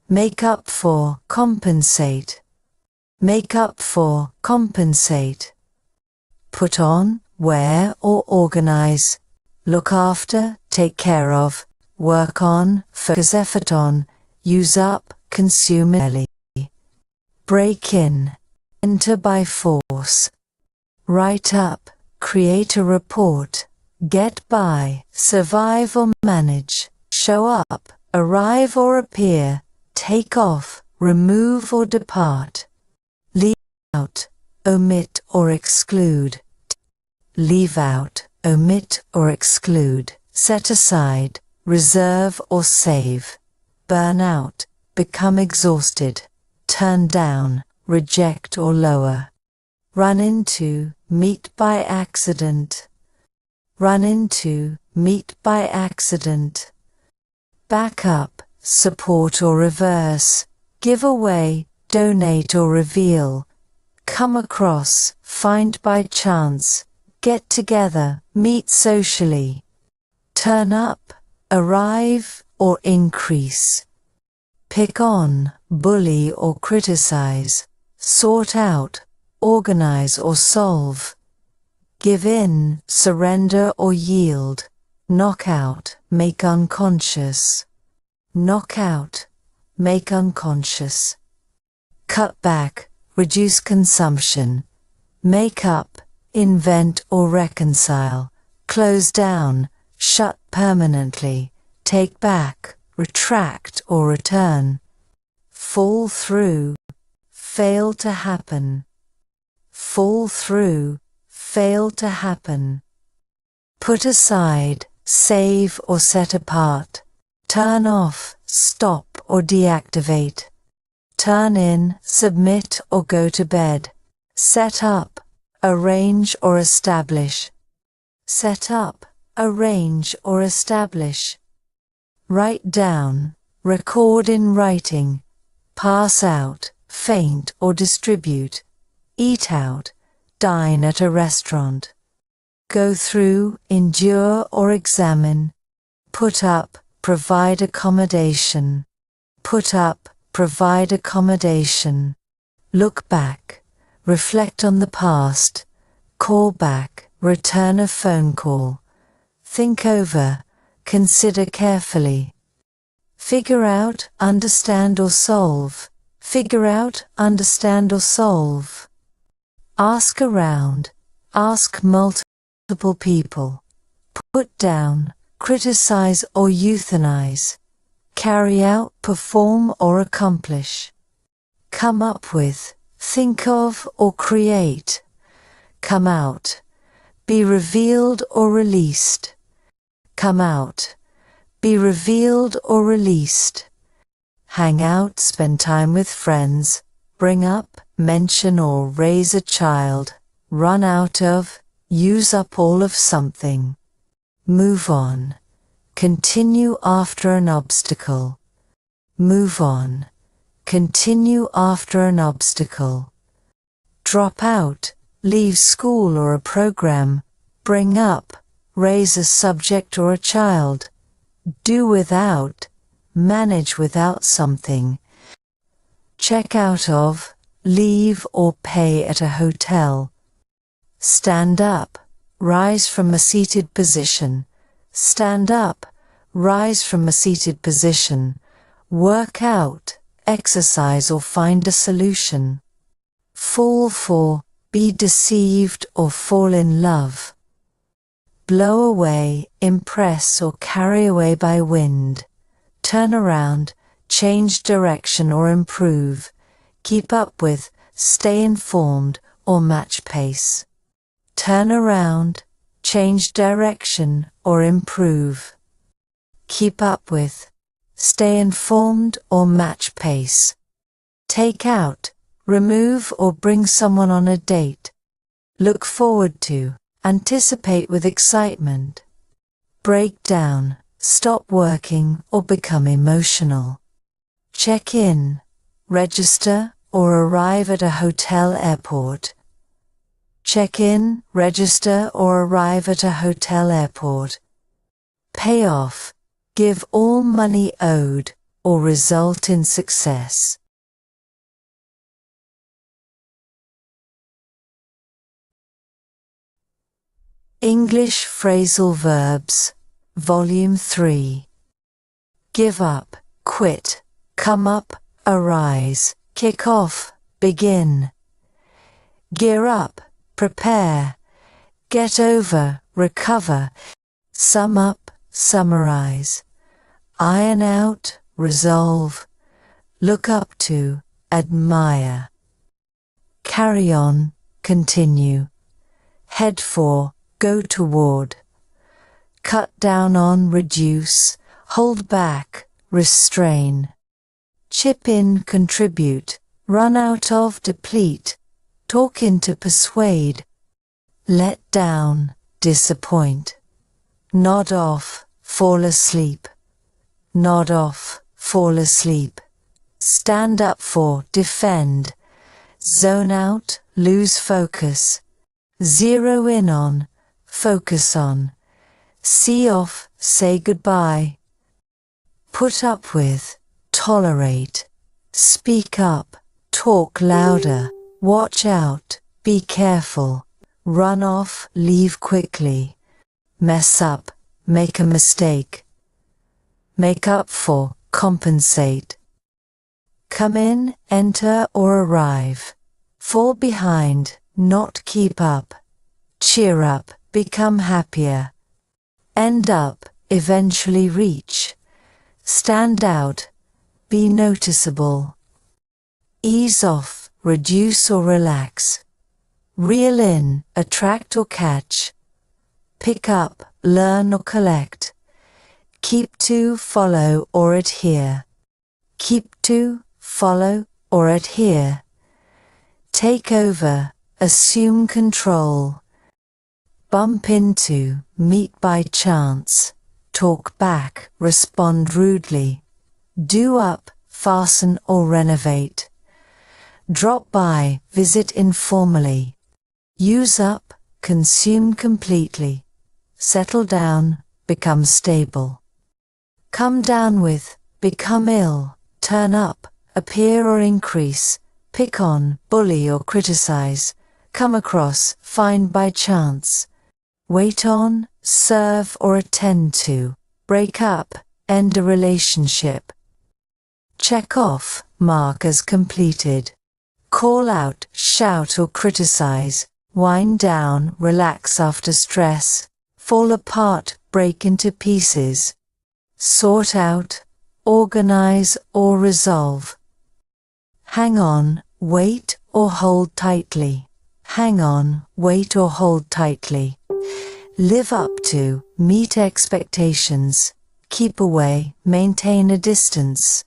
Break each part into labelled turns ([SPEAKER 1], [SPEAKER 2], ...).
[SPEAKER 1] make up for, compensate. Make up for, compensate. Put on, wear or organize. Look after, take care of. Work on, focus effort on. Use up, consume early. Break in, enter by force. Write up, create a report. Get by, survive or manage. Show up, arrive or appear. Take off, remove or depart. Leave out, omit or exclude. Leave out, omit or exclude. Set aside, reserve or save. Burn out, become exhausted. Turn down, reject or lower. Run into, meet by accident. Run into, meet by accident. Back up, support or reverse. Give away, donate or reveal. Come across, find by chance. Get together, meet socially. Turn up, arrive or increase. Pick on, bully or criticize. Sort out, organize or solve. Give in, surrender or yield. Knock out, make unconscious. Knock out, make unconscious. Cut back, reduce consumption. Make up, invent or reconcile. Close down, shut permanently. Take back, retract or return. Fall through, fail to happen. Fall through, fail to happen. Put aside, save or set apart. Turn off, stop or deactivate. Turn in, submit or go to bed. Set up, arrange or establish. Set up, arrange or establish. Write down, record in writing. Pass out, faint or distribute. Eat out, dine at a restaurant. Go through, endure or examine. Put up, provide accommodation. Put up, provide accommodation. Look back, reflect on the past. Call back, return a phone call. Think over, consider carefully. Figure out, understand or solve. Figure out, understand or solve. Ask around, ask multiple people. Put down, criticize or euthanize. Carry out, perform or accomplish. Come up with, think of or create. Come out, be revealed or released. Come out, be revealed or released. Hang out, spend time with friends. Bring up, mention or raise a child. Run out of, use up all of something. Move on, continue after an obstacle. Move on, continue after an obstacle. Drop out, leave school or a program. Bring up, raise a subject or a child. Do without, manage without something. Check out of, leave or pay at a hotel. Stand up, rise from a seated position. Stand up, rise from a seated position. Work out, exercise or find a solution. Fall for, be deceived or fall in love. Blow away, impress or carry away by wind. Turn around, change direction or improve. Keep up with, stay informed or match pace. Turn around, change direction or improve. Keep up with, stay informed or match pace. Take out, remove or bring someone on a date. Look forward to, anticipate with excitement. Break down, stop working or become emotional. Check in, register or arrive at a hotel airport. Check in, register or arrive at a hotel airport. Pay off, give all money owed or result in success. English Phrasal Verbs, Volume 3. Give up, quit, come up, arise, kick off, begin. Gear up, prepare, get over, recover, sum up, summarize, iron out, resolve, look up to, admire. Carry on, continue, head for, go toward. Cut down on, reduce, hold back, restrain. Chip in, contribute, run out of, deplete, talk into, persuade. Let down, disappoint. Nod off, fall asleep. Nod off, fall asleep. Stand up for, defend. Zone out, lose focus. Zero in on, focus on. See off, say goodbye. Put up with, tolerate. Speak up, talk louder. Watch out, be careful. Run off, leave quickly. Mess up, make a mistake. Make up for, compensate. Come in, enter or arrive. Fall behind, not keep up. Cheer up, become happier. End up, eventually reach. Stand out, be noticeable. Ease off, reduce or relax. Reel in, attract or catch. Pick up, learn or collect. Keep to, follow or adhere. Keep to, follow or adhere. Take over, assume control. Bump into, meet by chance. Talk back, respond rudely. Do up, fasten or renovate. Drop by, visit informally. Use up, consume completely. Settle down, become stable. Come down with, become ill. Turn up, appear or increase. Pick on, bully or criticize. Come across, find by chance. Wait on, serve or attend to. Break up, end a relationship. Check off, mark as completed. Call out, shout or criticize. Wind down, relax after stress. Fall apart, break into pieces. Sort out, organize or resolve. Hang on, wait or hold tightly. Hang on, wait or hold tightly. Live up to, meet expectations. Keep away, maintain a distance.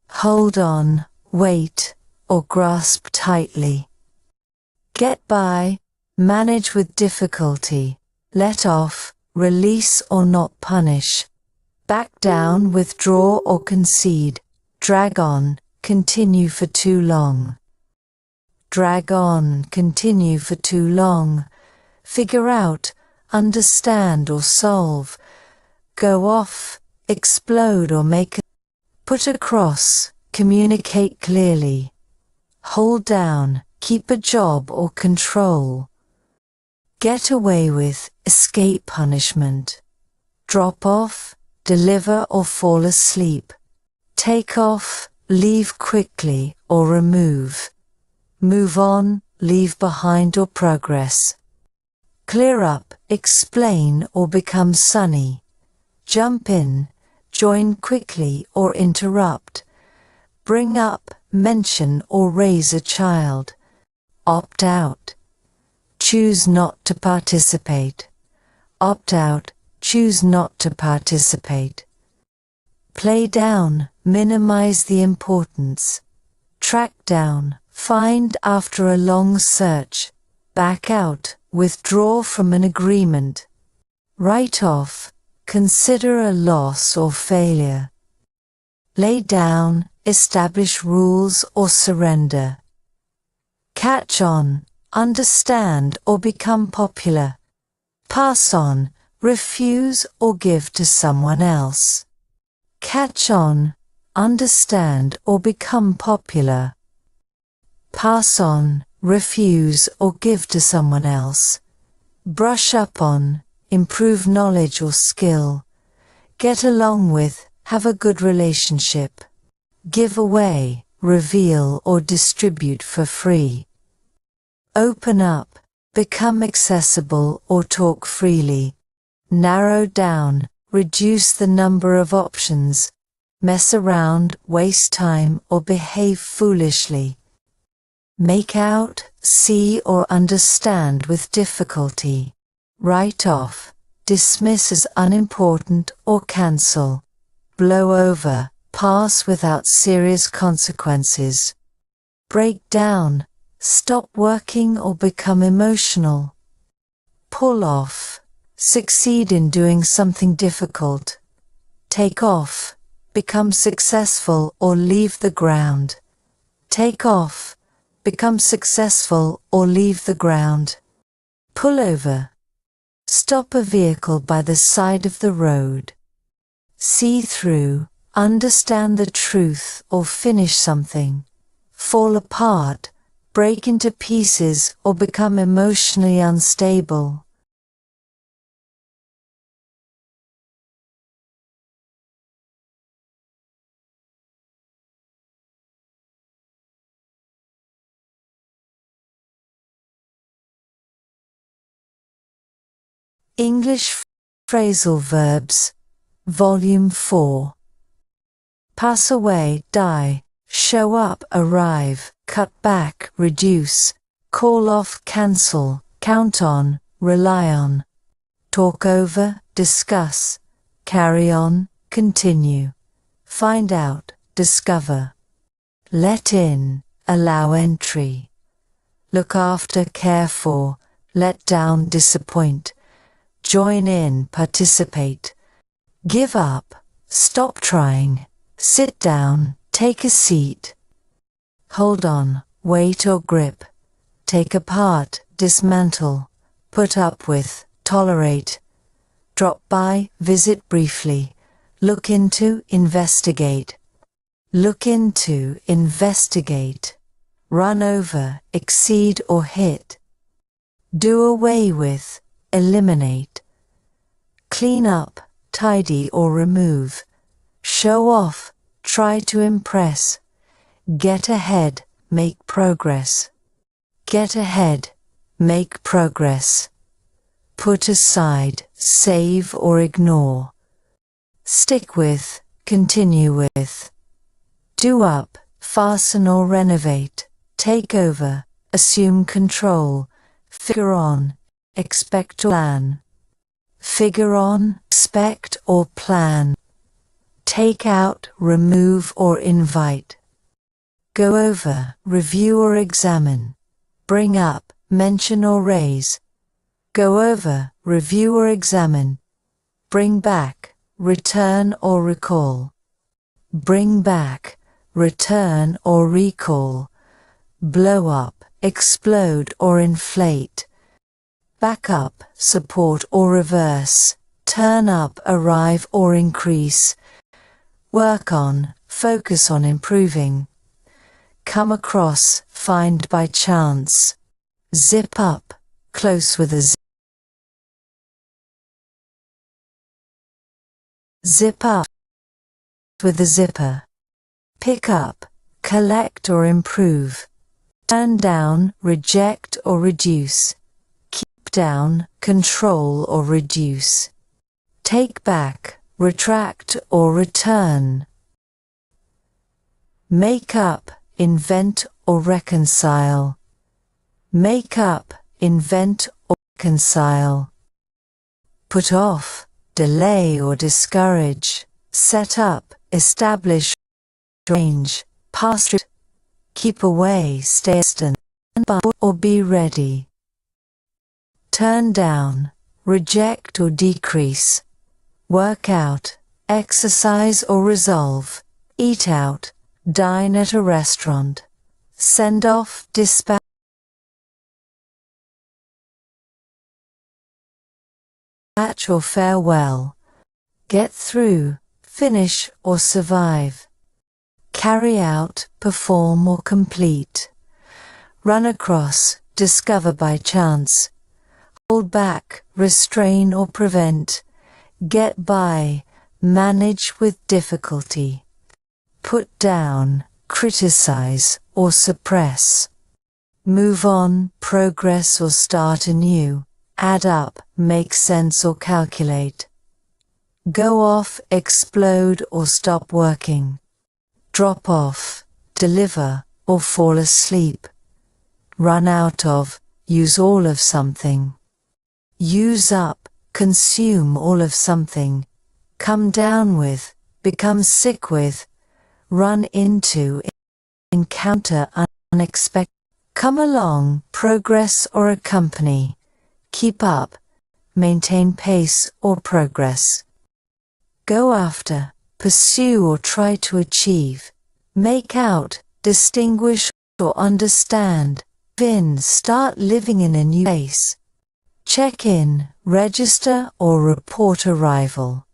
[SPEAKER 1] Hold on, wait, or grasp tightly. Get by, manage with difficulty. Let off, release or not punish. Back down, withdraw or concede. Drag on, continue for too long. Drag on, continue for too long. Figure out, understand or solve. Go off, explode or make a. Put across, communicate clearly. Hold down, keep a job or control. Get away with, escape punishment. Drop off, deliver or fall asleep. Take off, leave quickly or remove. Move on, leave behind or progress. Clear up, explain or become sunny. Jump in, join quickly or interrupt. Bring up, mention or raise a child. Opt out. Choose not to participate. Opt out, choose not to participate. Play down, minimize the importance. Track down, find after a long search. Back out, withdraw from an agreement. Write off, consider a loss or failure. Lay down, establish rules or surrender. Catch on, understand or become popular. Pass on, refuse or give to someone else. Catch on, understand or become popular. Pass on, refuse or give to someone else. Brush up on, improve knowledge or skill. Get along with, have a good relationship. Give away, reveal or distribute for free. Open up, become accessible or talk freely. Narrow down, reduce the number of options. Mess around, waste time or behave foolishly. Make out, see or understand with difficulty. Write off, dismiss as unimportant or cancel. Blow over, pass without serious consequences. Break down, stop working or become emotional. Pull off, succeed in doing something difficult. Take off, become successful or leave the ground. Take off, become successful or leave the ground. Pull over, stop a vehicle by the side of the road. See through, understand the truth or finish something. Fall apart, break into pieces or become emotionally unstable. English Phrasal Verbs, Volume 4. Pass away, die, show up, arrive, cut back, reduce, call off, cancel, count on, rely on, talk over, discuss, carry on, continue, find out, discover, let in, allow entry, look after, care for, let down, disappoint, join in, participate, give up, stop trying, sit down, take a seat, hold on, wait or grip, take apart, dismantle, put up with, tolerate, drop by, visit briefly, look into, investigate, look into, investigate, run over, exceed or hit, do away with, eliminate, clean up, tidy or remove, show off, try to impress, get ahead, make progress, get ahead, make progress, put aside, save or ignore, stick with, continue with, do up, fasten or renovate, take over, assume control, figure on, expect or plan, figure on, expect or plan, take out, remove or invite, go over, review or examine, bring up, mention or raise, go over, review or examine, bring back, return or recall, bring back, return or recall, blow up, explode or inflate, back up, support or reverse, turn up, arrive or increase, work on, focus on improving, come across, find by chance, zip up, close with a zip up with a zipper, pick up, collect or improve, turn down, reject or reduce, keep down, control or reduce, take back, retract or return, make up, invent or reconcile, make up, invent or reconcile, put off, delay or discourage, set up, establish, arrange, pass, keep away, stay distant, or be ready, turn down, reject or decrease, work out, exercise or resolve, eat out, dine at a restaurant, send off, dispatch or farewell, get through, finish or survive. carry out, perform or complete. Run across, discover by chance. Hold back, restrain or prevent. Get by, manage with difficulty. Put down, criticize or suppress. Move on, progress or start anew. Add up, make sense or calculate. Go off, explode or stop working. Drop off, deliver or fall asleep. Run out of, use all of something. Use up, consume all of something. Come down with, become sick with. Run into, encounter unexpected. Come along, progress or accompany. Keep up, maintain pace or progress. Go after, pursue or try to achieve. Make out, distinguish or understand. Start living in a new place. Check in, register or report arrival.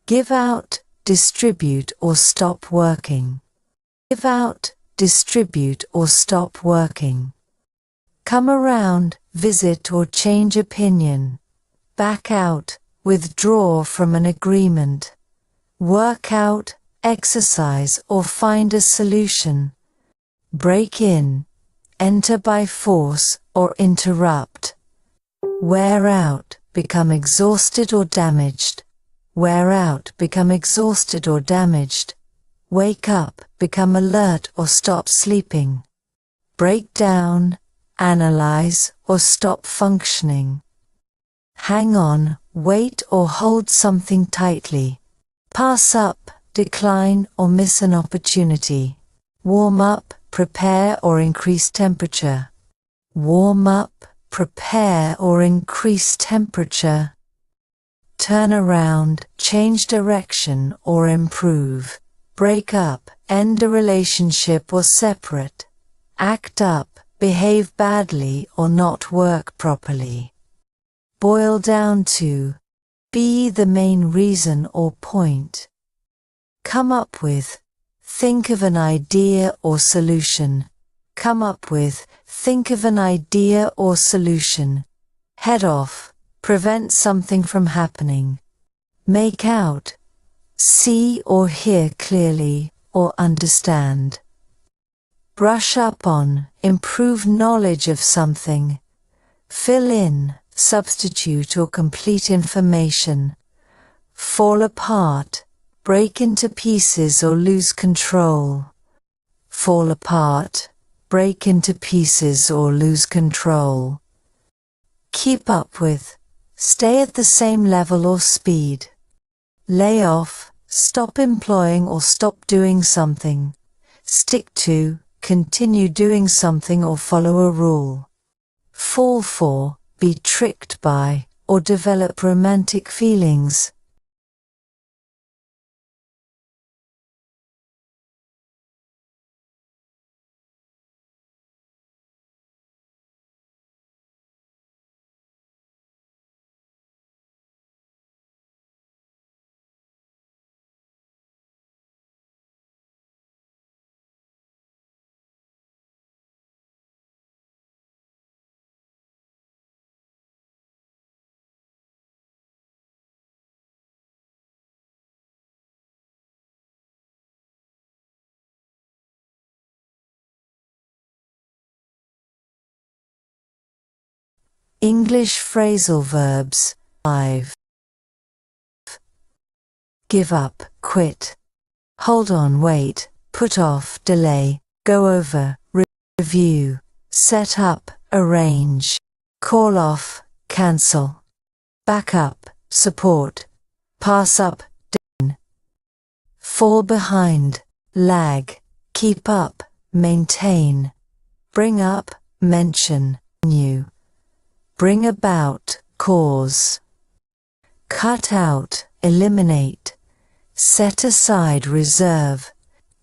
[SPEAKER 1] Give out, distribute or stop working. Give out, distribute or stop working. Come around, visit or change opinion. Back out, withdraw from an agreement. Work out, exercise or find a solution. Break in, enter by force or interrupt. Wear out, become exhausted or damaged. Wear out, become exhausted or damaged. Wake up, become alert or stop sleeping. Break down, analyze or stop functioning. Hang on, wait or hold something tightly. Pass up, decline or miss an opportunity. Warm up, prepare or increase temperature. Warm up, prepare or increase temperature. Turn around, change direction or improve. Break up, end a relationship or separate. Act up, behave badly or not work properly. Boil down to, be the main reason or point. Come up with, think of an idea or solution. Come up with, think of an idea or solution. Head off, prevent something from happening. Make out, see or hear clearly or understand. Brush up on, improve knowledge of something. Fill in, substitute or complete information. Fall apart, break into pieces or lose control. Fall apart, break into pieces or lose control. Keep up with, stay at the same level or speed. Lay off, stop employing or stop doing something. Stick to, continue doing something or follow a rule. Fall for, be tricked by, or develop romantic feelings. English phrasal verbs. 5. Give up, quit. Hold on, wait, put off, delay, go over, review, set up, arrange, call off, cancel, back up, support, pass up, down, fall behind, lag, keep up, maintain, bring up, mention, new. Bring about, cause. Cut out, eliminate. Set aside, reserve.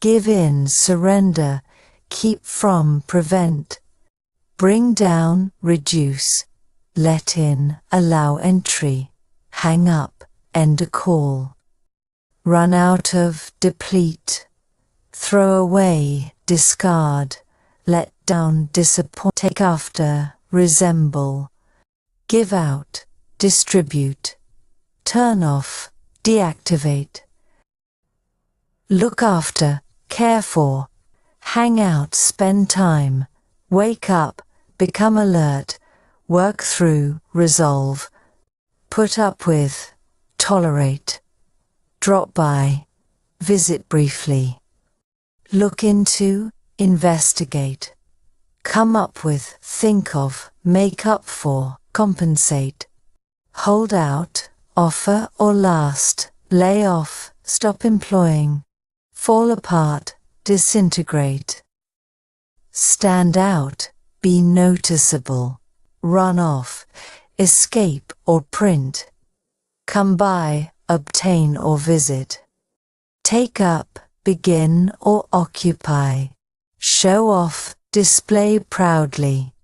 [SPEAKER 1] Give in, surrender. Keep from, prevent. Bring down, reduce. Let in, allow entry. Hang up, end a call. Run out of, deplete. throw away, discard, let down, disappoint, take after, resemble, give out, distribute, turn off, deactivate, look after, care for, hang out, spend time, wake up, become alert, work through, resolve, put up with, tolerate, drop by, visit briefly, look into, investigate, come up with, think of, make up for, compensate, hold out, offer or last, lay off, stop employing, fall apart, disintegrate, stand out, be noticeable, run off, escape or print, come by, obtain or visit, take up, begin or occupy, show off, display proudly,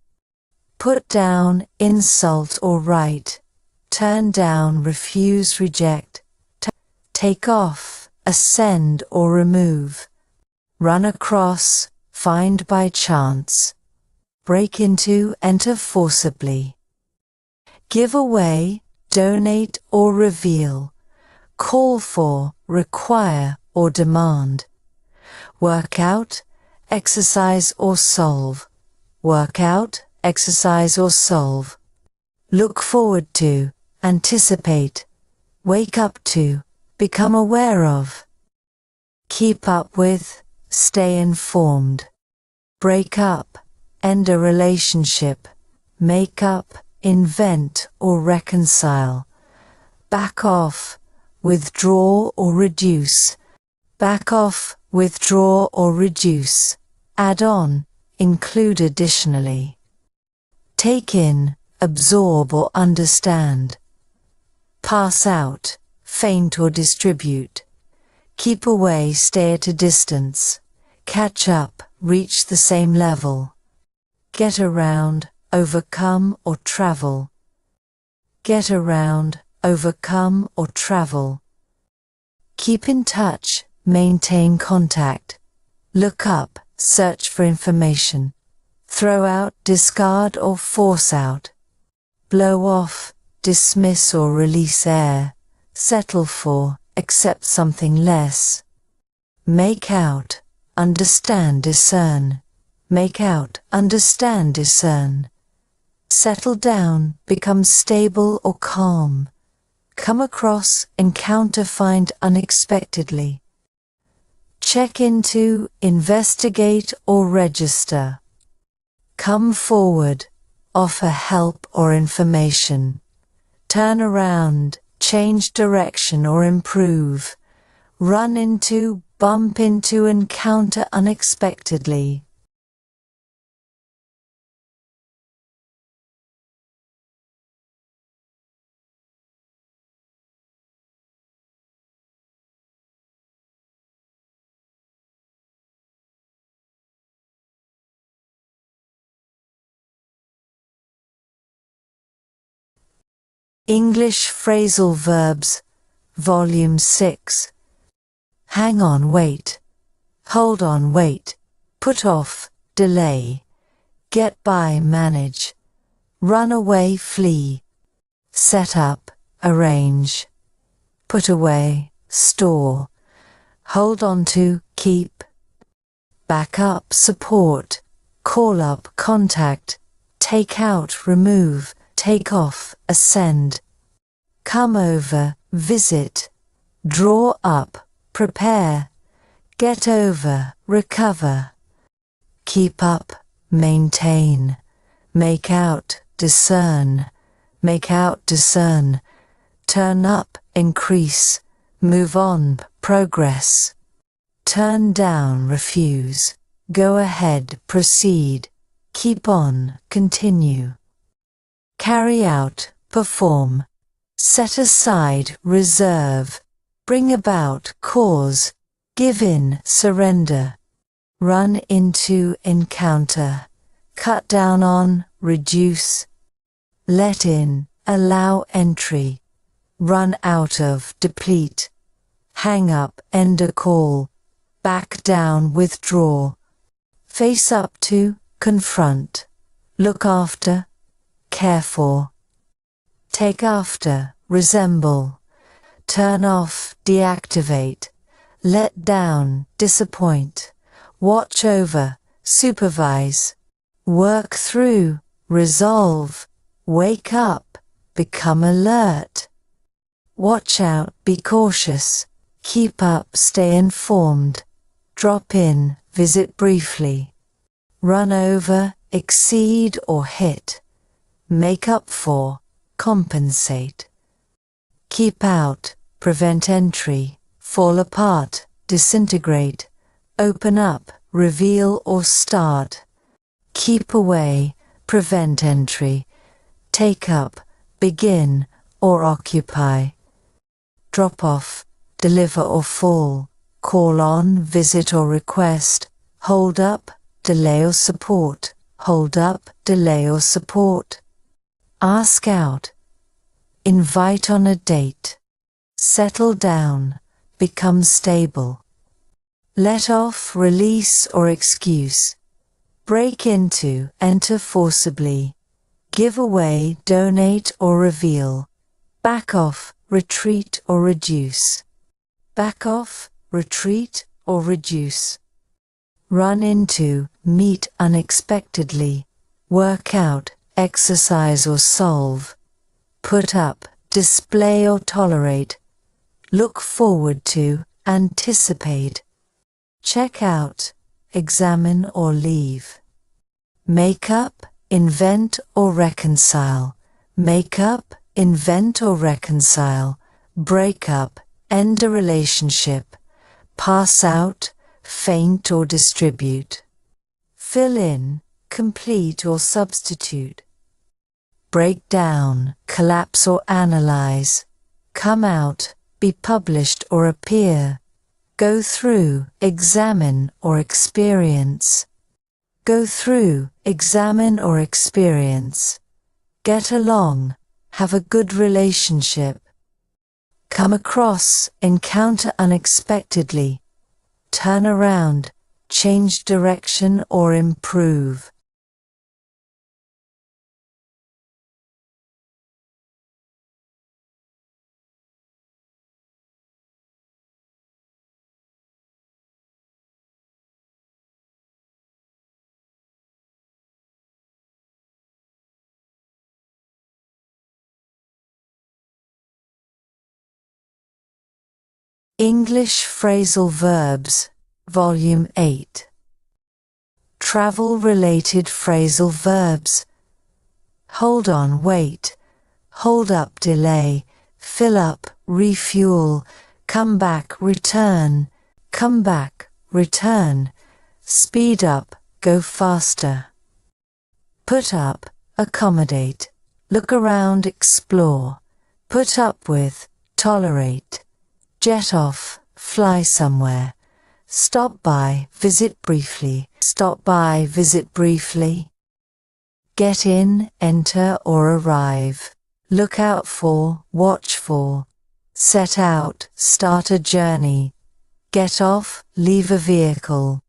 [SPEAKER 1] put down, insult or write, turn down, refuse, reject, take off, ascend or remove, run across, find by chance, break into, enter forcibly, give away, donate or reveal, call for, require or demand, work out, exercise or solve, work out, exercise or solve, look forward to, anticipate, wake up to, become aware of, keep up with, stay informed, break up, end a relationship, make up, invent or reconcile, back off, withdraw or reduce, back off, withdraw or reduce, add on, include additionally, take in, absorb or understand, pass out, faint or distribute, keep away, stay at a distance, catch up, reach the same level, get around, overcome or travel, get around, overcome or travel, keep in touch, maintain contact, look up, search for information, throw out, discard or force out, blow off, dismiss or release air, settle for, accept something less, make out, understand, discern, make out, understand, discern, settle down, become stable or calm, come across, encounter, find unexpectedly, check into, investigate or register, come forward, offer help or information, turn around, change direction or improve, run into, bump into, encounter unexpectedly. English Phrasal Verbs, Volume 6. Hang on, wait. Hold on, wait. Put off, delay. Get by, manage. Run away, flee. Set up, arrange. Put away, store. Hold on to, keep. Back up, support. Call up, contact. Take out, remove. Take off, ascend, come over, visit, draw up, prepare, get over, recover, keep up, maintain, make out, discern, turn up, increase, move on, progress, turn down, refuse, go ahead, proceed, keep on, continue. Carry out, perform, set aside, reserve, bring about, cause, give in, surrender, run into, encounter, cut down on, reduce, let in, allow entry, run out of, deplete, hang up, end a call, back down, withdraw. Face up to, confront. Look after, care for. Take after, resemble. Turn off, deactivate. Let down, disappoint. Watch over, supervise. Work through, resolve. Wake up, become alert. Watch out, be cautious. Keep up, stay informed. Drop in, visit briefly. Run over, exceed or hit. Make up for, compensate. Keep out, prevent entry. Fall apart, disintegrate. Open up, reveal or start. Keep away, prevent entry. Take up, begin or occupy. Drop off, deliver or fall. Call on, visit or request. Hold up, delay or support. Hold up, delay or support. Ask out. Invite on a date. Settle down, become stable. Let off, release or excuse. Break into, enter forcibly. Give away, donate or reveal. Back off, retreat or reduce. Back off, retreat or reduce. Run into, meet unexpectedly. Work out, exercise or solve. Put up, display or tolerate. Look forward to, anticipate. Check out, examine or leave. Make up, invent or reconcile. Make up, invent or reconcile. Break up, end a relationship. Pass out, faint or distribute. Fill in, complete or substitute. Break down, collapse or analyze. Come out, be published or appear. Go through, examine or experience. Go through, examine or experience. Get along, have a good relationship. Come across, encounter unexpectedly. Turn around, change direction or improve. English Phrasal Verbs, Volume 8. Travel-related phrasal verbs. Hold on, wait. Hold up, delay. Fill up, refuel. Come back, return. Come back, return. Speed up, go faster. Put up, accommodate. Look around, explore. Put up with, tolerate. Jet off, fly somewhere. Stop by, visit briefly. Stop by, visit briefly. Get in, enter or arrive. Look out for, watch for. Set out, start a journey. Get off, leave a vehicle.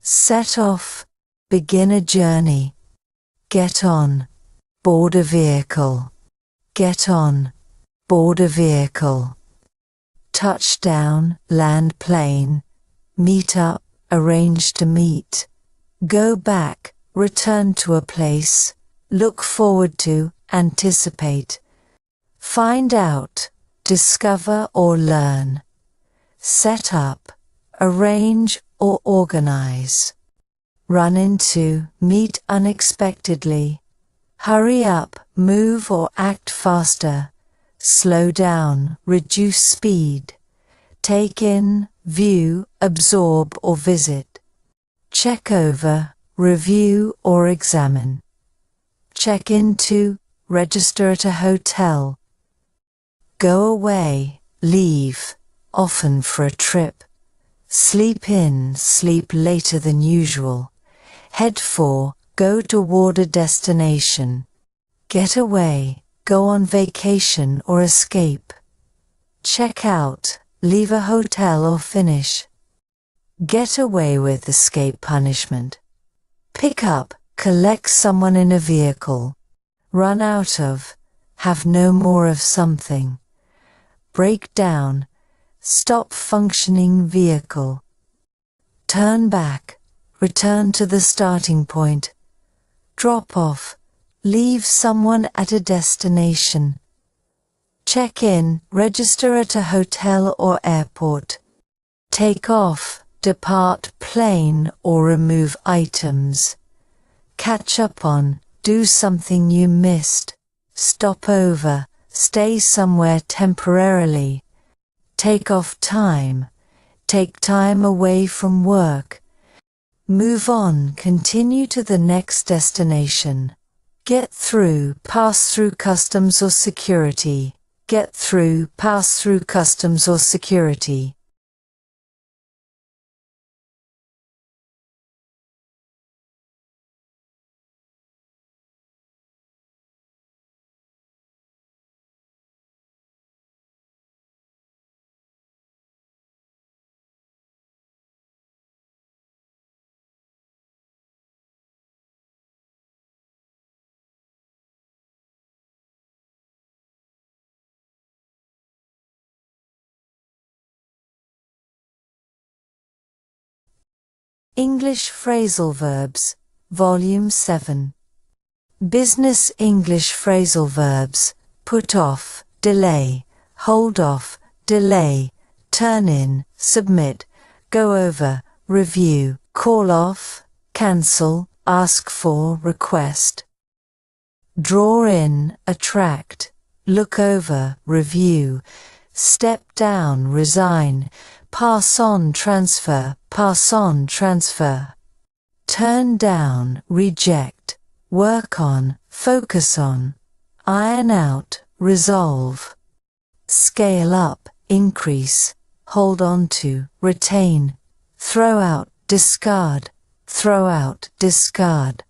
[SPEAKER 1] Set off, begin a journey. Get on, board a vehicle. Get on, board a vehicle. Touchdown, land plane. Meet up, arrange to meet. Go back, return to a place. Look forward to, anticipate. Find out, discover or learn. Set up, arrange or organize. Run into, meet unexpectedly. Hurry up, move or act faster. Slow down, reduce speed. Take in, view, absorb or visit. Check over, review or examine. Check into, register at a hotel. Go away, leave, often for a trip. Sleep in, sleep later than usual. Head for, go toward a destination. Get away, go on vacation or escape. Check out, leave a hotel or finish. get away with, escape punishment. Pick up, collect someone in a vehicle. Run out of, have no more of something. Break down, stop functioning vehicle. Turn back, return to the starting point. Drop off, leave someone at a destination. Check in, register at a hotel or airport. Take off, depart plane or remove items. Catch up on, do something you missed. Stop over, stay somewhere temporarily. Take off time, take time away from work. Move on, continue to the next destination. Get through, pass through customs or security. Get through, pass through customs or security. English Phrasal Verbs, Volume 7. Business English Phrasal Verbs, put off, delay, hold off, delay, turn in, submit, go over, review, call off, cancel, ask for, request. Draw in, attract, look over, review, step down, resign, pass on, transfer, pass on, transfer. Turn down, reject, work on, focus on, iron out, resolve. Scale up, increase, hold on to, retain, throw out, discard, throw out, discard.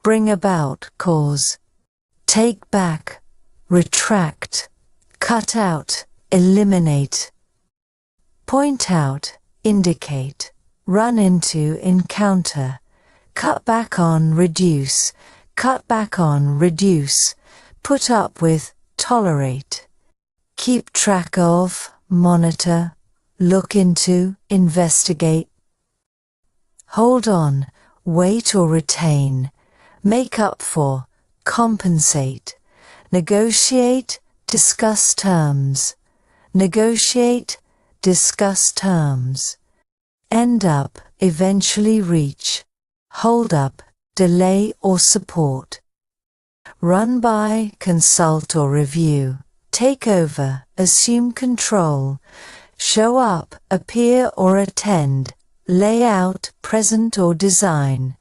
[SPEAKER 1] Bring about, cause. Take back, retract, cut out, eliminate. Point out, indicate, run into, encounter. Cut back on, reduce, cut back on, reduce. Put up with, tolerate. Keep track of, monitor, look into, investigate. Hold on, wait or retain. Make up for, compensate. Negotiate, discuss terms. Negotiate, discuss terms. End up, eventually reach. Hold up, delay or support. Run by, consult or review. Take over, assume control. Show up, appear or attend. Lay out, present or design.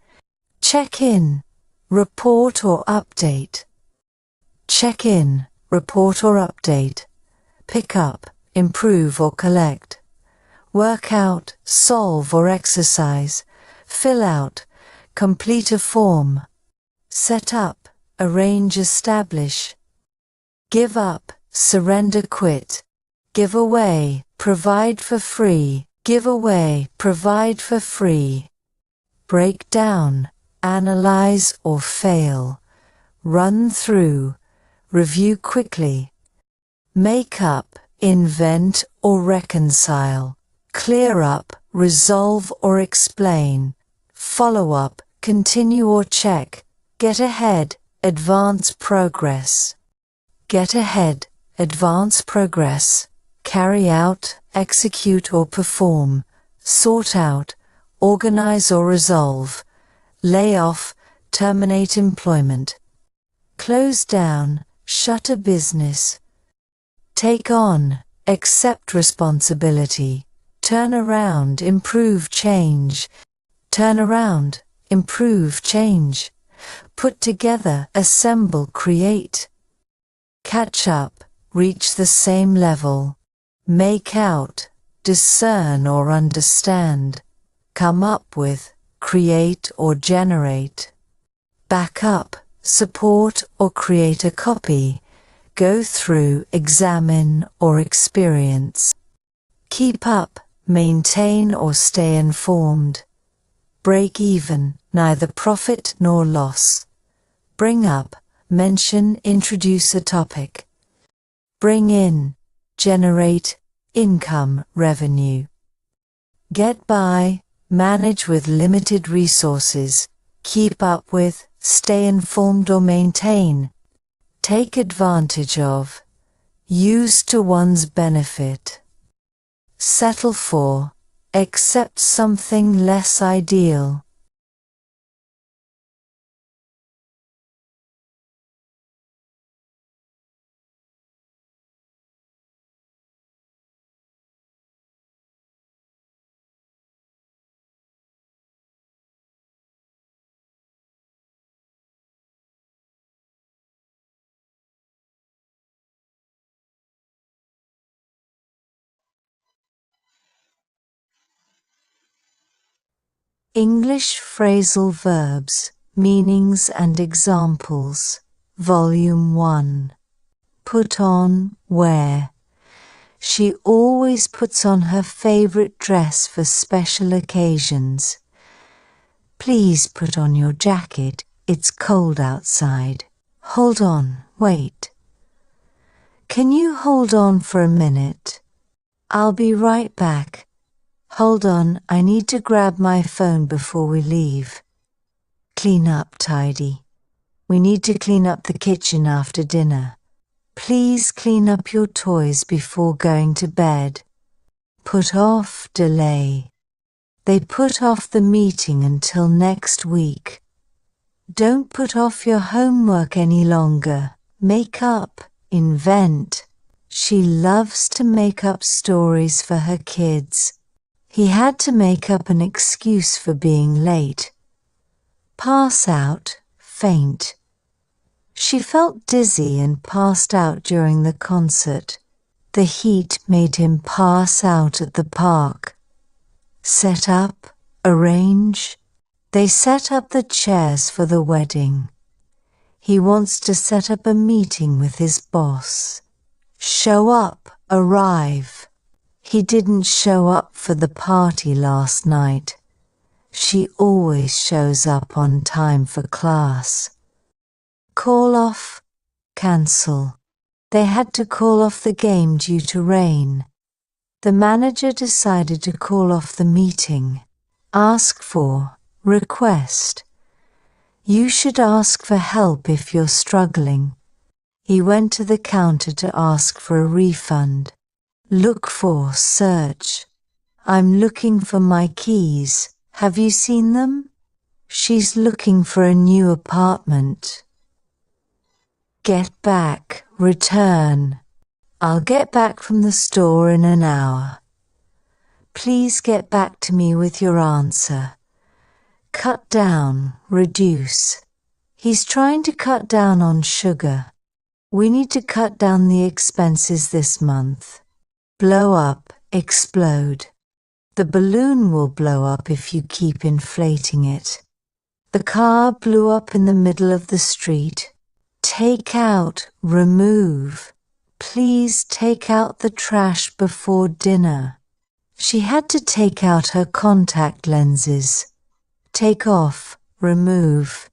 [SPEAKER 1] Check in, report or update. Check in, report or update. Pick up, improve or collect. Work out, solve or exercise. Fill out, complete a form. Set up, arrange, establish. Give up, surrender, quit. Give away, provide for free. Give away, provide for free. Break down, analyze or fail. Run through, review quickly. Make up, invent or reconcile. Clear up, resolve or explain. Follow up, continue or check. Get ahead, advance progress. Get ahead, advance progress. Carry out, execute or perform. Sort out, organize or resolve. Lay off, terminate employment. Close down, shut a business. Take on, accept responsibility. Turn around, improve, change. Turn around, improve, change. Put together, assemble, create. Catch up, reach the same level. Make out, discern or understand. Come up with, create or generate. Back up, support or create a copy. Go through, examine or experience. Keep up, maintain or stay informed. Break even, neither profit nor loss. Bring up, mention, introduce a topic. Bring in, generate, income, revenue. Get by, manage with limited resources. Keep up with, stay informed or maintain. Take advantage of, use to one's benefit. Settle for, accept something less ideal. English Phrasal Verbs, Meanings and Examples, Volume 1. Put on, wear. She always puts on her favorite dress for special occasions. Please put on your jacket, it's cold outside. Hold on, wait. Can you hold on for a minute? I'll be right back. Hold on, I need to grab my phone before we leave. Clean up, tidy. We need to clean up the kitchen after dinner. Please clean up your toys before going to bed. Put off, delay. They put off the meeting until next week. Don't put off your homework any longer. Make up, invent. She loves to make up stories for her kids. He had to make up an excuse for being late. Pass out, faint. She felt dizzy and passed out during the concert. The heat made him pass out at the park. Set up, arrange. They set up the chairs for the wedding. He wants to set up a meeting with his boss. Show up, arrive. He didn't show up for the party last night. She always shows up on time for class. Call off, cancel. They had to call off the game due to rain. The manager decided to call off the meeting. Ask for, request. You should ask for help if you're struggling. He went to the counter to ask for a refund. Look for, search. I'm looking for my keys. Have you seen them? She's looking for a new apartment. Get back, return. I'll get back from the store in an hour. Please get back to me with your answer. Cut down, reduce. He's trying to cut down on sugar. We need to cut down the expenses this month. Blow up, explode. The balloon will blow up if you keep inflating it. The car blew up in the middle of the street. Take out, remove. Please take out the trash before dinner. She had to take out her contact lenses. Take off, remove.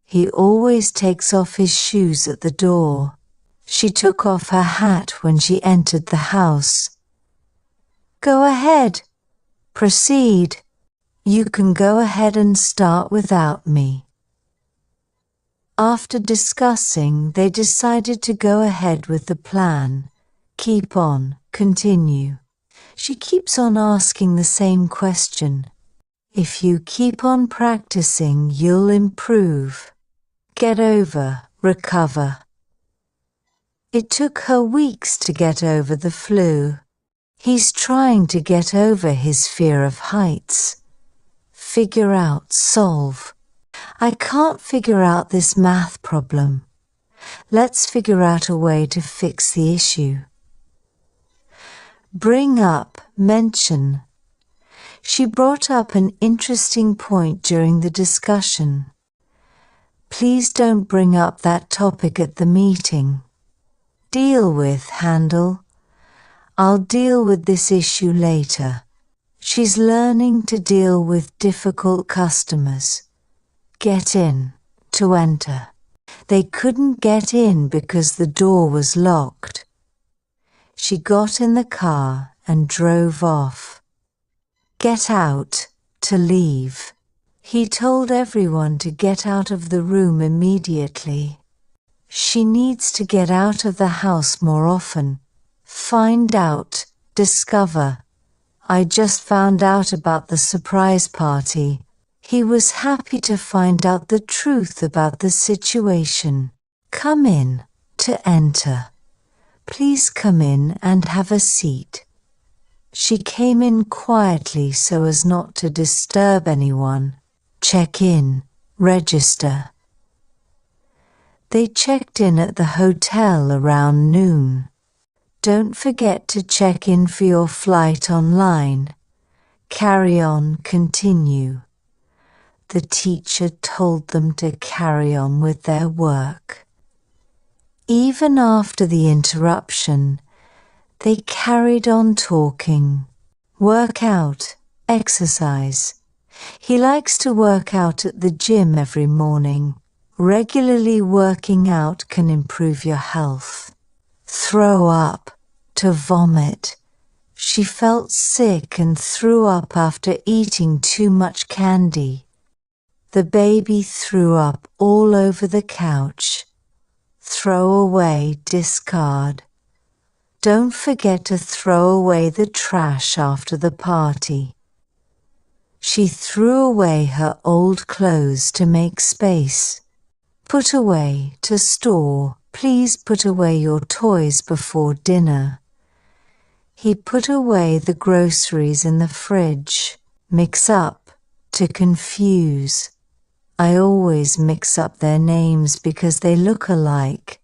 [SPEAKER 1] He always takes off his shoes at the door. She took off her hat when she entered the house. Go ahead. Proceed. You can go ahead and start without me. After discussing, they decided to go ahead with the plan. Keep on, continue. She keeps on asking the same question. If you keep on practicing, you'll improve. Get over, recover. It took her weeks to get over the flu. He's trying to get over his fear of heights. Figure out, solve. I can't figure out this math problem. Let's figure out a way to fix the issue. Bring up, mention. She brought up an interesting point during the discussion. Please don't bring up that topic at the meeting. Deal with, handle. I'll deal with this issue later. She's learning to deal with difficult customers. Get in, to enter. They couldn't get in because the door was locked. She got in the car and drove off. Get out, to leave. He told everyone to get out of the room immediately. She needs to get out of the house more often. Find out, discover. I just found out about the surprise party. He was happy to find out the truth about the situation. Come in, to enter. Please come in and have a seat. She came in quietly so as not to disturb anyone. Check in, register. They checked in at the hotel around noon. Don't forget to check in for your flight online. Carry on, continue. The teacher told them to carry on with their work. Even after the interruption, they carried on talking. Work out, exercise. He likes to work out at the gym every morning. Regularly working out can improve your health. Throw up, to vomit. She felt sick and threw up after eating too much candy. The baby threw up all over the couch. Throw away, discard. Don't forget to throw away the trash after the party. She threw away her old clothes to make space. Put away, to store. Please put away your toys before dinner. He put away the groceries in the fridge. Mix up, to confuse. I always mix up their names because they look alike.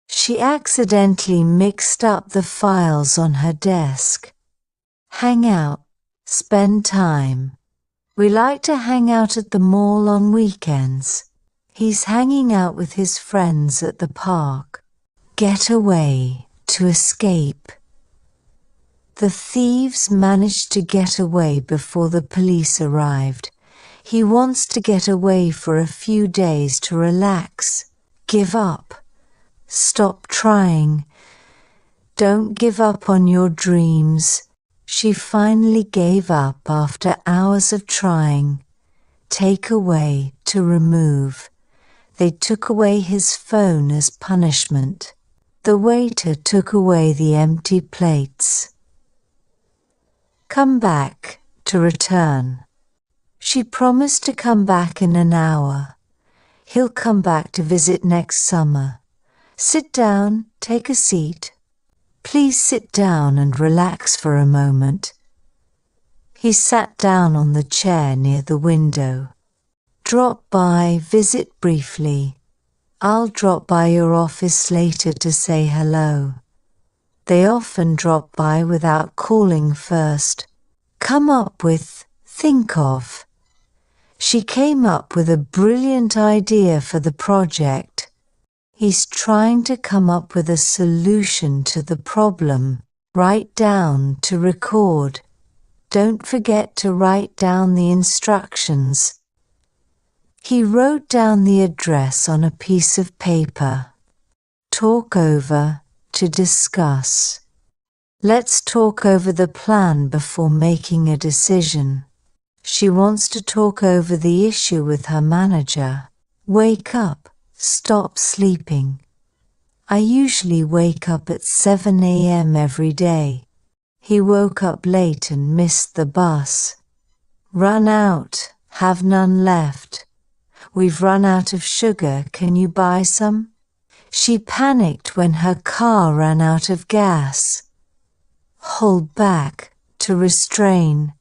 [SPEAKER 1] She accidentally mixed up the files on her desk. Hang out, spend time. We like to hang out at the mall on weekends. He's hanging out with his friends at the park. Get away, to escape. The thieves managed to get away before the police arrived. He wants to get away for a few days to relax. Give up. Stop trying. Don't give up on your dreams. She finally gave up after hours of trying. Take away, to remove. They took away his phone as punishment. The waiter took away the empty plates. Come back, to return. She promised to come back in an hour. He'll come back to visit next summer. Sit down, take a seat. Please sit down and relax for a moment. He sat down on the chair near the window. Drop by, visit briefly. I'll drop by your office later to say hello. They often drop by without calling first. Come up with, think of. She came up with a brilliant idea for the project. He's trying to come up with a solution to the problem. Write down, to record. Don't forget to write down the instructions. He wrote down the address on a piece of paper. Talk over, to discuss. Let's talk over the plan before making a decision. She wants to talk over the issue with her manager. Wake up, stop sleeping. I usually wake up at 7 a.m. every day. He woke up late and missed the bus. Run out, have none left. We've run out of sugar, can you buy some? She panicked when her car ran out of gas. Hold back, to restrain.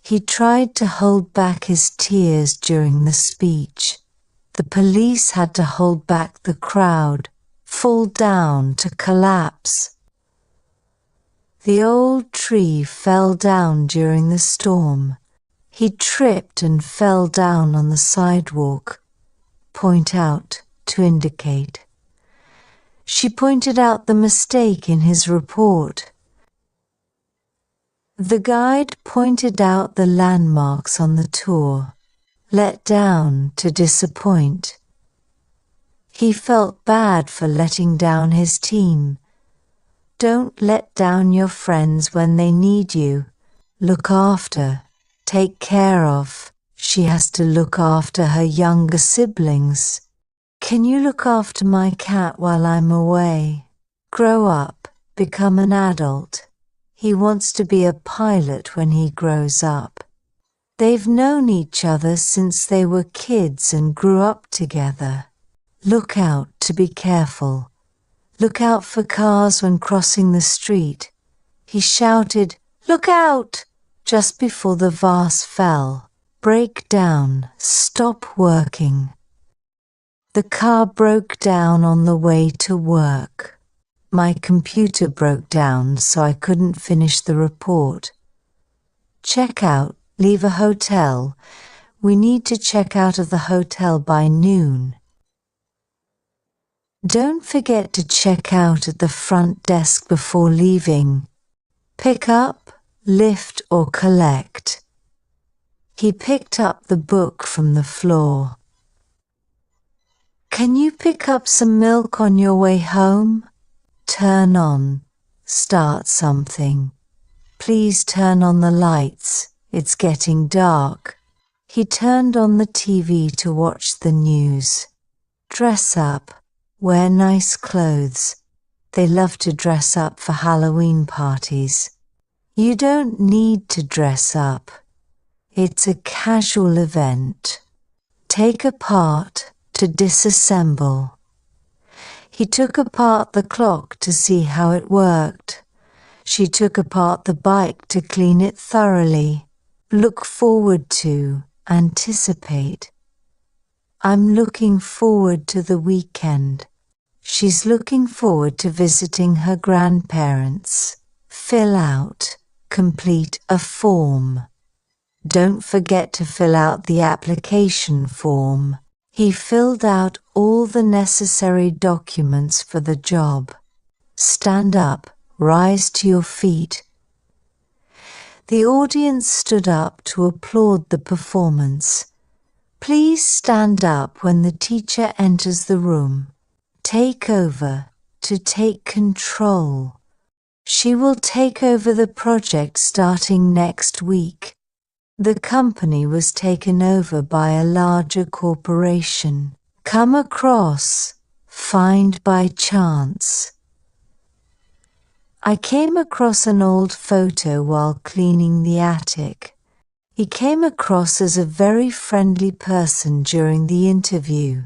[SPEAKER 1] He tried to hold back his tears during the speech. The police had to hold back the crowd, fall down, to collapse. The old tree fell down during the storm. He tripped and fell down on the sidewalk. Point out, to indicate. She pointed out the mistake in his report. The guide pointed out the landmarks on the tour. Let down to disappoint. He felt bad for letting down his team. Don't let down your friends when they need you. Look after, take care of. She has to look after her younger siblings. Can you look after my cat while I'm away? Grow up, become an adult. He wants to be a pilot when he grows up. They've known each other since they were kids and grew up together. Look out to be careful. Look out for cars when crossing the street. He shouted, "Look out!" just before the vase fell. Break down, stop working. The car broke down on the way to work. My computer broke down, so I couldn't finish the report. Check out, leave a hotel. We need to check out of the hotel by noon. Don't forget to check out at the front desk before leaving. Pick up, lift or collect. He picked up the book from the floor. Can you pick up some milk on your way home? Turn on, start something. Please turn on the lights, it's getting dark. He turned on the TV to watch the news. Dress up. Wear nice clothes. They love to dress up for Halloween parties. You don't need to dress up. It's a casual event. Take apart to disassemble. He took apart the clock to see how it worked. She took apart the bike to clean it thoroughly. Look forward to, anticipate. I'm looking forward to the weekend. She's looking forward to visiting her grandparents. Fill out, complete a form. Don't forget to fill out the application form. He filled out all the necessary documents for the job. Stand up, rise to your feet. The audience stood up to applaud the performance. Please stand up when the teacher enters the room. Take over, to take control. She will take over the project starting next week. The company was taken over by a larger corporation. Come across, find by chance. I came across an old photo while cleaning the attic. He came across as a very friendly person during the interview.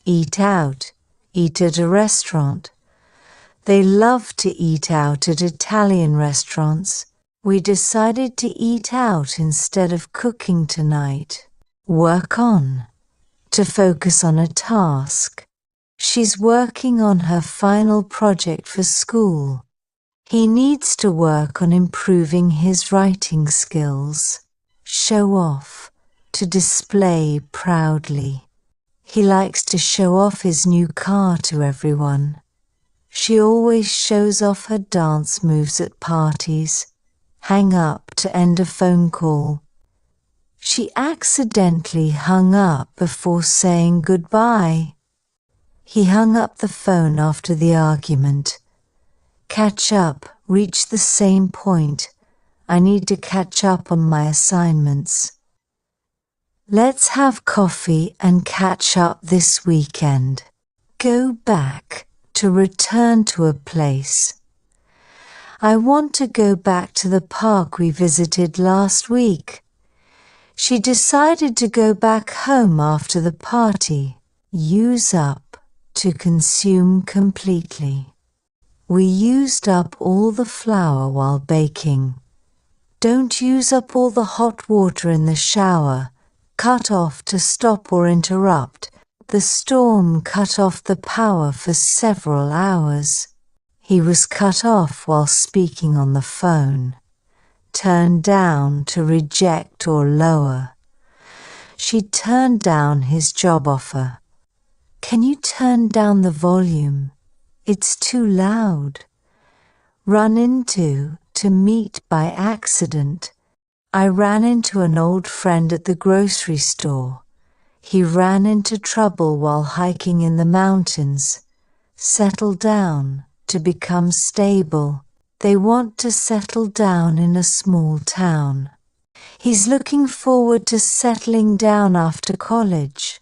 [SPEAKER 1] Eat out, eat at a restaurant. They love to eat out at Italian restaurants. We decided to eat out instead of cooking tonight. Work on, to focus on a task. She's working on her final project for school. He needs to work on improving his writing skills. Show off, to display proudly. He likes to show off his new car to everyone. She always shows off her dance moves at parties. Hang up to end a phone call. She accidentally hung up before saying goodbye. He hung up the phone after the argument. Catch up, reach the same point. I need to catch up on my assignments. Let's have coffee and catch up this weekend. Go back, to return to a place. I want to go back to the park we visited last week. She decided to go back home after the party. Use up, to consume completely. We used up all the flour while baking. Don't use up all the hot water in the shower. Cut off to stop or interrupt. The storm cut off the power for several hours. He was cut off while speaking on the phone. Turn down to reject or lower. She turned down his job offer. Can you turn down the volume? It's too loud. Run into, to meet by accident. I ran into an old friend at the grocery store. He ran into trouble while hiking in the mountains. Settle down, to become stable. They want to settle down in a small town. He's looking forward to settling down after college.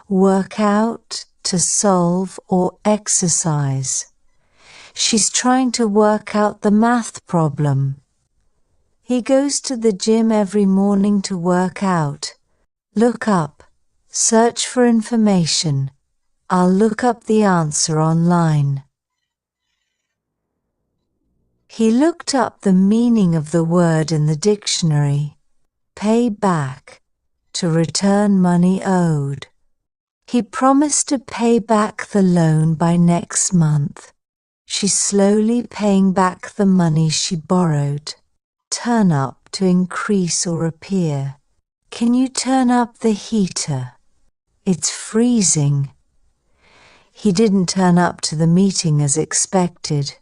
[SPEAKER 1] Work out, to solve or exercise. She's trying to work out the math problem. He goes to the gym every morning to work out. Look up. Search for information. I'll look up the answer online. He looked up the meaning of the word in the dictionary. Pay back, to return money owed. He promised to pay back the loan by next month. She's slowly paying back the money she borrowed. Turn up, to increase or appear. Can you turn up the heater? It's freezing. He didn't turn up to the meeting as expected.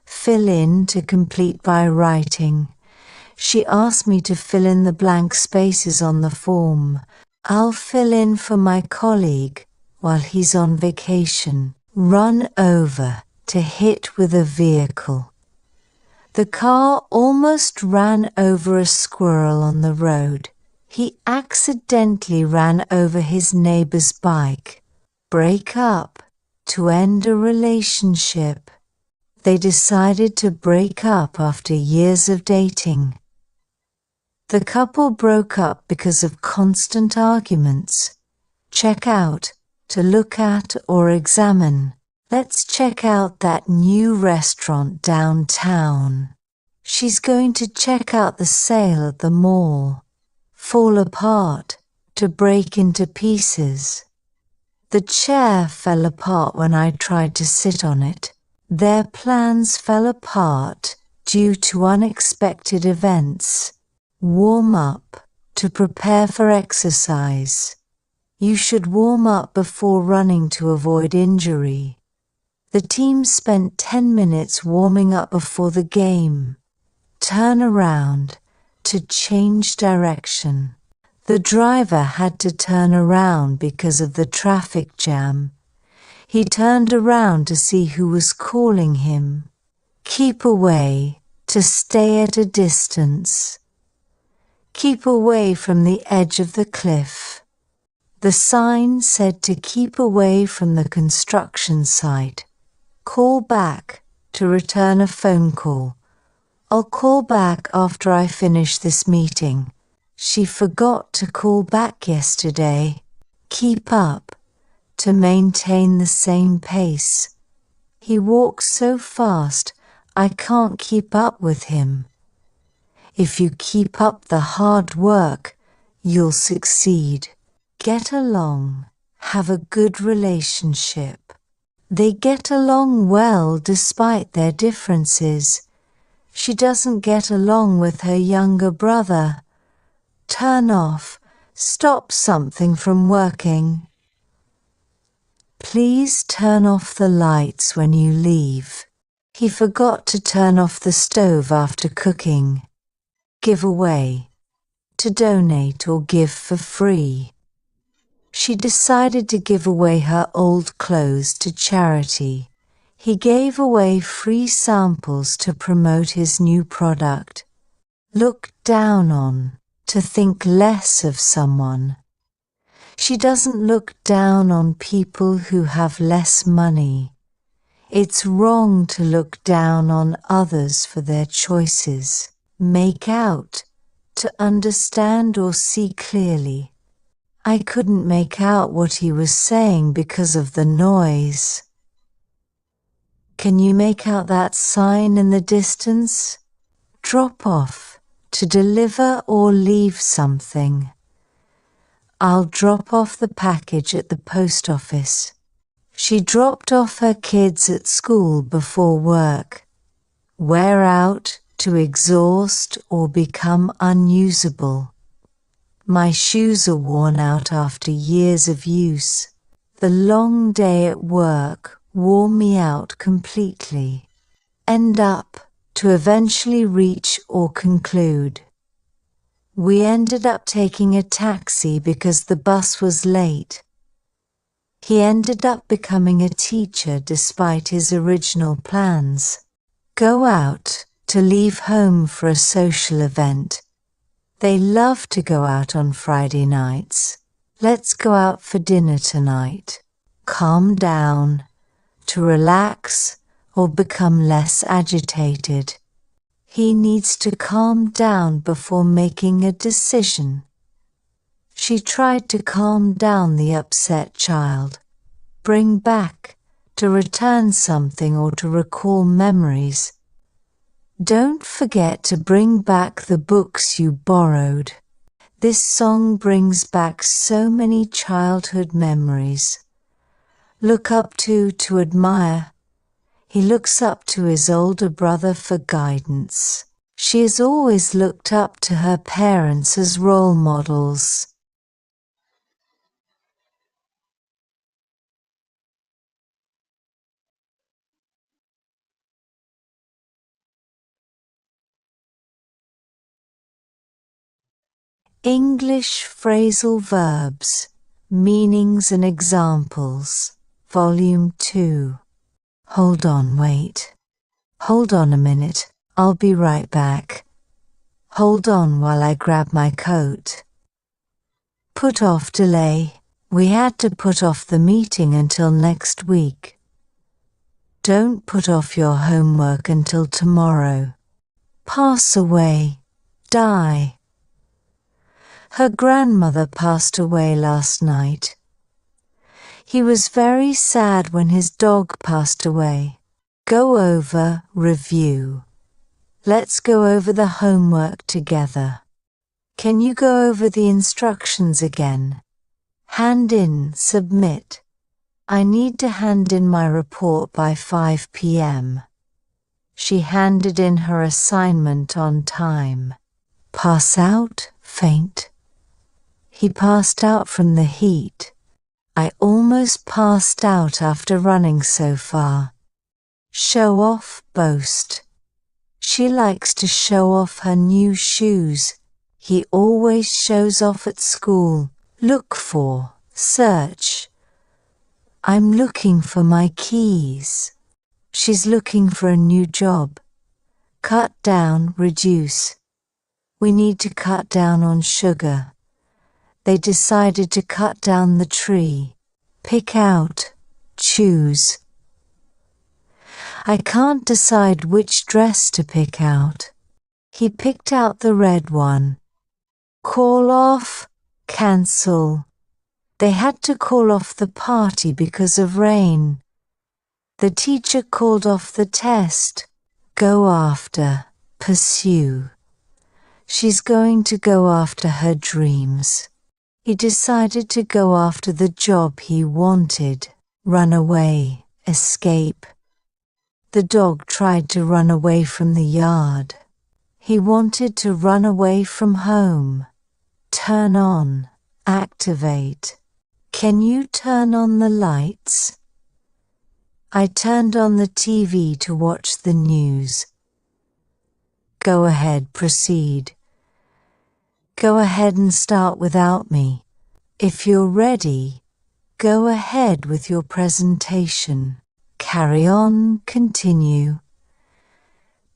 [SPEAKER 1] Fill in, to complete by writing. She asked me to fill in the blank spaces on the form. I'll fill in for my colleague while he's on vacation. Run over, to hit with a vehicle. The car almost ran over a squirrel on the road. He accidentally ran over his neighbor's bike. Break up, to end a relationship. They decided to break up after years of dating. The couple broke up because of constant arguments. Check out, to look at or examine. Let's check out that new restaurant downtown. She's going to check out the sale at the mall. Fall apart, to break into pieces. The chair fell apart when I tried to sit on it. Their plans fell apart due to unexpected events. Warm up, to prepare for exercise. You should warm up before running to avoid injury. The team spent 10 minutes warming up before the game. Turn around, to change direction. The driver had to turn around because of the traffic jam. He turned around to see who was calling him. Keep away, to stay at a distance. Keep away from the edge of the cliff. The sign said to keep away from the construction site. Call back, to return a phone call. I'll call back after I finish this meeting. She forgot to call back yesterday. Keep up, to maintain the same pace. He walks so fast, I can't keep up with him. If you keep up the hard work, you'll succeed. Get along, have a good relationship. They get along well despite their differences. She doesn't get along with her younger brother. Turn off, stop something from working. Please turn off the lights when you leave. He forgot to turn off the stove after cooking. Give away, to donate or give for free. She decided to give away her old clothes to charity. He gave away free samples to promote his new product. Look down on, to think less of someone. She doesn't look down on people who have less money. It's wrong to look down on others for their choices. Make out, to understand or see clearly. I couldn't make out what he was saying because of the noise. Can you make out that sign in the distance? Drop off, to deliver or leave something. I'll drop off the package at the post office. She dropped off her kids at school before work. Wear out, to exhaust or become unusable. My shoes are worn out after years of use. The long day at work wore me out completely. End up, to eventually reach or conclude. We ended up taking a taxi because the bus was late. He ended up becoming a teacher despite his original plans. Go out, to leave home for a social event. They love to go out on Friday nights. Let's go out for dinner tonight. Calm down, to relax or become less agitated. He needs to calm down before making a decision. She tried to calm down the upset child. Bring back, to return something or to recall memories. Don't forget to bring back the books you borrowed. This song brings back so many childhood memories. Look up to admire. He looks up to his older brother for guidance. She has always looked up to her parents as role models. English Phrasal Verbs, Meanings and Examples, Volume 2. Hold on, wait. Hold on a minute, I'll be right back. Hold on while I grab my coat. Put off delay. We had to put off the meeting until next week. Don't put off your homework until tomorrow. Pass away. Die. Her grandmother passed away last night. He was very sad when his dog passed away. Go over, review. Let's go over the homework together. Can you go over the instructions again? Hand in, submit. I need to hand in my report by 5 p.m. She handed in her assignment on time. Pass out, faint. He passed out from the heat. I almost passed out after running so far. Show off, boast. She likes to show off her new shoes. He always shows off at school. Look for, search. I'm looking for my keys. She's looking for a new job. Cut down, reduce. We need to cut down on sugar. They decided to cut down the tree. Pick out, choose. I can't decide which dress to pick out. He picked out the red one. Call off, cancel. They had to call off the party because of rain. The teacher called off the test. Go after, pursue. She's going to go after her dreams. He decided to go after the job he wanted. Run away, escape. The dog tried to run away from the yard. He wanted to run away from home. Turn on, activate. Can you turn on the lights? I turned on the TV to watch the news. Go ahead, proceed. Go ahead and start without me. If you're ready, go ahead with your presentation. Carry on, continue.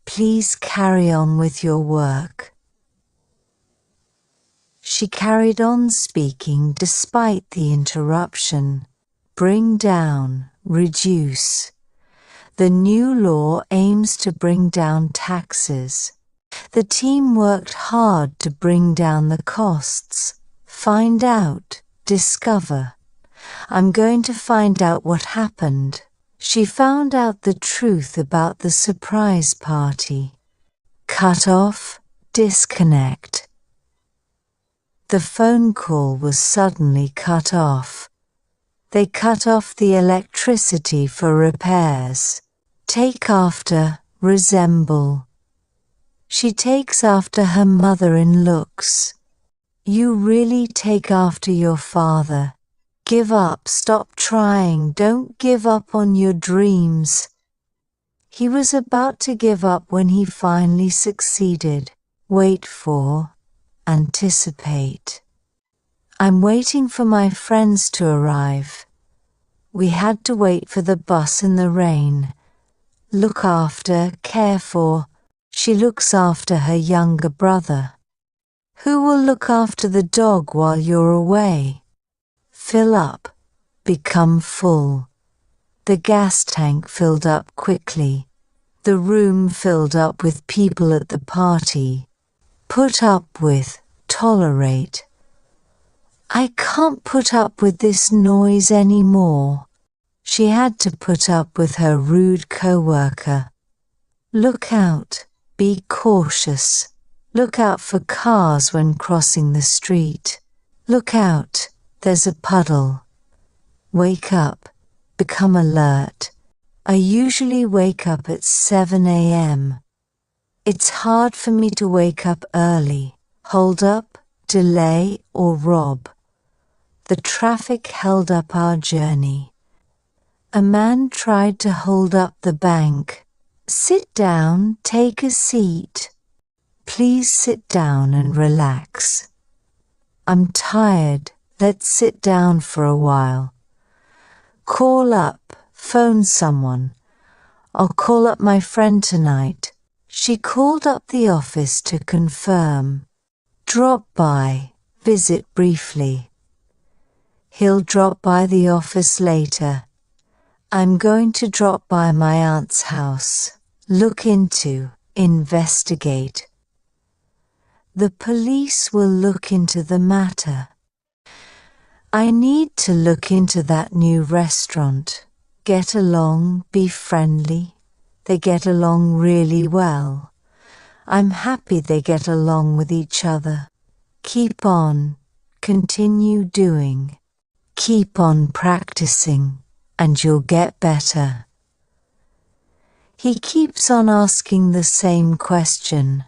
[SPEAKER 1] Please carry on with your work. She carried on speaking despite the interruption. Bring down, reduce. The new law aims to bring down taxes. The team worked hard to bring down the costs. Find out, discover. I'm going to find out what happened. She found out the truth about the surprise party. Cut off, disconnect. The phone call was suddenly cut off. They cut off the electricity for repairs. Take after, resemble. She takes after her mother in looks. You really take after your father. Give up, stop trying, don't give up on your dreams. He was about to give up when he finally succeeded. Wait for, anticipate. I'm waiting for my friends to arrive. We had to wait for the bus in the rain. Look after, care for. She looks after her younger brother. Who will look after the dog while you're away? Fill up, become full. The gas tank filled up quickly. The room filled up with people at the party. Put up with, tolerate. I can't put up with this noise anymore. She had to put up with her rude co-worker. Look out, be cautious. Look out for cars when crossing the street. Look out, there's a puddle. Wake up, become alert. I usually wake up at 7 a.m. It's hard for me to wake up early. Hold up, delay, or rob. The traffic held up our journey. A man tried to hold up the bank. Sit down, take a seat. Please sit down and relax. I'm tired, let's sit down for a while. Call up, phone someone. I'll call up my friend tonight. She called up the office to confirm. Drop by, visit briefly. He'll drop by the office later. I'm going to drop by my aunt's house. Look into, investigate. The police will look into the matter. I need to look into that new restaurant. Get along, be friendly. They get along really well. I'm happy they get along with each other. Keep on, continue doing. Keep on practicing, and you'll get better. He keeps on asking the same question.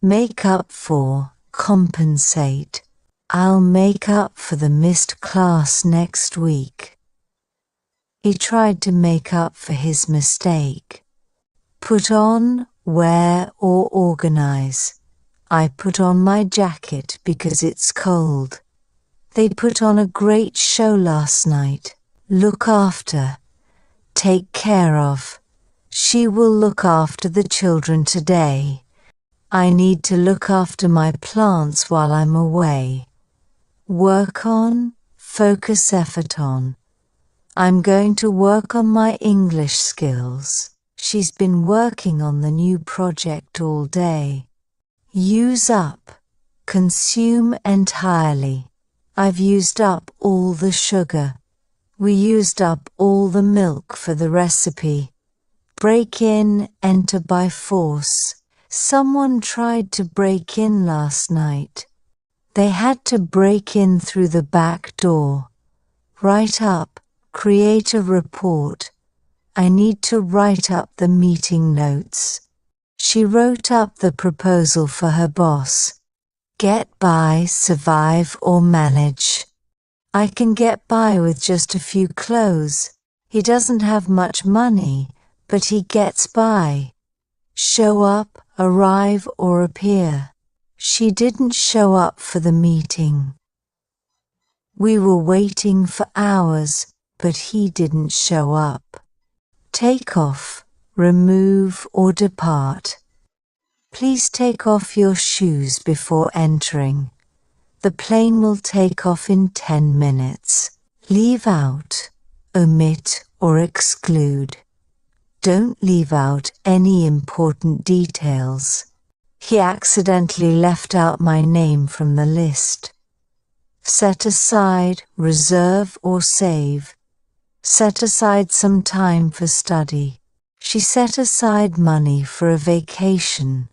[SPEAKER 1] Make up for, compensate. I'll make up for the missed class next week. He tried to make up for his mistake. Put on, wear, or organize. I put on my jacket because it's cold. They put on a great show last night. Look after. Take care of. She will look after the children today. I need to look after my plants while I'm away. Work on, focus effort on. I'm going to work on my English skills. She's been working on the new project all day. Use up, consume entirely. I've used up all the sugar. We used up all the milk for the recipe. Break in, enter by force. Someone tried to break in last night. They had to break in through the back door. Write up, create a report. I need to write up the meeting notes. She wrote up the proposal for her boss. Get by, survive, or manage. I can get by with just a few clothes. He doesn't have much money, but he gets by. Show up, arrive, or appear. She didn't show up for the meeting. We were waiting for hours, but he didn't show up. Take off, remove, or depart. Please take off your shoes before entering. The plane will take off in 10 minutes. Leave out, omit, or exclude. Don't leave out any important details. He accidentally left out my name from the list. Set aside, reserve, or save. Set aside some time for study. She set aside money for a vacation.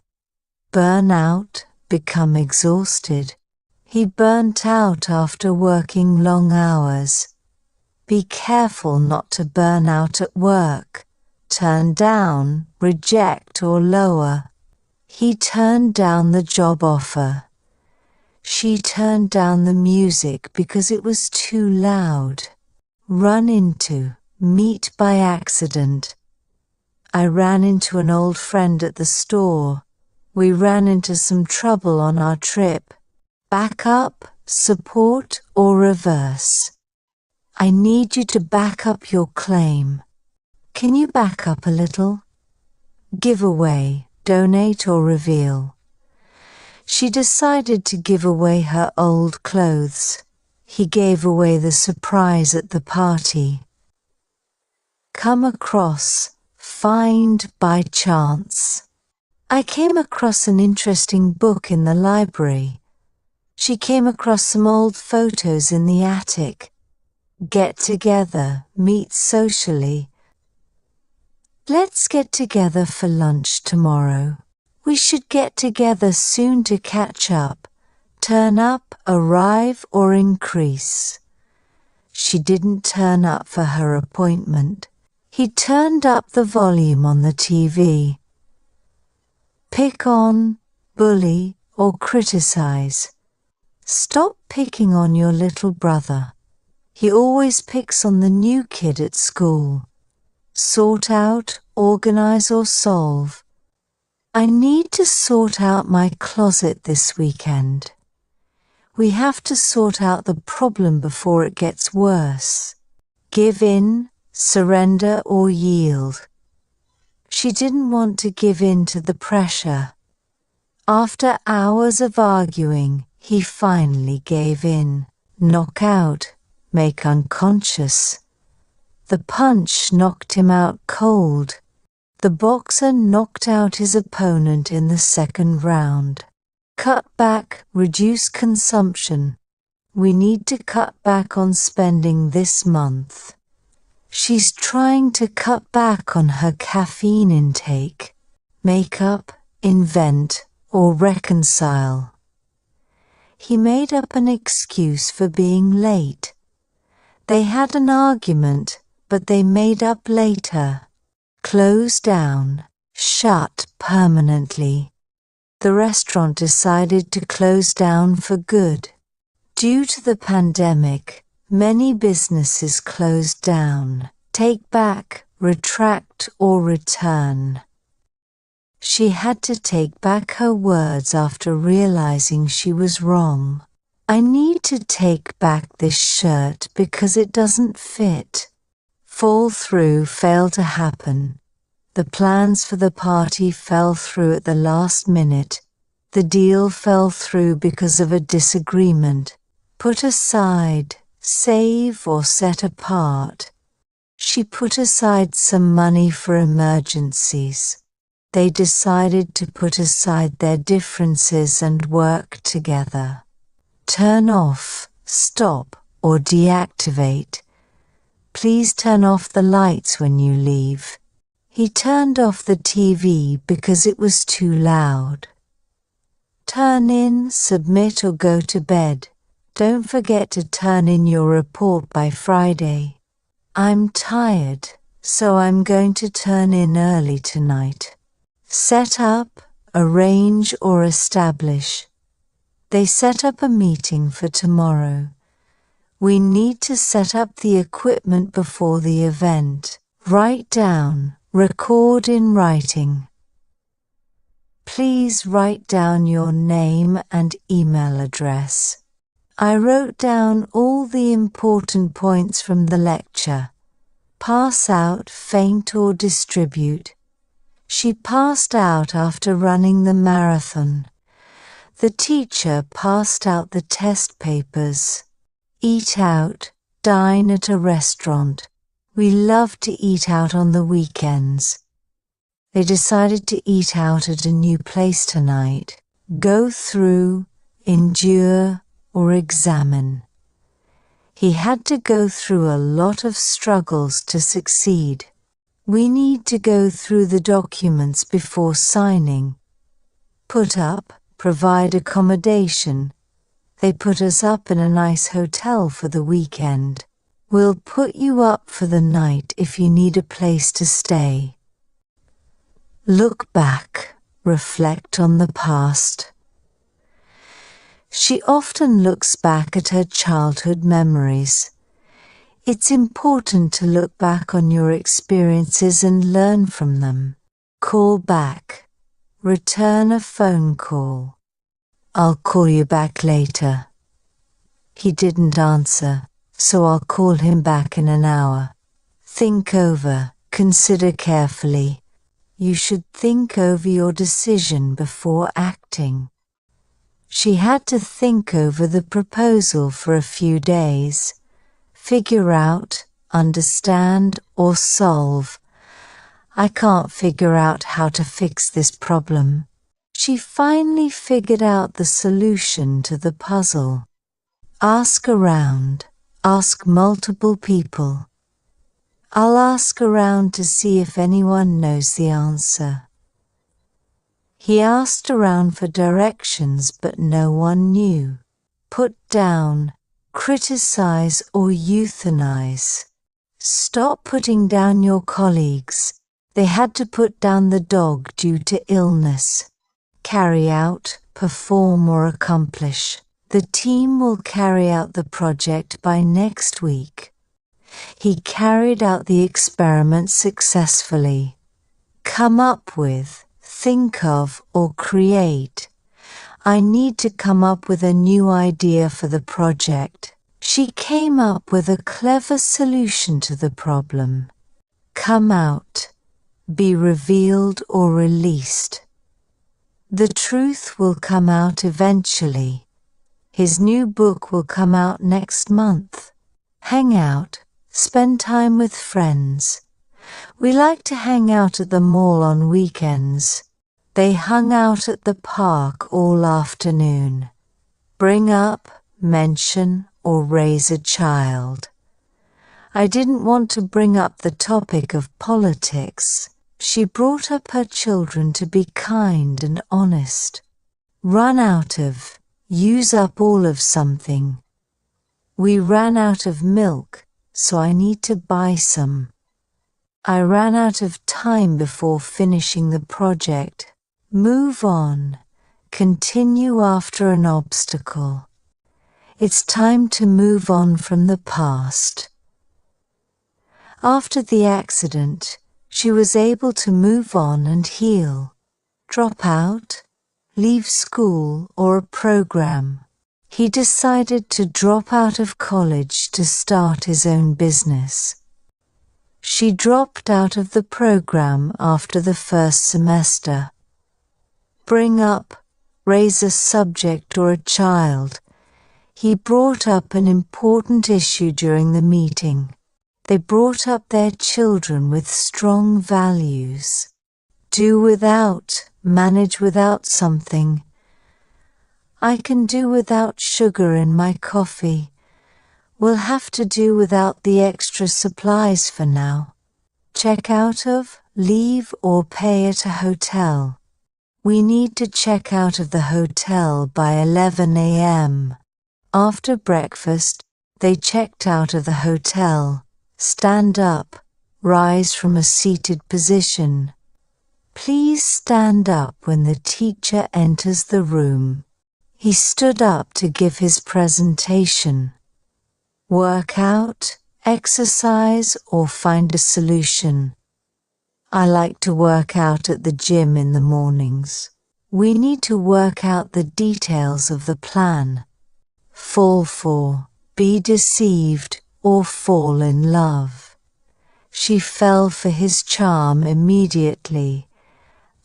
[SPEAKER 1] Burn out, become exhausted. He burnt out after working long hours. Be careful not to burn out at work. Turn down, reject, or lower. He turned down the job offer. She turned down the music because it was too loud. Run into, meet by accident. I ran into an old friend at the store. We ran into some trouble on our trip. Back up, support, or reverse. I need you to back up your claim. Can you back up a little? Give away, donate, or reveal. She decided to give away her old clothes. He gave away the surprise at the party. Come across, find by chance. I came across an interesting book in the library. She came across some old photos in the attic. Get together, meet socially. Let's get together for lunch tomorrow. We should get together soon to catch up. Turn up, arrive, or increase. She didn't turn up for her appointment. He turned up the volume on the TV. Pick on, bully, or criticize. Stop picking on your little brother. He always picks on the new kid at school. Sort out, organize, or solve. I need to sort out my closet this weekend. We have to sort out the problem before it gets worse. Give in, surrender, or yield. She didn't want to give in to the pressure. After hours of arguing, he finally gave in. Knock out, make unconscious. The punch knocked him out cold. The boxer knocked out his opponent in the second round. Cut back, reduce consumption. We need to cut back on spending this month. She's trying to cut back on her caffeine intake. Make up, invent, or reconcile. He made up an excuse for being late. They had an argument, but they made up later. Close down, shut permanently. The restaurant decided to close down for good. Due to the pandemic, many businesses closed down. Take back, retract, or return. She had to take back her words after realizing she was wrong. I need to take back this shirt because it doesn't fit. Fall through, fail to happen. The plans for the party fell through at the last minute. The deal fell through because of a disagreement. Put aside, save, or set apart. She put aside some money for emergencies. They decided to put aside their differences and work together. Turn off, stop, or deactivate. Please turn off the lights when you leave. He turned off the TV because it was too loud. Turn in, submit, or go to bed. Don't forget to turn in your report by Friday. I'm tired, so I'm going to turn in early tonight. Set up, arrange, or establish. They set up a meeting for tomorrow. We need to set up the equipment before the event. Write down, record in writing. Please write down your name and email address. I wrote down all the important points from the lecture. Pass out, faint, or distribute. She passed out after running the marathon. The teacher passed out the test papers. Eat out, dine at a restaurant. We love to eat out on the weekends. They decided to eat out at a new place tonight. Go through, endure, or examine. He had to go through a lot of struggles to succeed. We need to go through the documents before signing. Put up, provide accommodation. They put us up in a nice hotel for the weekend. We'll put you up for the night if you need a place to stay. Look back, reflect on the past. She often looks back at her childhood memories. It's important to look back on your experiences and learn from them. Call back. Return a phone call. I'll call you back later. He didn't answer, so I'll call him back in an hour. Think over, consider carefully. You should think over your decision before acting. She had to think over the proposal for a few days. Figure out, understand, or solve. I can't figure out how to fix this problem. She finally figured out the solution to the puzzle. Ask around. Ask multiple people. I'll ask around to see if anyone knows the answer. He asked around for directions, but no one knew. Put down, criticize or euthanize. Stop putting down your colleagues. They had to put down the dog due to illness. Carry out, perform or accomplish. The team will carry out the project by next week. He carried out the experiment successfully. Come up with, think of or create. I need to come up with a new idea for the project. She came up with a clever solution to the problem. Come out. Be revealed or released. The truth will come out eventually. His new book will come out next month. Hang out. Spend time with friends. We like to hang out at the mall on weekends. They hung out at the park all afternoon. Bring up, mention, or raise a child. I didn't want to bring up the topic of politics. She brought up her children to be kind and honest. Run out of, use up all of something. We ran out of milk, so I need to buy some. I ran out of time before finishing the project. Move on. Continue after an obstacle. It's time to move on from the past. After the accident, she was able to move on and heal. Drop out, leave school or a program. He decided to drop out of college to start his own business. She dropped out of the program after the first semester. Bring up, raise a subject or a child. He brought up an important issue during the meeting. They brought up their children with strong values. Do without, manage without something. I can do without sugar in my coffee. We'll have to do without the extra supplies for now. Check out of, leave or pay at a hotel. We need to check out of the hotel by 11 a.m. After breakfast, they checked out of the hotel. Stand up, rise from a seated position. Please stand up when the teacher enters the room. He stood up to give his presentation. Work out, exercise, or find a solution. I like to work out at the gym in the mornings. We need to work out the details of the plan. Fall for, be deceived, or fall in love. She fell for his charm immediately.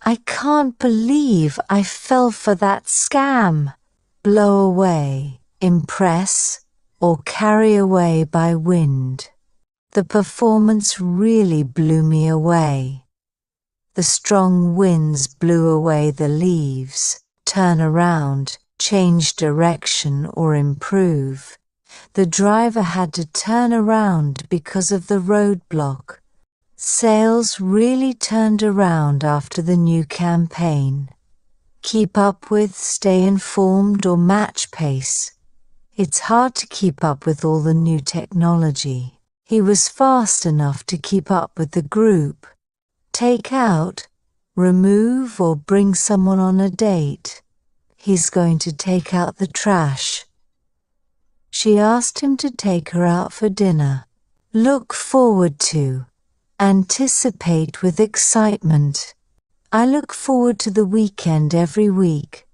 [SPEAKER 1] I can't believe I fell for that scam. Blow away, impress, or carry away by wind. The performance really blew me away. The strong winds blew away the leaves. Turn around, change direction or improve. The driver had to turn around because of the roadblock. Sales really turned around after the new campaign. Keep up with, stay informed or match pace. It's hard to keep up with all the new technology. He was fast enough to keep up with the group. Take out, remove or bring someone on a date. He's going to take out the trash. She asked him to take her out for dinner. look forward to, anticipate with excitement. I look forward to the weekend every week.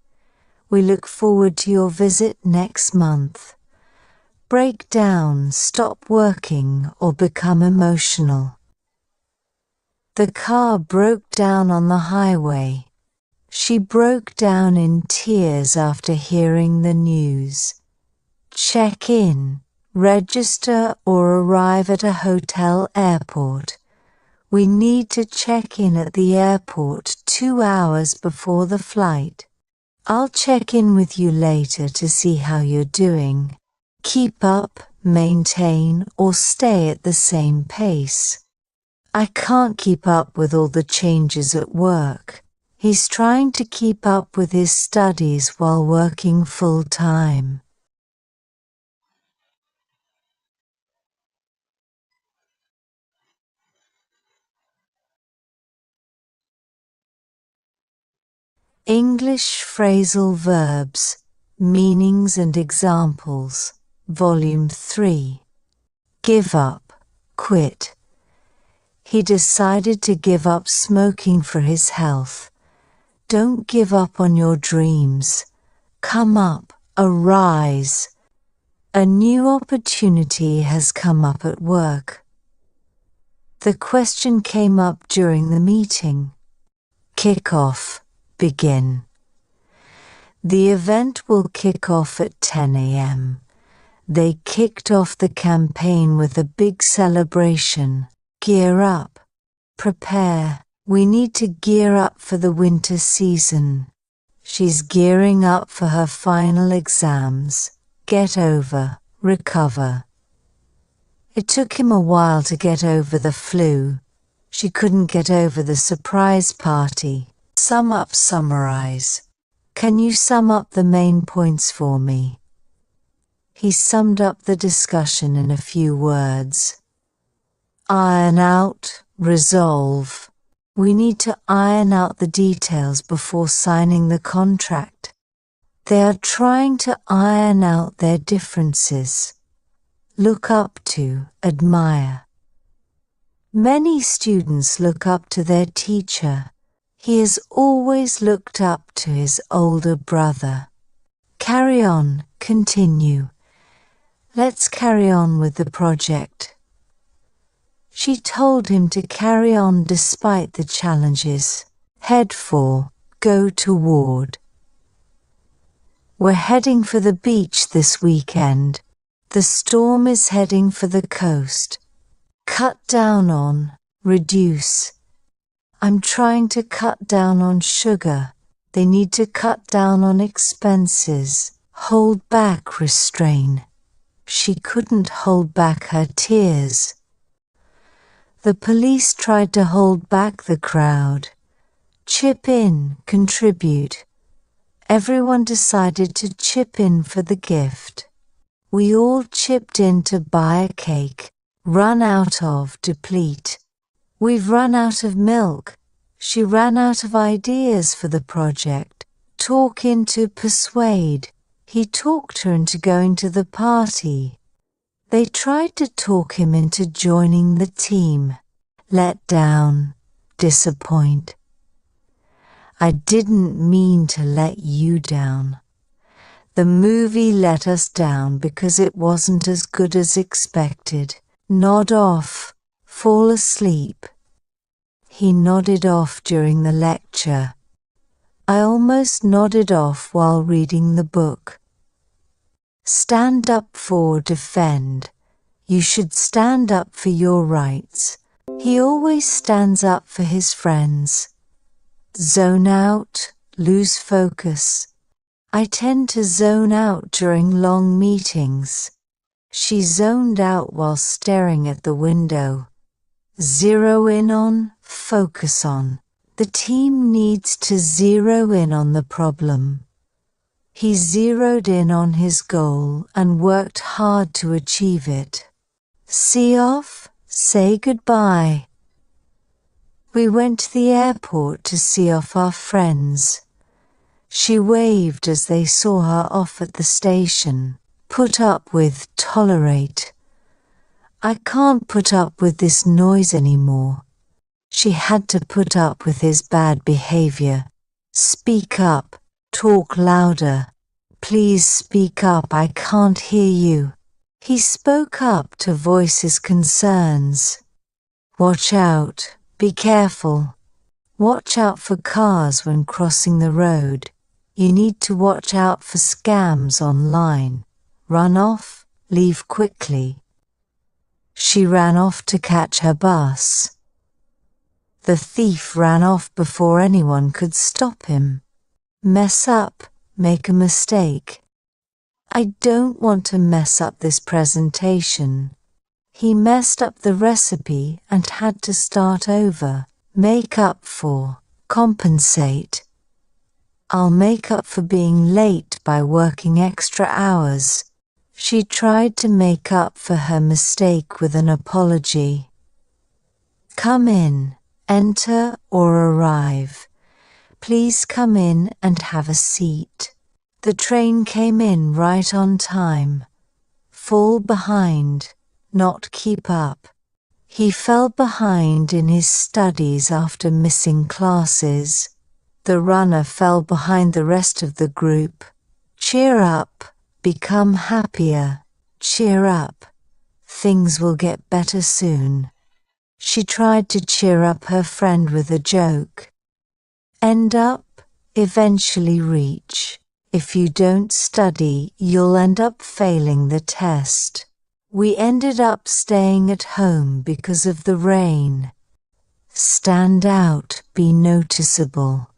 [SPEAKER 1] We look forward to your visit next month. Break down, stop working, or become emotional. The car broke down on the highway. She broke down in tears after hearing the news. Check in, register or arrive at a hotel airport. We need to check in at the airport 2 hours before the flight. I'll check in with you later to see how you're doing. Keep up, maintain, or stay at the same pace. I can't keep up with all the changes at work. He's trying to keep up with his studies while working full-time. English Phrasal Verbs, Meanings and Examples, Volume 3. Give up, quit. He decided to give up smoking for his health. Don't give up on your dreams. Come up, arise. A new opportunity has come up at work. The question came up during the meeting. Kick off, begin. The event will kick off at 10 a.m. They kicked off the campaign with a big celebration. Gear up. Prepare. We need to gear up for the winter season. She's gearing up for her final exams. Get over. Recover. It took him a while to get over the flu. She couldn't get over the surprise party. Sum up, summarize. Can you sum up the main points for me? He summed up the discussion in a few words. Iron out, resolve. We need to iron out the details before signing the contract. They are trying to iron out their differences. Look up to, admire. Many students look up to their teacher. He has always looked up to his older brother. Carry on, continue. Let's carry on with the project. She told him to carry on despite the challenges. Head for, go toward. We're heading for the beach this weekend. The storm is heading for the coast. Cut down on, reduce. I'm trying to cut down on sugar. They need to cut down on expenses. Hold back, restrain. She couldn't hold back her tears. The police tried to hold back the crowd. Chip in, contribute. Everyone decided to chip in for the gift. We all chipped in to buy a cake. Run out of, deplete. We've run out of milk. She ran out of ideas for the project. Talk into, persuade. He talked her into going to the party. They tried to talk him into joining the team. Let down, disappoint. I didn't mean to let you down. The movie let us down because it wasn't as good as expected. Nod off, fall asleep. He nodded off during the lecture. I almost nodded off while reading the book. Stand up for, defend. You should stand up for your rights. He always stands up for his friends. Zone out, lose focus. I tend to zone out during long meetings. She zoned out while staring at the window. Zero in on, focus on. The team needs to zero in on the problem. He zeroed in on his goal and worked hard to achieve it. See off, say goodbye. We went to the airport to see off our friends. She waved as they saw her off at the station. Put up with, tolerate. I can't put up with this noise anymore. She had to put up with his bad behavior. Speak up, talk louder. Please speak up, I can't hear you. He spoke up to voice his concerns. Watch out, be careful. Watch out for cars when crossing the road. You need to watch out for scams online. Run off, leave quickly. She ran off to catch her bus. The thief ran off before anyone could stop him. Mess up, make a mistake. I don't want to mess up this presentation. He messed up the recipe and had to start over. Make up for, compensate. I'll make up for being late by working extra hours. She tried to make up for her mistake with an apology. Come in, enter or arrive. Please come in and have a seat. The train came in right on time. Fall behind, not keep up. He fell behind in his studies after missing classes. The runner fell behind the rest of the group. Cheer up, become happier. Cheer up. Things will get better soon. She tried to cheer up her friend with a joke. End up, eventually reach. If you don't study, you'll end up failing the test. We ended up staying at home because of the rain. Stand out, be noticeable.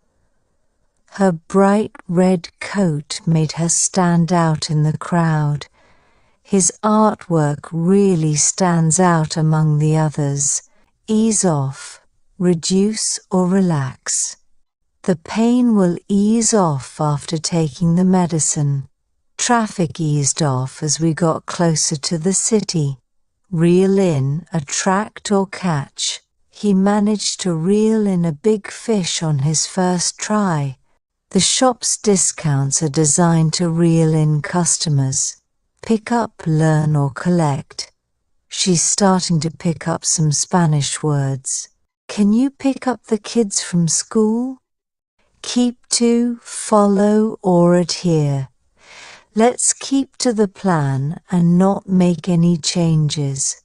[SPEAKER 1] Her bright red coat made her stand out in the crowd. His artwork really stands out among the others. Ease off, reduce or relax. The pain will ease off after taking the medicine. Traffic eased off as we got closer to the city. Reel in, attract or catch. He managed to reel in a big fish on his first try. The shop's discounts are designed to reel in customers. Pick up, learn or collect. She's starting to pick up some Spanish words. Can you pick up the kids from school? Keep to, follow or adhere. Let's keep to the plan and not make any changes.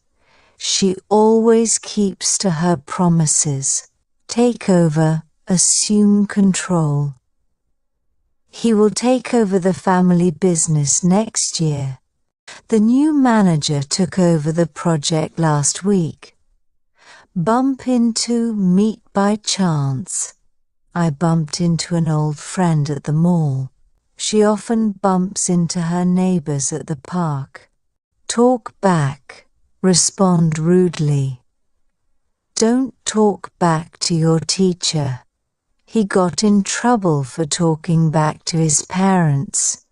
[SPEAKER 1] She always keeps to her promises. Take over, assume control. He will take over the family business next year. The new manager took over the project last week. Bump into, meet by chance. I bumped into an old friend at the mall. She often bumps into her neighbors at the park. Talk back. Respond rudely. Don't talk back to your teacher. He got in trouble for talking back to his parents.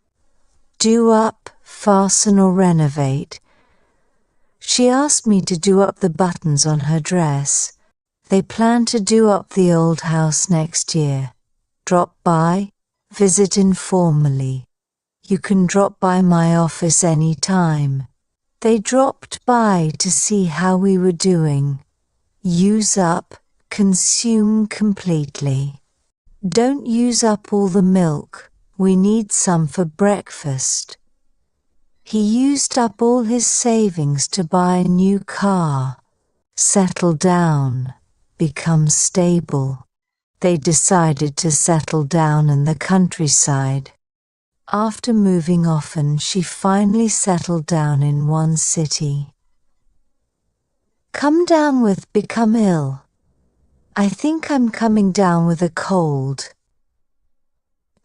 [SPEAKER 1] Do up, fasten or renovate. She asked me to do up the buttons on her dress. They plan to do up the old house next year. Drop by, visit informally. You can drop by my office any time. They dropped by to see how we were doing. Use up, consume completely. Don't use up all the milk. We need some for breakfast. He used up all his savings to buy a new car. Settle down. Become stable. They decided to settle down in the countryside. After moving often, she finally settled down in one city. Come down with become ill. I think I'm coming down with a cold.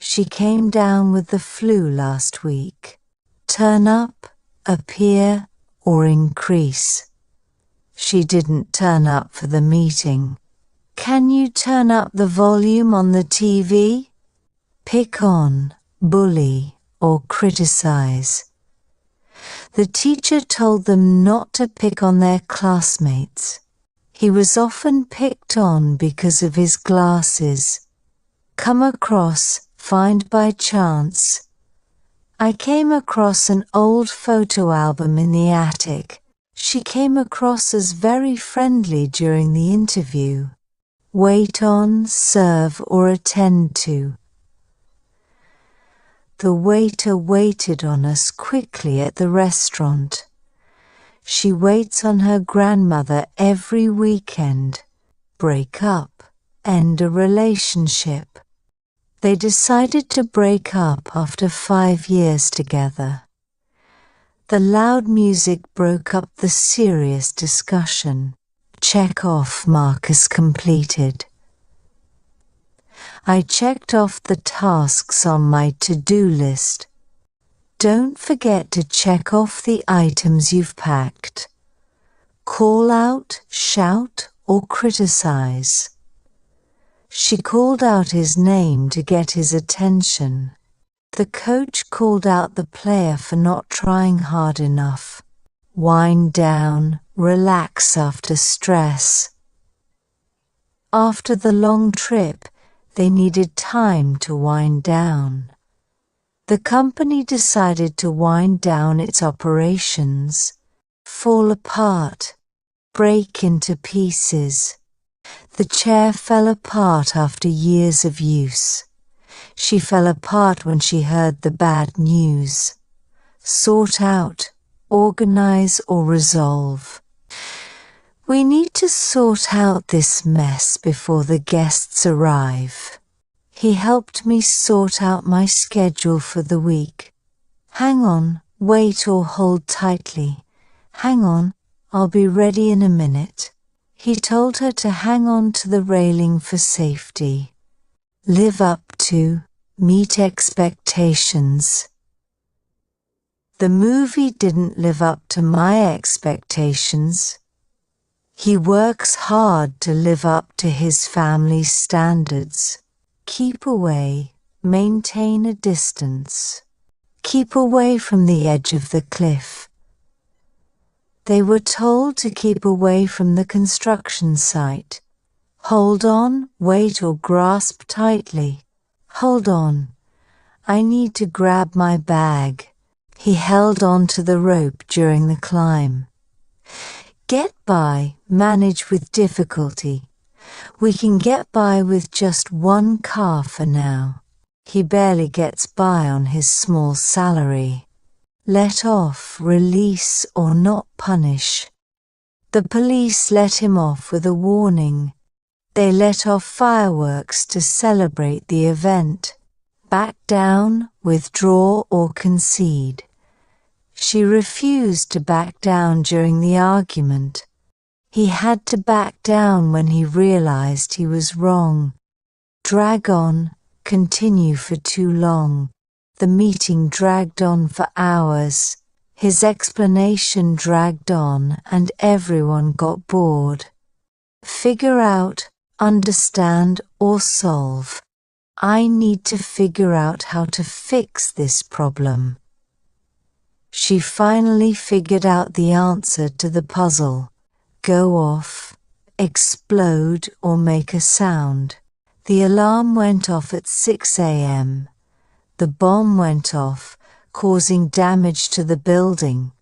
[SPEAKER 1] She came down with the flu last week. Turn up, appear, or increase. She didn't turn up for the meeting. Can you turn up the volume on the TV? Pick on, bully, or criticize. The teacher told them not to pick on their classmates. He was often picked on because of his glasses. Come across, find by chance. I came across an old photo album in the attic. She came across as very friendly during the interview. Wait on, serve or attend to. The waiter waited on us quickly at the restaurant. She waits on her grandmother every weekend. Break up, end a relationship. They decided to break up after 5 years together. The loud music broke up the serious discussion. Check off markers completed. I checked off the tasks on my to-do list. Don't forget to check off the items you've packed. Call out, shout, or criticize. She called out his name to get his attention. The coach called out the player for not trying hard enough. Wind down, relax after stress. After the long trip, they needed time to wind down. The company decided to wind down its operations, fall apart, break into pieces. The chair fell apart after years of use. She fell apart when she heard the bad news. Sort out, organize or resolve. We need to sort out this mess before the guests arrive. He helped me sort out my schedule for the week. Hang on, wait or hold tightly. Hang on, I'll be ready in a minute. He told her to hang on to the railing for safety. Live up to, meet expectations. The movie didn't live up to my expectations. He works hard to live up to his family's standards. Keep away, maintain a distance. Keep away from the edge of the cliff. They were told to keep away from the construction site. Hold on, wait or grasp tightly. Hold on. I need to grab my bag. He held on to the rope during the climb. Get by, manage with difficulty. We can get by with just one car for now. He barely gets by on his small salary. Let off, release or not punish. The police let him off with a warning. They let off fireworks to celebrate the event. Back down, withdraw or concede. She refused to back down during the argument. He had to back down when he realized he was wrong. Drag on, continue for too long. The meeting dragged on for hours. His explanation dragged on and everyone got bored. Figure out, understand or solve. I need to figure out how to fix this problem. She finally figured out the answer to the puzzle. Go off, explode or make a sound. The alarm went off at 6 a.m. The bomb went off, causing damage to the building.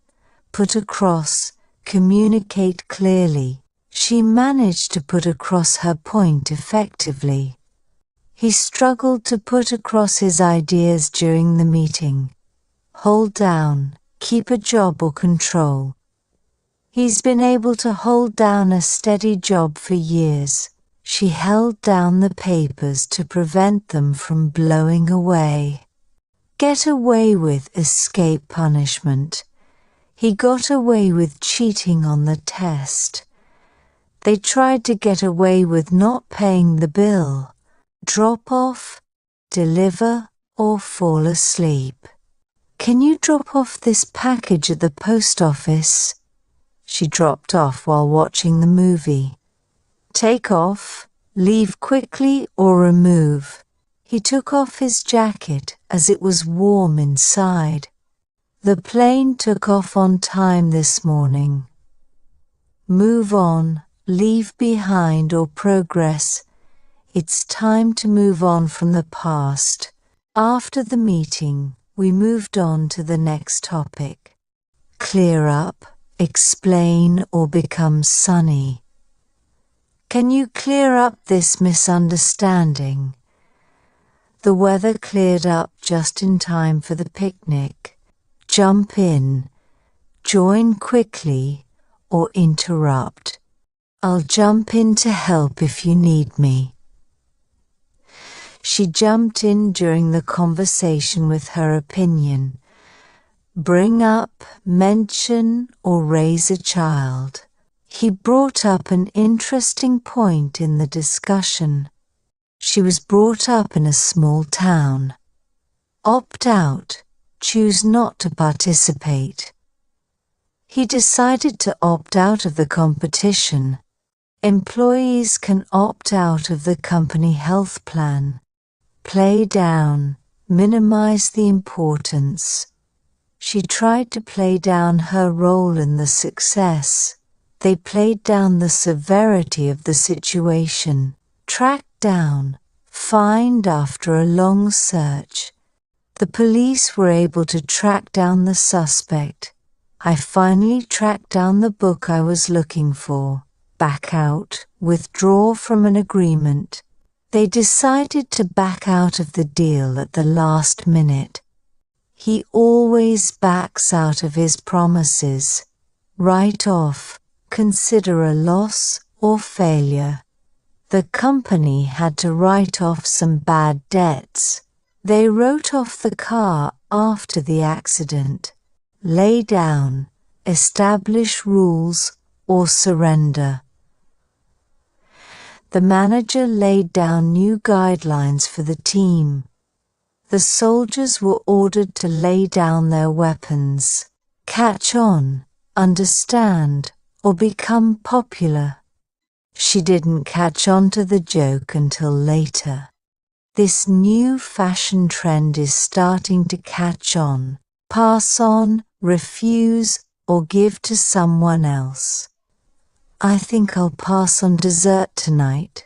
[SPEAKER 1] Put across, communicate clearly. She managed to put across her point effectively. He struggled to put across his ideas during the meeting. Hold down, keep a job or control. He's been able to hold down a steady job for years. She held down the papers to prevent them from blowing away. Get away with escape punishment. He got away with cheating on the test. They tried to get away with not paying the bill. Drop off, deliver, or fall asleep. Can you drop off this package at the post office? She dropped off while watching the movie. Take off, leave quickly or remove. He took off his jacket as it was warm inside. The plane took off on time this morning. Move on, leave behind or progress. It's time to move on from the past. After the meeting, we moved on to the next topic. Clear up, explain or become sunny. Can you clear up this misunderstanding? The weather cleared up just in time for the picnic. Jump in, join quickly, or interrupt. I'll jump in to help if you need me. She jumped in during the conversation with her opinion. Bring up, mention, or raise a child. He brought up an interesting point in the discussion. She was brought up in a small town. Opt out, choose not to participate. He decided to opt out of the competition. Employees can opt out of the company health plan. Play down, minimize the importance. She tried to play down her role in the success. They played down the severity of the situation. Tracked down, fined after a long search. The police were able to track down the suspect. I finally tracked down the book I was looking for. Back out, withdraw from an agreement. They decided to back out of the deal at the last minute. He always backs out of his promises. Write off, consider a loss or failure. The company had to write off some bad debts. They wrote off the car after the accident. Lay down, establish rules, or surrender. The manager laid down new guidelines for the team. The soldiers were ordered to lay down their weapons, catch on, understand, or become popular. She didn't catch on to the joke until later. This new fashion trend is starting to catch on. Pass on, refuse, or give to someone else. I think I'll pass on dessert tonight.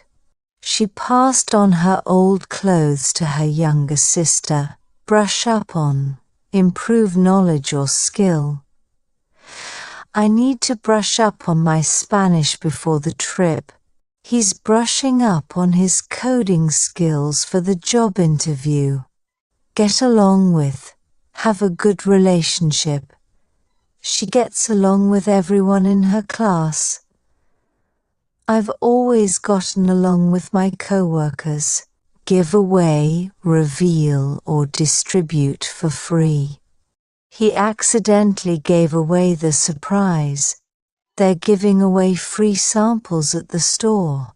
[SPEAKER 1] She passed on her old clothes to her younger sister. Brush up on, improve knowledge or skill. I need to brush up on my Spanish before the trip. He's brushing up on his coding skills for the job interview. Get along with, have a good relationship. She gets along with everyone in her class. I've always gotten along with my co-workers. Give away, reveal, or distribute for free. He accidentally gave away the surprise. They're giving away free samples at the store.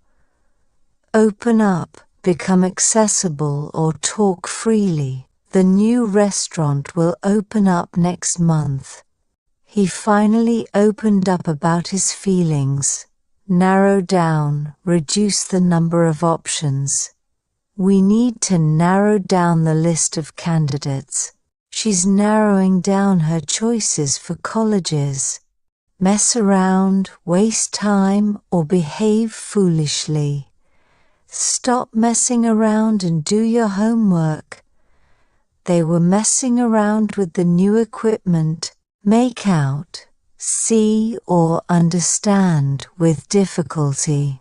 [SPEAKER 1] Open up, become accessible, or talk freely. The new restaurant will open up next month. He finally opened up about his feelings. Narrow down, reduce the number of options. We need to narrow down the list of candidates. She's narrowing down her choices for colleges. Mess around, waste time, or behave foolishly. Stop messing around and do your homework. They were messing around with the new equipment. Make out, see or understand with difficulty.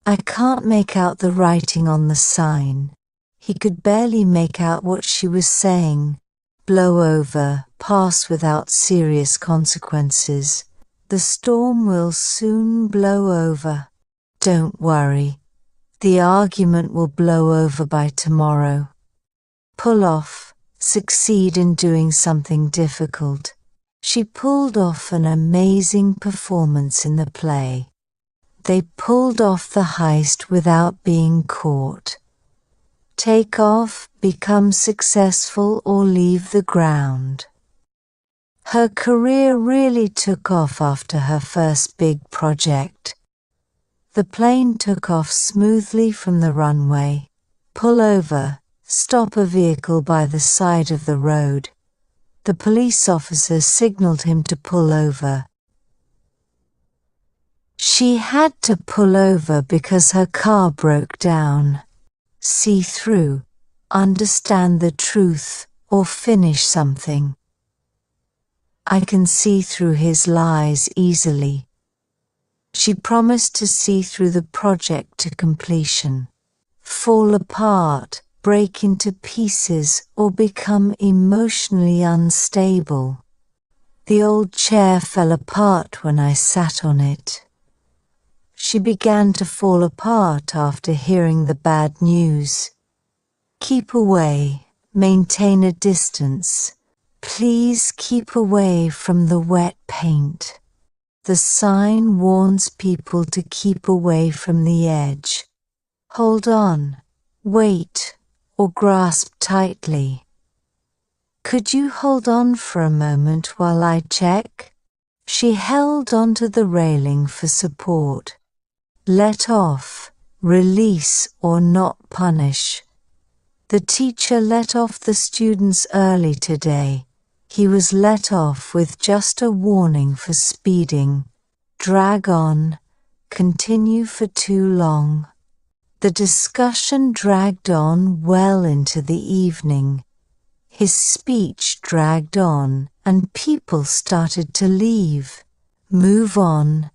[SPEAKER 1] I can't make out the writing on the sign. He could barely make out what she was saying. Blow over, pass without serious consequences. The storm will soon blow over. Don't worry. The argument will blow over by tomorrow. Pull off, succeed in doing something difficult. She pulled off an amazing performance in the play. They pulled off the heist without being caught. Take off, become successful, or leave the ground. Her career really took off after her first big project. The plane took off smoothly from the runway. Pull over, stop a vehicle by the side of the road. The police officer signaled him to pull over. She had to pull over because her car broke down. See through, understand the truth, or finish something. I can see through his lies easily. She promised to see through the project to completion. Fall apart, break into pieces, or become emotionally unstable. The old chair fell apart when I sat on it. She began to fall apart after hearing the bad news. Keep away, maintain a distance. Please keep away from the wet paint. The sign warns people to keep away from the edge. Hold on, wait, or grasp tightly. Could you hold on for a moment while I check? She held onto the railing for support. Let off, release or not punish. The teacher let off the students early today. He was let off with just a warning for speeding. Drag on, continue for too long. The discussion dragged on well into the evening. His speech dragged on and people started to leave. Move on,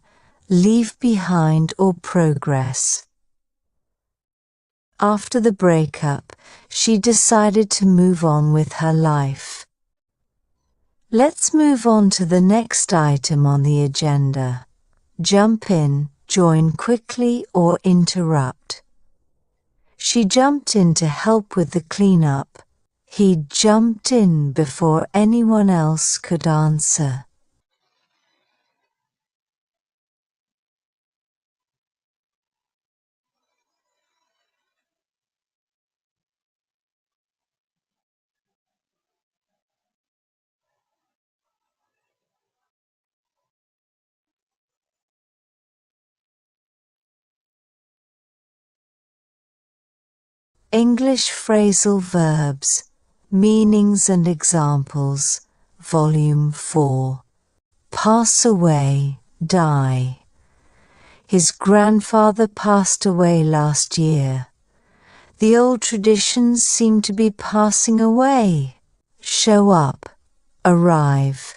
[SPEAKER 1] leave behind or progress. After the breakup, she decided to move on with her life. Let's move on to the next item on the agenda. Jump in, join quickly or interrupt. She jumped in to help with the cleanup. He jumped in before anyone else could answer. English Phrasal Verbs, Meanings and Examples, Volume 4. Pass away, die. His grandfather passed away last year. The old traditions seem to be passing away. Show up, arrive.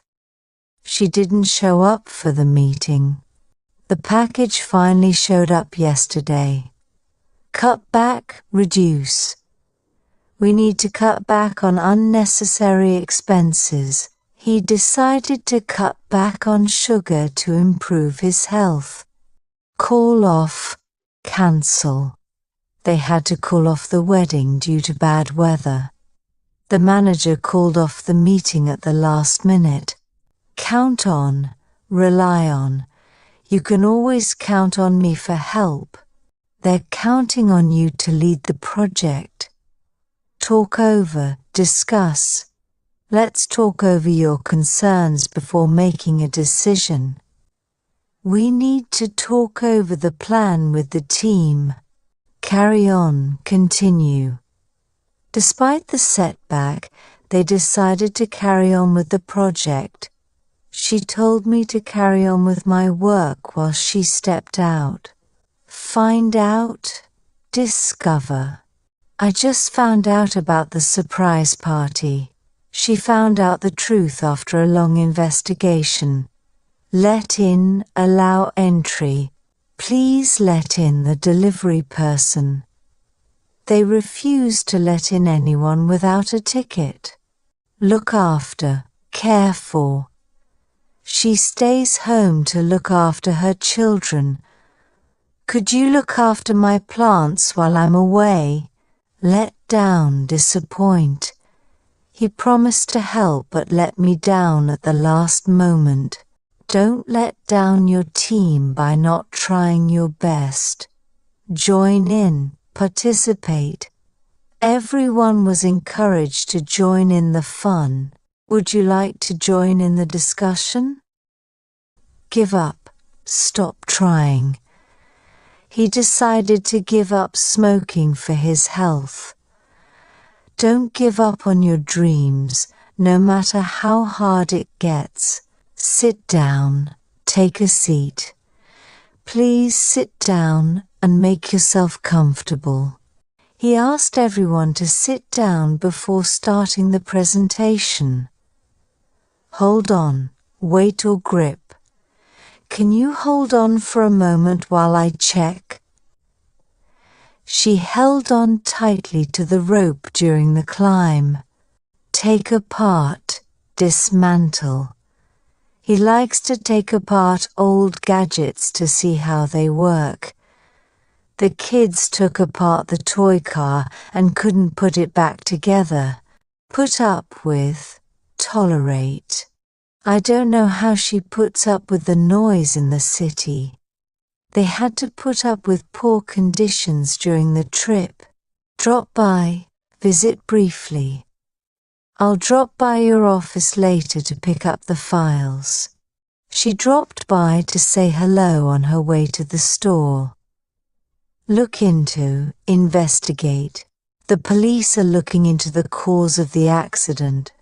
[SPEAKER 1] She didn't show up for the meeting. The package finally showed up yesterday. Cut back, reduce. We need to cut back on unnecessary expenses. He decided to cut back on sugar to improve his health. Call off, cancel. They had to call off the wedding due to bad weather. The manager called off the meeting at the last minute. Count on, rely on. You can always count on me for help. They're counting on you to lead the project. Talk over, discuss. Let's talk over your concerns before making a decision. We need to talk over the plan with the team. Carry on, continue. Despite the setback, they decided to carry on with the project. She told me to carry on with my work while she stepped out. Find out, discover. I just found out about the surprise party. She found out the truth after a long investigation. Let in, allow entry. Please let in the delivery person. They refused to let in anyone without a ticket. Look after, care for. She stays home to look after her children. Could you look after my plants while I'm away? Let down, disappoint. He promised to help but let me down at the last moment. Don't let down your team by not trying your best. Join in, participate. Everyone was encouraged to join in the fun. Would you like to join in the discussion? Give up, stop trying. He decided to give up smoking for his health. Don't give up on your dreams, no matter how hard it gets. Sit down, take a seat. Please sit down and make yourself comfortable. He asked everyone to sit down before starting the presentation. Hold on, wait or grip. Can you hold on for a moment while I check? She held on tightly to the rope during the climb. Take apart, dismantle. He likes to take apart old gadgets to see how they work. The kids took apart the toy car and couldn't put it back together. Put up with, tolerate. I don't know how she puts up with the noise in the city. They had to put up with poor conditions during the trip. Drop by, visit briefly. I'll drop by your office later to pick up the files. She dropped by to say hello on her way to the store. Look into, investigate. The police are looking into the cause of the accident.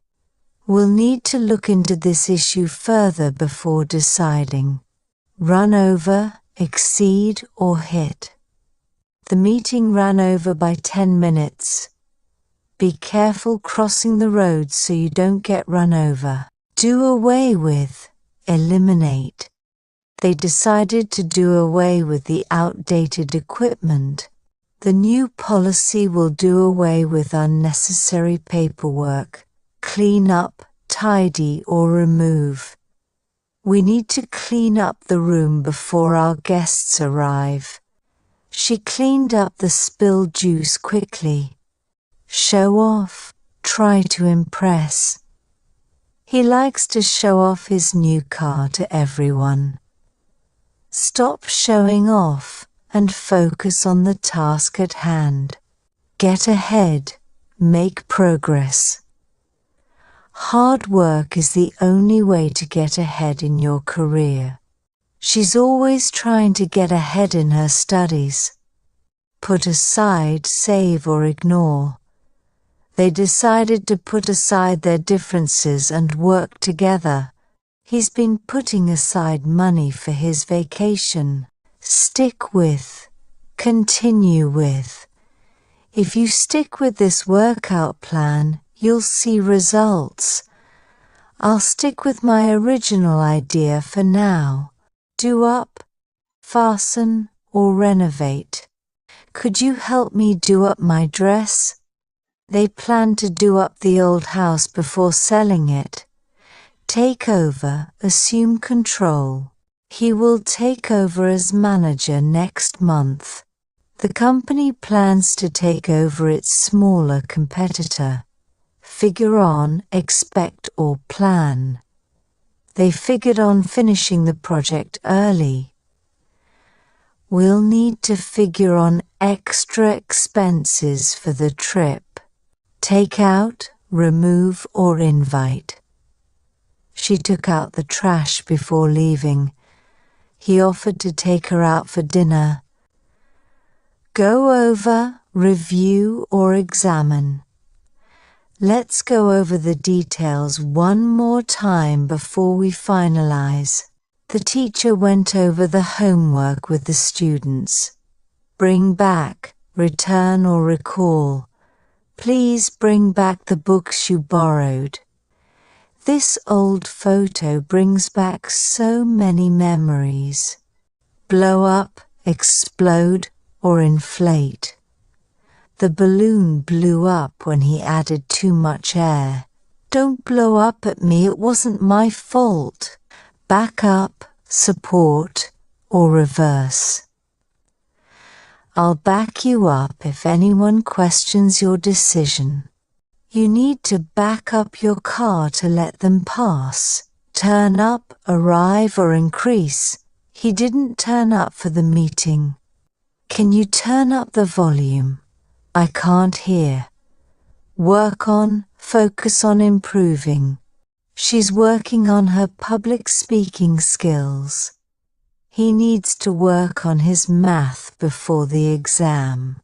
[SPEAKER 1] We'll need to look into this issue further before deciding. Run over, exceed or hit. The meeting ran over by 10 minutes. Be careful crossing the road so you don't get run over. Do away with, eliminate. They decided to do away with the outdated equipment. The new policy will do away with unnecessary paperwork. Clean up, tidy or remove. We need to clean up the room before our guests arrive. She cleaned up the spilled juice quickly. Show off, try to impress. He likes to show off his new car to everyone. Stop showing off and focus on the task at hand. Get ahead, make progress. Hard work is the only way to get ahead in your career. She's always trying to get ahead in her studies. Put aside, save or ignore. They decided to put aside their differences and work together. He's been putting aside money for his vacation. Stick with, continue with. If you stick with this workout plan, you'll see results. I'll stick with my original idea for now. Do up, fasten or renovate. Could you help me do up my dress? They plan to do up the old house before selling it. Take over, assume control. He will take over as manager next month. The company plans to take over its smaller competitor. Figure on, expect or plan. They figured on finishing the project early. We'll need to figure on extra expenses for the trip. Take out, remove or invite. She took out the trash before leaving. He offered to take her out for dinner. Go over, review or examine. Let's go over the details one more time before we finalize. The teacher went over the homework with the students. Bring back, return or recall. Please bring back the books you borrowed. This old photo brings back so many memories. Blow up, explode, or inflate. The balloon blew up when he added too much air. Don't blow up at me, it wasn't my fault. Back up, support, or reverse. I'll back you up if anyone questions your decision. You need to back up your car to let them pass. Turn up, arrive or increase. He didn't turn up for the meeting. Can you turn up the volume? I can't hear. Work on, focus on improving. She's working on her public speaking skills. He needs to work on his math before the exam.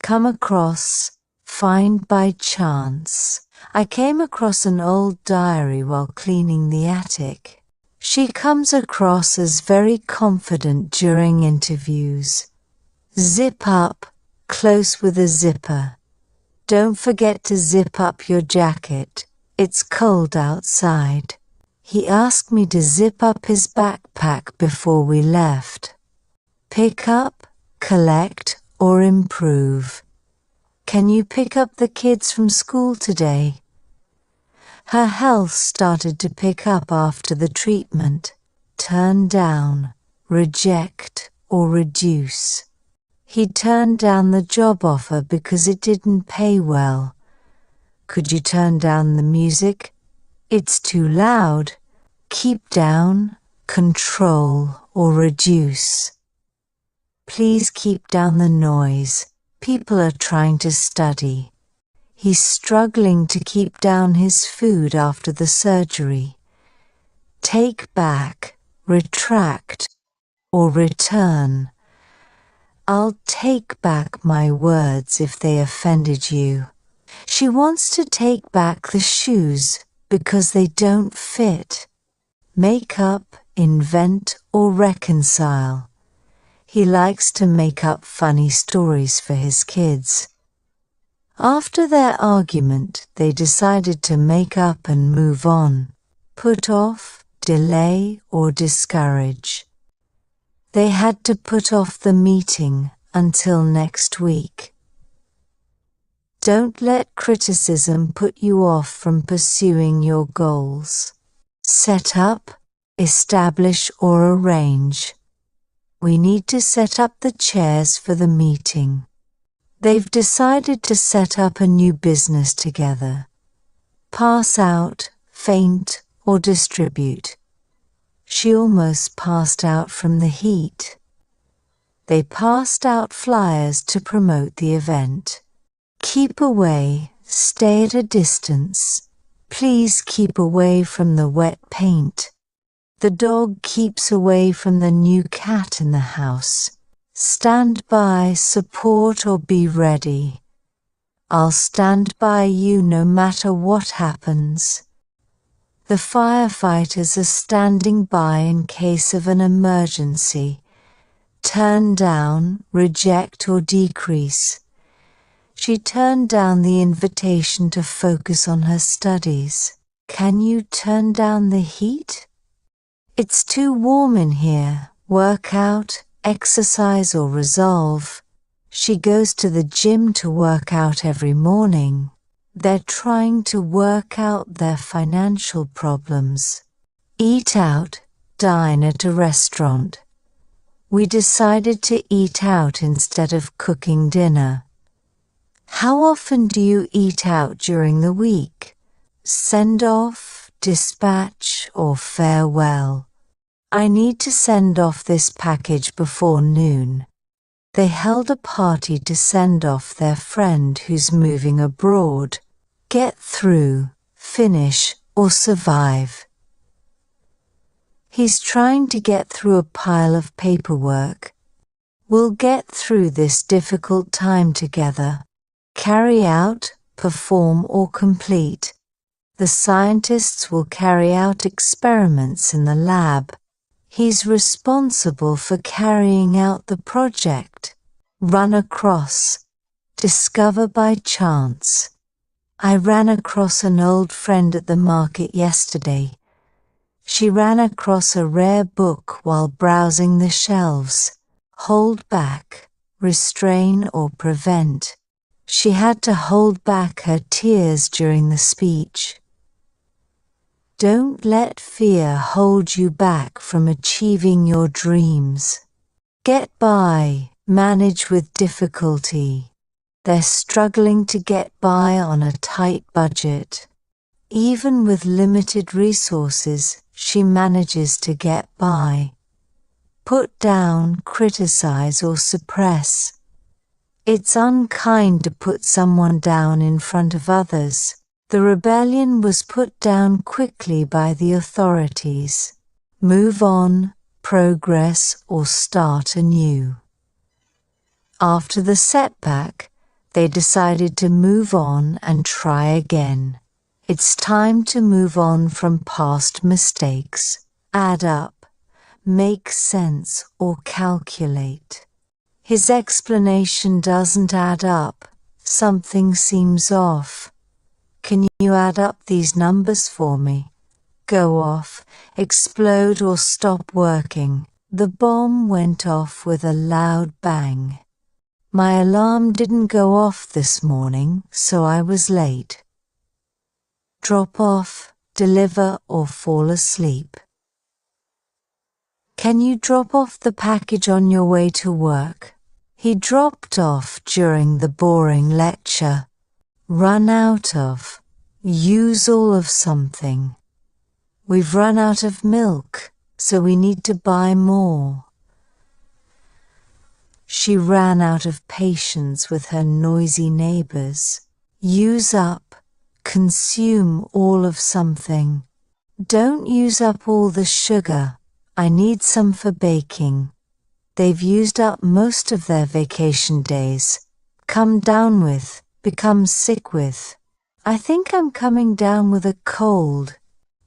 [SPEAKER 1] Come across, find by chance. I came across an old diary while cleaning the attic. She comes across as very confident during interviews. Zip up, close with a zipper. Don't forget to zip up your jacket. It's cold outside. He asked me to zip up his backpack before we left. Pick up, collect, or improve. Can you pick up the kids from school today? Her health started to pick up after the treatment. Turn down, reject, or reduce. He turned down the job offer because it didn't pay well. Could you turn down the music? It's too loud. Keep down, control, or reduce. Please keep down the noise. People are trying to study. He's struggling to keep down his food after the surgery. Take back, retract, or return. I'll take back my words if they offended you. She wants to take back the shoes because they don't fit. Make up, invent, or reconcile. He likes to make up funny stories for his kids. After their argument, they decided to make up and move on. Put off, delay, or discourage. They had to put off the meeting until next week. Don't let criticism put you off from pursuing your goals. Set up, establish, or arrange. We need to set up the chairs for the meeting. They've decided to set up a new business together. Pass out, faint, or distribute. She almost passed out from the heat. They passed out flyers to promote the event. Keep away, stay at a distance. Please keep away from the wet paint. The dog keeps away from the new cat in the house. Stand by, support, or be ready. I'll stand by you no matter what happens. The firefighters are standing by in case of an emergency. Turn down, reject, or decrease. She turned down the invitation to focus on her studies. Can you turn down the heat? It's too warm in here. Work out, exercise, or resolve. She goes to the gym to work out every morning. They're trying to work out their financial problems. Eat out, dine at a restaurant. We decided to eat out instead of cooking dinner. How often do you eat out during the week? Send off, dispatch, or farewell. I need to send off this package before noon. They held a party to send off their friend who's moving abroad. Get through, finish, or survive. He's trying to get through a pile of paperwork. We'll get through this difficult time together. Carry out, perform, or complete. The scientists will carry out experiments in the lab. He's responsible for carrying out the project. Run across. Discover by chance. I ran across an old friend at the market yesterday. She ran across a rare book while browsing the shelves. Hold back, restrain, or prevent. She had to hold back her tears during the speech. Don't let fear hold you back from achieving your dreams. Get by, manage with difficulty. They're struggling to get by on a tight budget. Even with limited resources, she manages to get by. Put down, criticize, or suppress. It's unkind to put someone down in front of others. The rebellion was put down quickly by the authorities. Move on, progress, or start anew. After the setback, they decided to move on and try again. It's time to move on from past mistakes. Add up, make sense, or calculate. His explanation doesn't add up. Something seems off. Can you add up these numbers for me? Go off, explode or stop working. The bomb went off with a loud bang. My alarm didn't go off this morning, so I was late. Drop off, deliver or fall asleep. Can you drop off the package on your way to work? He dropped off during the boring lecture. Run out of. Use all of something. We've run out of milk, so we need to buy more. She ran out of patience with her noisy neighbors. Use up. Consume all of something. Don't use up all the sugar. I need some for baking. They've used up most of their vacation days. Come down with, become sick with. I think I'm coming down with a cold.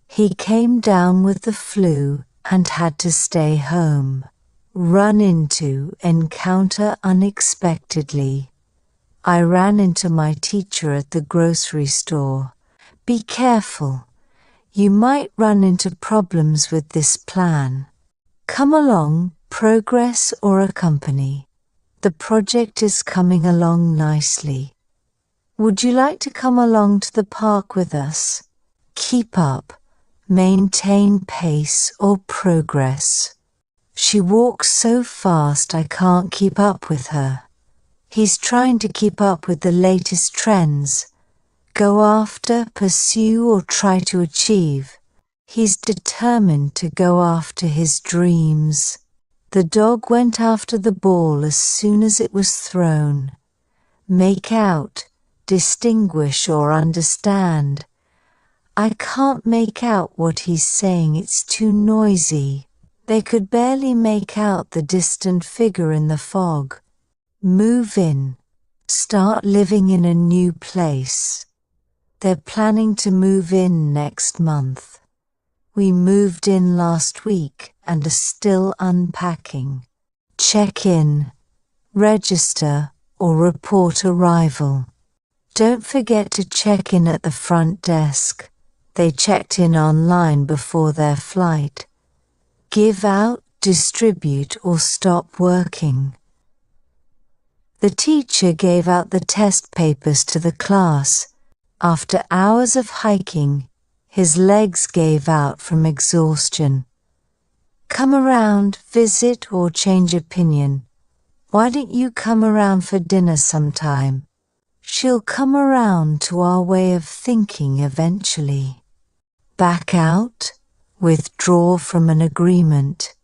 [SPEAKER 1] He came down with the flu and had to stay home. Run into, encounter unexpectedly. I ran into my teacher at the grocery store. Be careful. You might run into problems with this plan. Come along, progress or accompany. The project is coming along nicely. Would you like to come along to the park with us? Keep up, maintain pace or progress. She walks so fast I can't keep up with her. He's trying to keep up with the latest trends. Go after, pursue or try to achieve. He's determined to go after his dreams. The dog went after the ball as soon as it was thrown. Make out, distinguish or understand. I can't make out what he's saying, it's too noisy. They could barely make out the distant figure in the fog. Move in. Start living in a new place. They're planning to move in next month. We moved in last week and are still unpacking. Check in, register or report arrival. Don't forget to check in at the front desk. They checked in online before their flight. Give out, distribute or stop working. The teacher gave out the test papers to the class. After hours of hiking, his legs gave out from exhaustion. Come around, visit or change opinion. Why don't you come around for dinner sometime? She'll come around to our way of thinking eventually. Back out, withdraw from an agreement.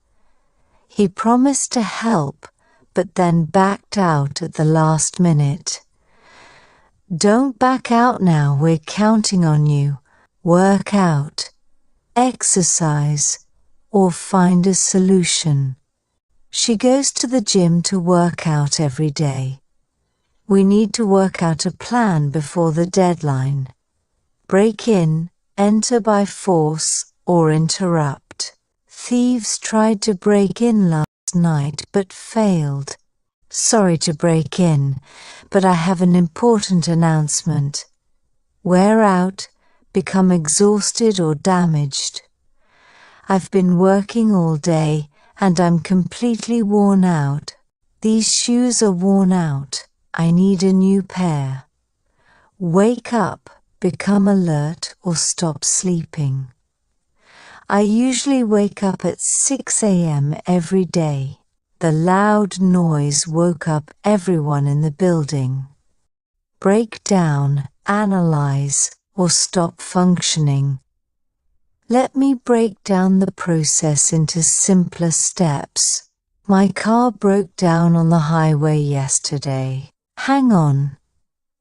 [SPEAKER 1] He promised to help, but then backed out at the last minute. Don't back out now, we're counting on you. Work out, exercise, or find a solution. She goes to the gym to work out every day. We need to work out a plan before the deadline. Break in, enter by force, or interrupt. Thieves tried to break in last night but failed. Sorry to break in, but I have an important announcement. Wear out, become exhausted or damaged. I've been working all day and I'm completely worn out. These shoes are worn out. I need a new pair. Wake up, become alert or stop sleeping. I usually wake up at 6 a.m. every day. The loud noise woke up everyone in the building. Break down, analyze, or stop functioning. Let me break down the process into simpler steps. My car broke down on the highway yesterday. Hang on.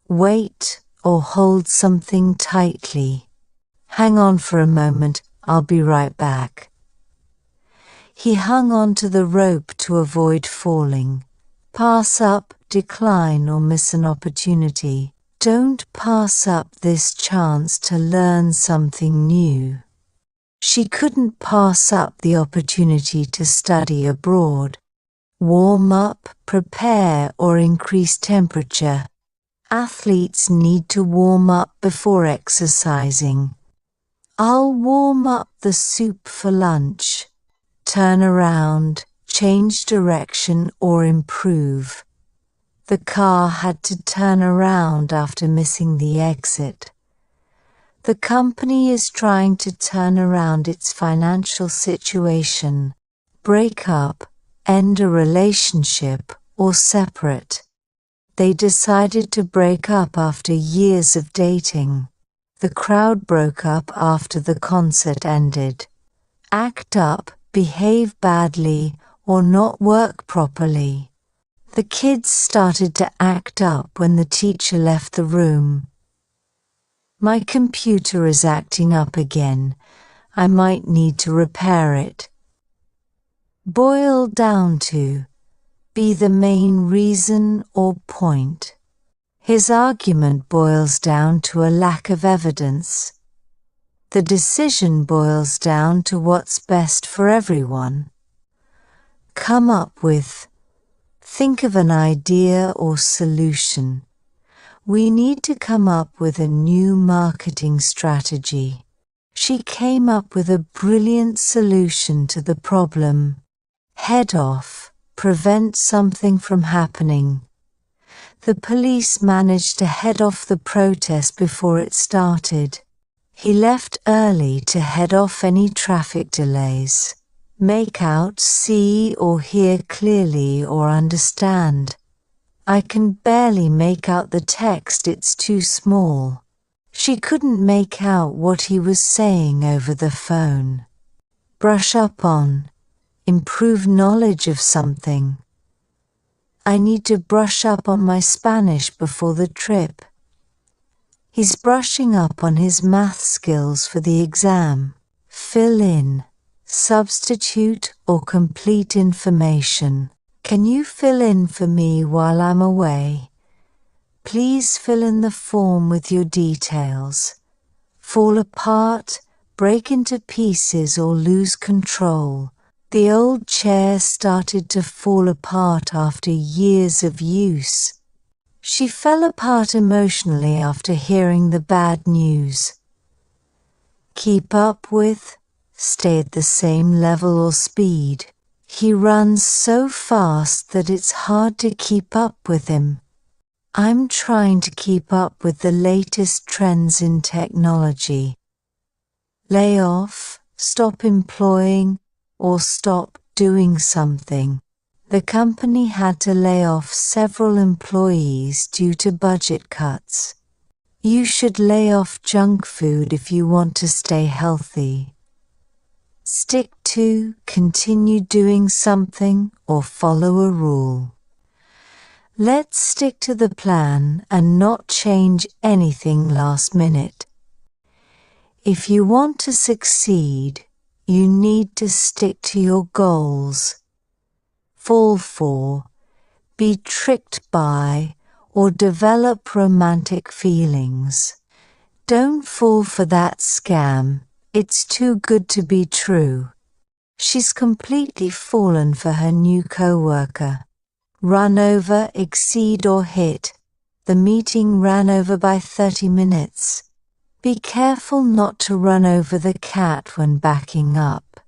[SPEAKER 1] Wait or hold something tightly. Hang on for a moment, I'll be right back. He hung on to the rope to avoid falling. Pass up, decline or miss an opportunity. Don't pass up this chance to learn something new. She couldn't pass up the opportunity to study abroad. Warm up, prepare or increase temperature. Athletes need to warm up before exercising. I'll warm up the soup for lunch. Turn around, change direction or improve. The car had to turn around after missing the exit. The company is trying to turn around its financial situation, break up, end a relationship, or separate. They decided to break up after years of dating. The crowd broke up after the concert ended. Act up, behave badly, or not work properly. The kids started to act up when the teacher left the room. My computer is acting up again. I might need to repair it. Boil down to, be the main reason or point. His argument boils down to a lack of evidence. The decision boils down to what's best for everyone. Come up with, think of an idea or solution. We need to come up with a new marketing strategy. She came up with a brilliant solution to the problem. Head off, prevent something from happening. The police managed to head off the protest before it started. He left early to head off any traffic delays. Make out, see or hear clearly or understand. I can barely make out the text, it's too small. She couldn't make out what he was saying over the phone. Brush up on, improve knowledge of something. I need to brush up on my Spanish before the trip. He's brushing up on his math skills for the exam. Fill in, substitute or complete information. Can you fill in for me while I'm away? Please fill in the form with your details. Fall apart, break into pieces or lose control. The old chair started to fall apart after years of use. She fell apart emotionally after hearing the bad news. Keep up with, stay at the same level or speed. He runs so fast that it's hard to keep up with him. I'm trying to keep up with the latest trends in technology. Lay off, stop employing, or stop doing something. The company had to lay off several employees due to budget cuts. You should lay off junk food if you want to stay healthy. Stick to, continue doing something, or follow a rule. Let's stick to the plan and not change anything last minute. If you want to succeed, you need to stick to your goals. Fall for, be tricked by, or develop romantic feelings. Don't fall for that scam. It's too good to be true. She's completely fallen for her new co-worker. Run over, exceed or hit. The meeting ran over by 30 minutes. Be careful not to run over the cat when backing up.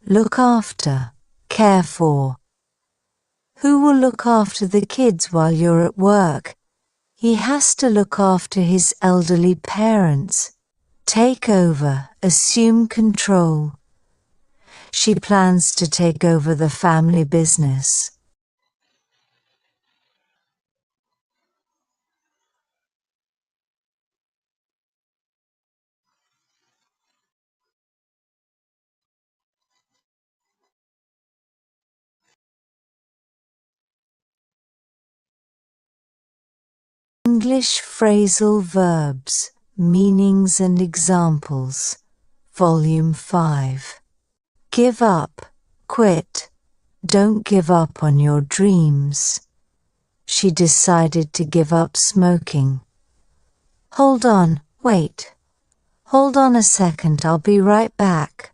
[SPEAKER 1] Look after, care for. Who will look after the kids while you're at work? He has to look after his elderly parents. Take over, assume control. She plans to take over the family business. English Phrasal Verbs, Meanings and Examples, Volume 5. Give up, quit. Don't give up on your dreams. She decided to give up smoking. Hold on, wait. Hold on a second, I'll be right back.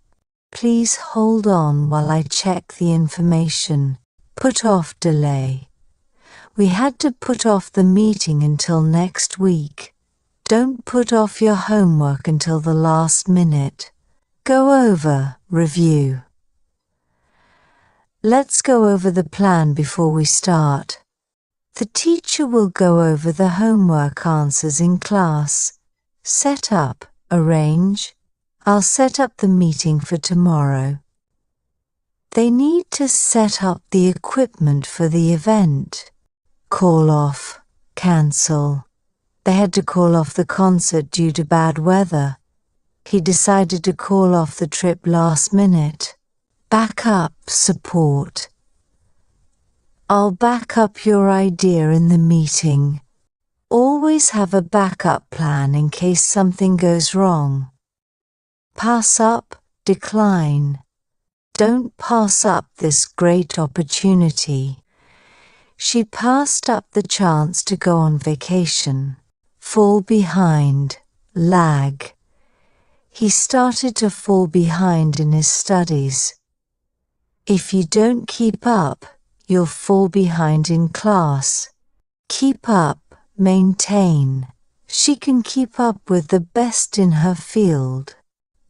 [SPEAKER 1] Please hold on while I check the information. Put off delay. We had to put off the meeting until next week. Don't put off your homework until the last minute. Go over, review. Let's go over the plan before we start. The teacher will go over the homework answers in class. Set up, arrange. I'll set up the meeting for tomorrow. They need to set up the equipment for the event. Call off, cancel. They had to call off the concert due to bad weather. He decided to call off the trip last minute. Back up, support. I'll back up your idea in the meeting. Always have a backup plan in case something goes wrong. Pass up, decline. Don't pass up this great opportunity. She passed up the chance to go on vacation. Fall behind, lag. He started to fall behind in his studies. If you don't keep up, you'll fall behind in class. Keep up, maintain. She can keep up with the best in her field.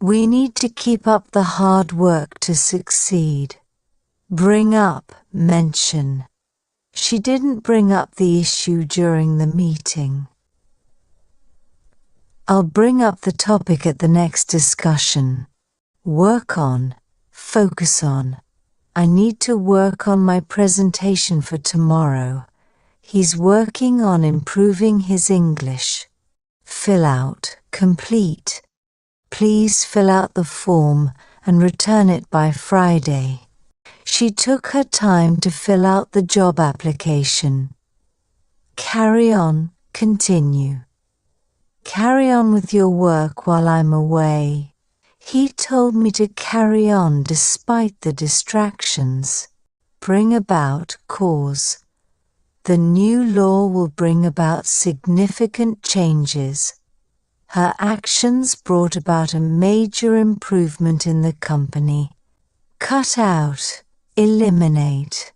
[SPEAKER 1] We need to keep up the hard work to succeed. Bring up, mention. She didn't bring up the issue during the meeting. I'll bring up the topic at the next discussion. Work on, focus on. I need to work on my presentation for tomorrow. He's working on improving his English. Fill out, complete. Please fill out the form and return it by Friday. She took her time to fill out the job application. Carry on, continue. Carry on with your work while I'm away. He told me to carry on despite the distractions. Bring about, cause. The new law will bring about significant changes. Her actions brought about a major improvement in the company. Cut out, eliminate.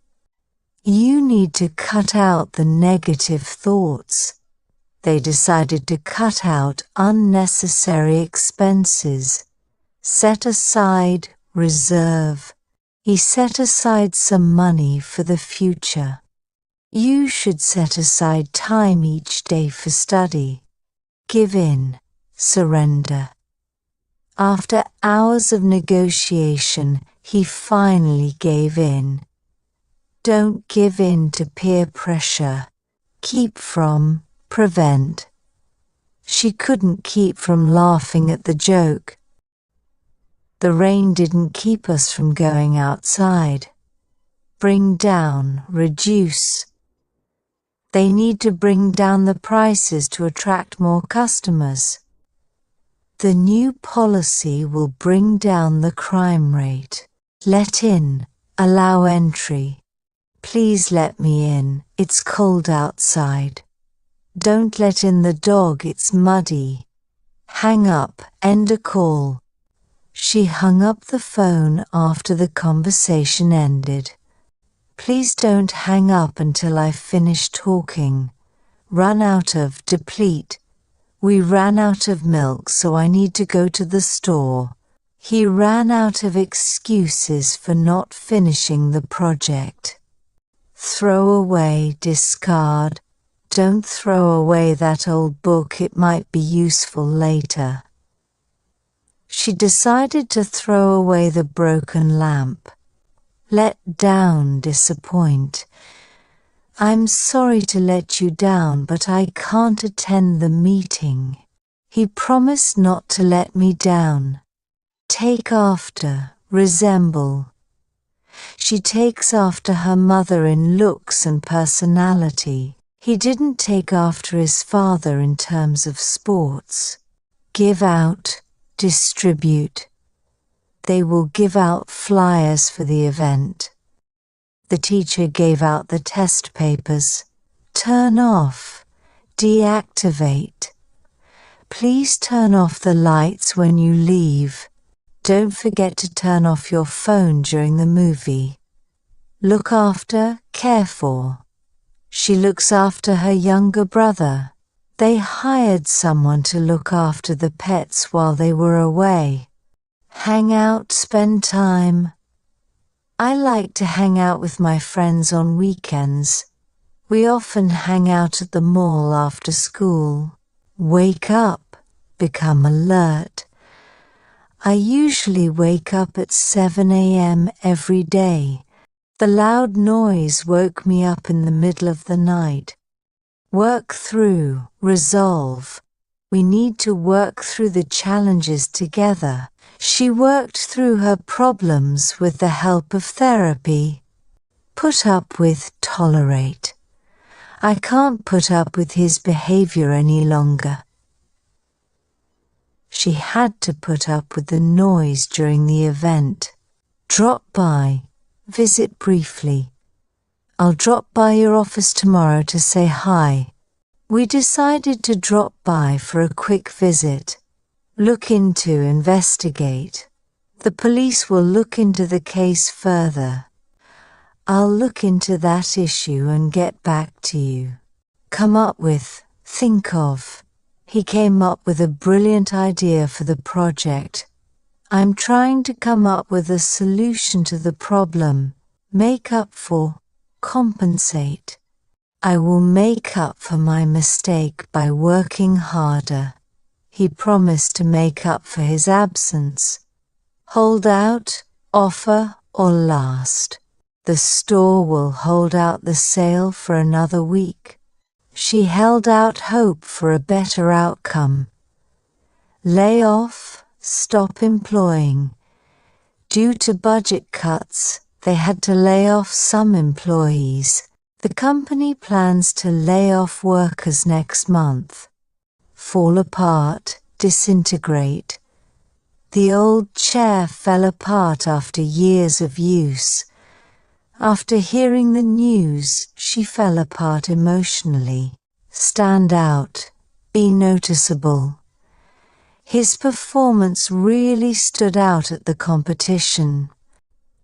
[SPEAKER 1] You need to cut out the negative thoughts. They decided to cut out unnecessary expenses. Set aside, reserve. He set aside some money for the future. You should set aside time each day for study. Give in, surrender. After hours of negotiation, he finally gave in. Don't give in to peer pressure. Keep from, prevent. She couldn't keep from laughing at the joke. The rain didn't keep us from going outside. Bring down, reduce. They need to bring down the prices to attract more customers. The new policy will bring down the crime rate. Let in, allow entry. Please let me in, it's cold outside. Don't let in the dog, it's muddy. Hang up, end a call. She hung up the phone after the conversation ended. Please don't hang up until I've finished talking. Run out of, deplete. We ran out of milk, so I need to go to the store. He ran out of excuses for not finishing the project. Throw away, discard. Don't throw away that old book, it might be useful later. She decided to throw away the broken lamp. Let down, disappoint. I'm sorry to let you down, but I can't attend the meeting. He promised not to let me down. Take after, resemble. She takes after her mother in looks and personality. He didn't take after his father in terms of sports. Give out, distribute. They will give out flyers for the event. The teacher gave out the test papers. Turn off, deactivate. Please turn off the lights when you leave. Don't forget to turn off your phone during the movie. Look after, care for. She looks after her younger brother. They hired someone to look after the pets while they were away. Hang out, spend time. I like to hang out with my friends on weekends. We often hang out at the mall after school. Wake up, become alert. I usually wake up at 7 a.m. every day. The loud noise woke me up in the middle of the night. Work through, resolve. We need to work through the challenges together. She worked through her problems with the help of therapy. Put up with, tolerate. I can't put up with his behavior any longer. She had to put up with the noise during the event. Drop by, visit briefly. I'll drop by your office tomorrow to say hi. We decided to drop by for a quick visit. Look into, investigate. The police will look into the case further. I'll look into that issue and get back to you. Come up with, think of. He came up with a brilliant idea for the project. I'm trying to come up with a solution to the problem. Make up for, compensate. I will make up for my mistake by working harder. He promised to make up for his absence. Hold out, offer, or last. The store will hold out the sale for another week. She held out hope for a better outcome. Lay off, stop employing. Due to budget cuts, they had to lay off some employees. The company plans to lay off workers next month. Fall apart, disintegrate. The old chair fell apart after years of use. After hearing the news, she fell apart emotionally. Stand out, be noticeable. His performance really stood out at the competition.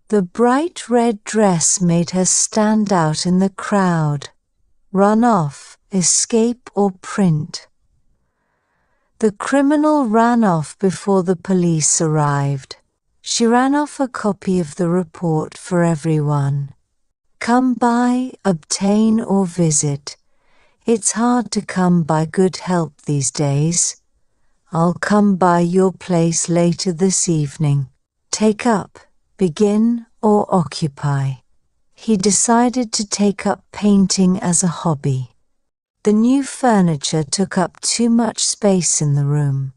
[SPEAKER 1] The bright red dress made her stand out in the crowd. Run off, escape or print. The criminal ran off before the police arrived. She ran off a copy of the report for everyone. Come by, obtain or visit. It's hard to come by good help these days. I'll come by your place later this evening. Take up, begin or occupy. He decided to take up painting as a hobby. The new furniture took up too much space in the room.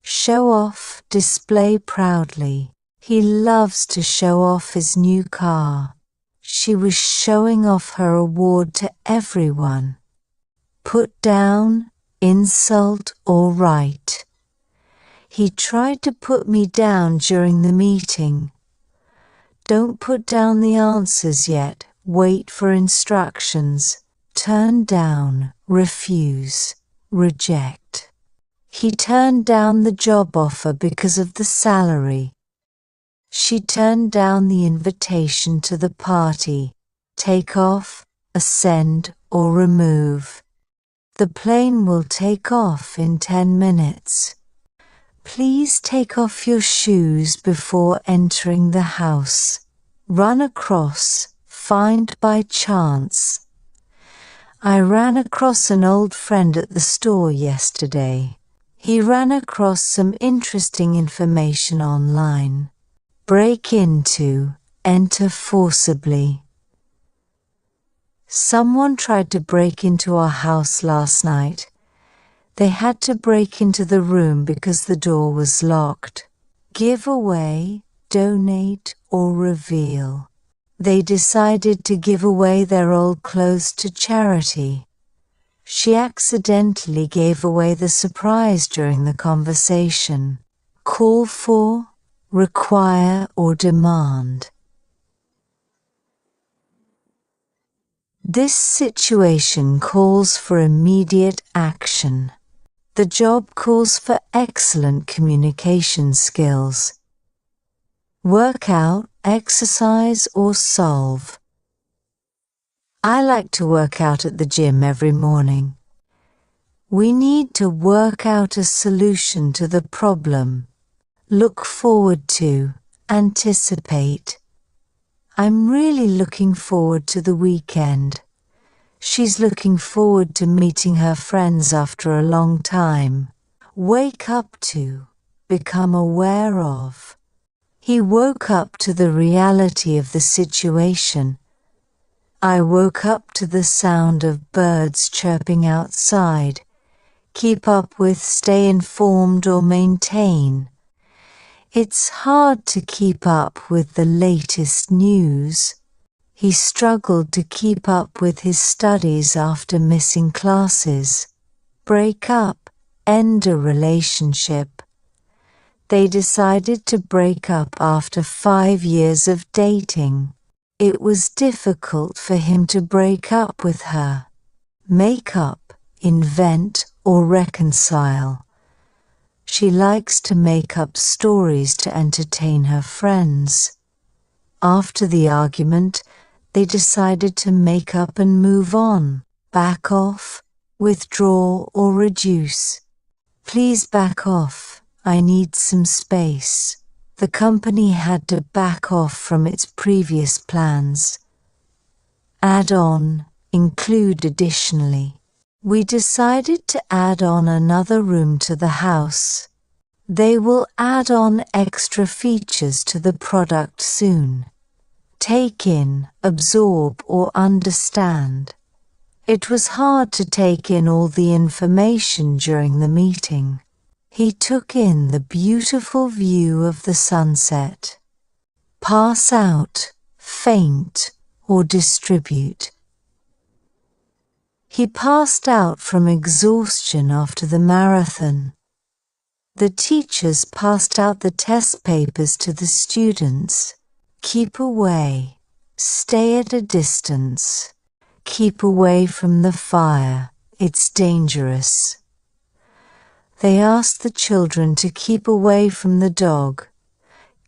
[SPEAKER 1] Show off, display proudly. He loves to show off his new car. She was showing off her award to everyone. Put down, insult or write. He tried to put me down during the meeting. Don't put down the answers yet. Wait for instructions. Turn down, refuse, reject. He turned down the job offer because of the salary. She turned down the invitation to the party. Take off, ascend or remove. The plane will take off in 10 minutes. Please take off your shoes before entering the house. Run across, find by chance. I ran across an old friend at the store yesterday. He ran across some interesting information online. Break into, enter forcibly. Someone tried to break into our house last night. They had to break into the room because the door was locked. Give away, donate or reveal. They decided to give away their old clothes to charity. She accidentally gave away the surprise during the conversation. Call for, require or demand. This situation calls for immediate action. The job calls for excellent communication skills. Work out, exercise or solve. I like to work out at the gym every morning. We need to work out a solution to the problem. Look forward to, anticipate. I'm really looking forward to the weekend. She's looking forward to meeting her friends after a long time. Wake up to, become aware of. He woke up to the reality of the situation. I woke up to the sound of birds chirping outside. Keep up with, stay informed or maintain. It's hard to keep up with the latest news. He struggled to keep up with his studies after missing classes. Break up, end a relationship. They decided to break up after 5 years of dating. It was difficult for him to break up with her. Make up, invent or reconcile. She likes to make up stories to entertain her friends. After the argument, they decided to make up and move on. Back off, withdraw or reduce. Please back off, I need some space. The company had to back off from its previous plans. Add on, include additionally. We decided to add on another room to the house. They will add on extra features to the product soon. Take in, absorb or understand. It was hard to take in all the information during the meeting. He took in the beautiful view of the sunset. Pass out, faint or distribute. He passed out from exhaustion after the marathon. The teachers passed out the test papers to the students. Keep away, stay at a distance. Keep away from the fire, it's dangerous. They asked the children to keep away from the dog.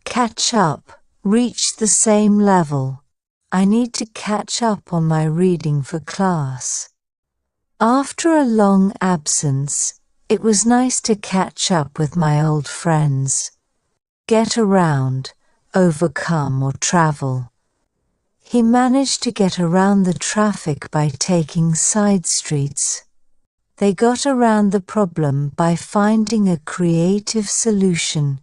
[SPEAKER 1] Catch up, reach the same level. I need to catch up on my reading for class. After a long absence, it was nice to catch up with my old friends. Get around, overcome or travel. He managed to get around the traffic by taking side streets. They got around the problem by finding a creative solution.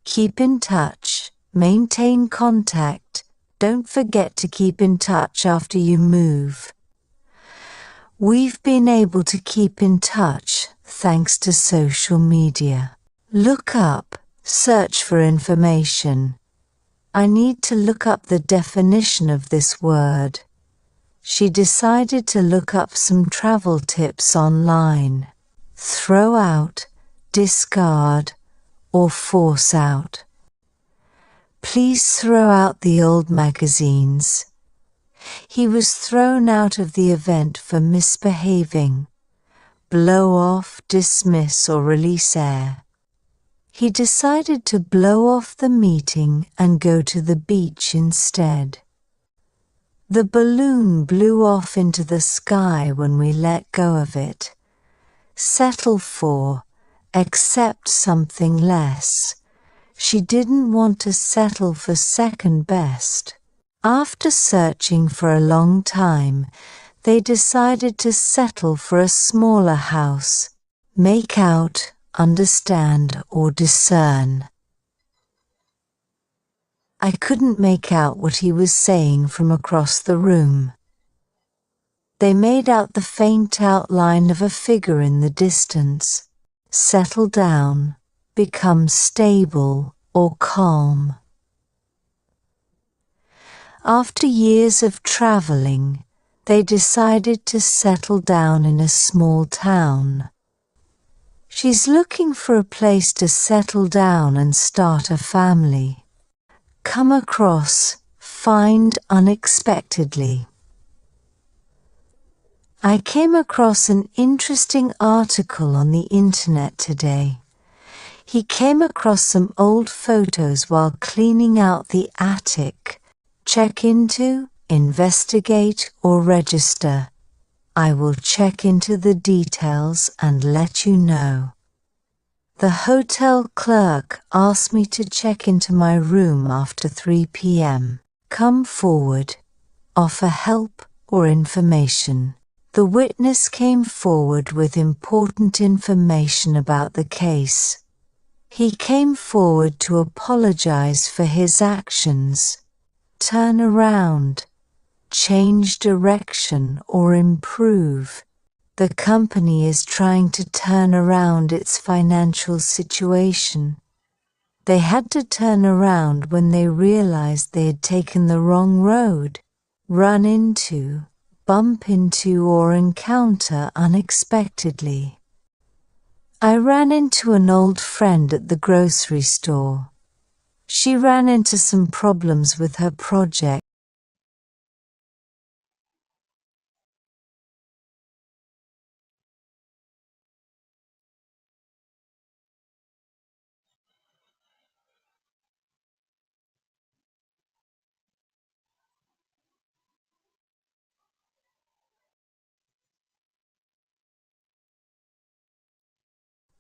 [SPEAKER 1] Keep in touch, maintain contact. Don't forget to keep in touch after you move. We've been able to keep in touch thanks to social media. Look up, search for information. I need to look up the definition of this word. She decided to look up some travel tips online. Throw out, discard, or force out. Please throw out the old magazines. He was thrown out of the event for misbehaving. Blow off, dismiss, or release air. He decided to blow off the meeting and go to the beach instead. The balloon blew off into the sky when we let go of it. Settle for, accept something less. She didn't want to settle for second best. After searching for a long time, they decided to settle for a smaller house. Make out, understand or discern. I couldn't make out what he was saying from across the room. They made out the faint outline of a figure in the distance. Settle down, become stable or calm. After years of traveling, they decided to settle down in a small town. She's looking for a place to settle down and start a family. Come across, find unexpectedly. I came across an interesting article on the internet today. He came across some old photos while cleaning out the attic. Check into, investigate or register. I will check into the details and let you know. The hotel clerk asked me to check into my room after 3 p.m. Come forward, offer help or information. The witness came forward with important information about the case. He came forward to apologize for his actions. Turn around, change direction or improve. The company is trying to turn around its financial situation. They had to turn around when they realized they had taken the wrong road. Run into, bump into or encounter unexpectedly. I ran into an old friend at the grocery store. She ran into some problems with her project.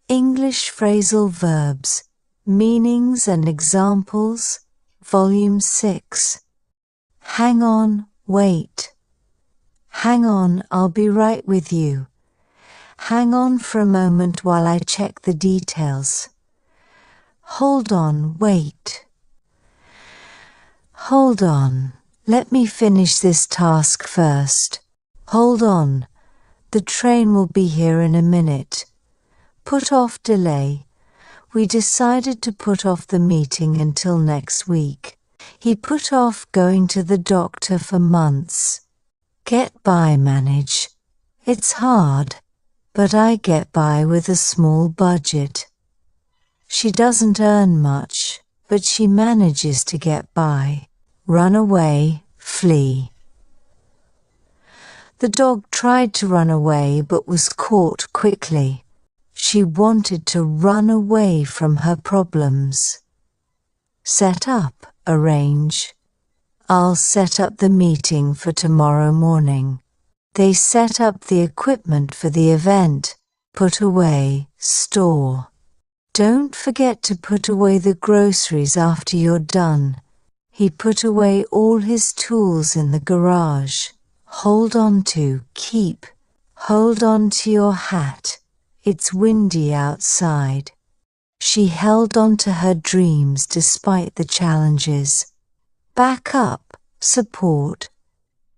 [SPEAKER 1] English Phrasal Verbs, Meanings and Examples, Volume 6. Hang on, wait. Hang on, I'll be right with you. Hang on for a moment while I check the details. Hold on, wait. Hold on, let me finish this task first. Hold on, the train will be here in a minute. Put off delay. We decided to put off the meeting until next week. He put off going to the doctor for months. Get by, manage. It's hard, but I get by with a small budget. She doesn't earn much, but she manages to get by. Run away, flee. The dog tried to run away but was caught quickly. She wanted to run away from her problems. Set up, arrange. I'll set up the meeting for tomorrow morning. They set up the equipment for the event. Put away, store. Don't forget to put away the groceries after you're done. He put away all his tools in the garage. Hold on to, keep. Hold on to your hat. It's windy outside. She held on to her dreams despite the challenges. Back up, support.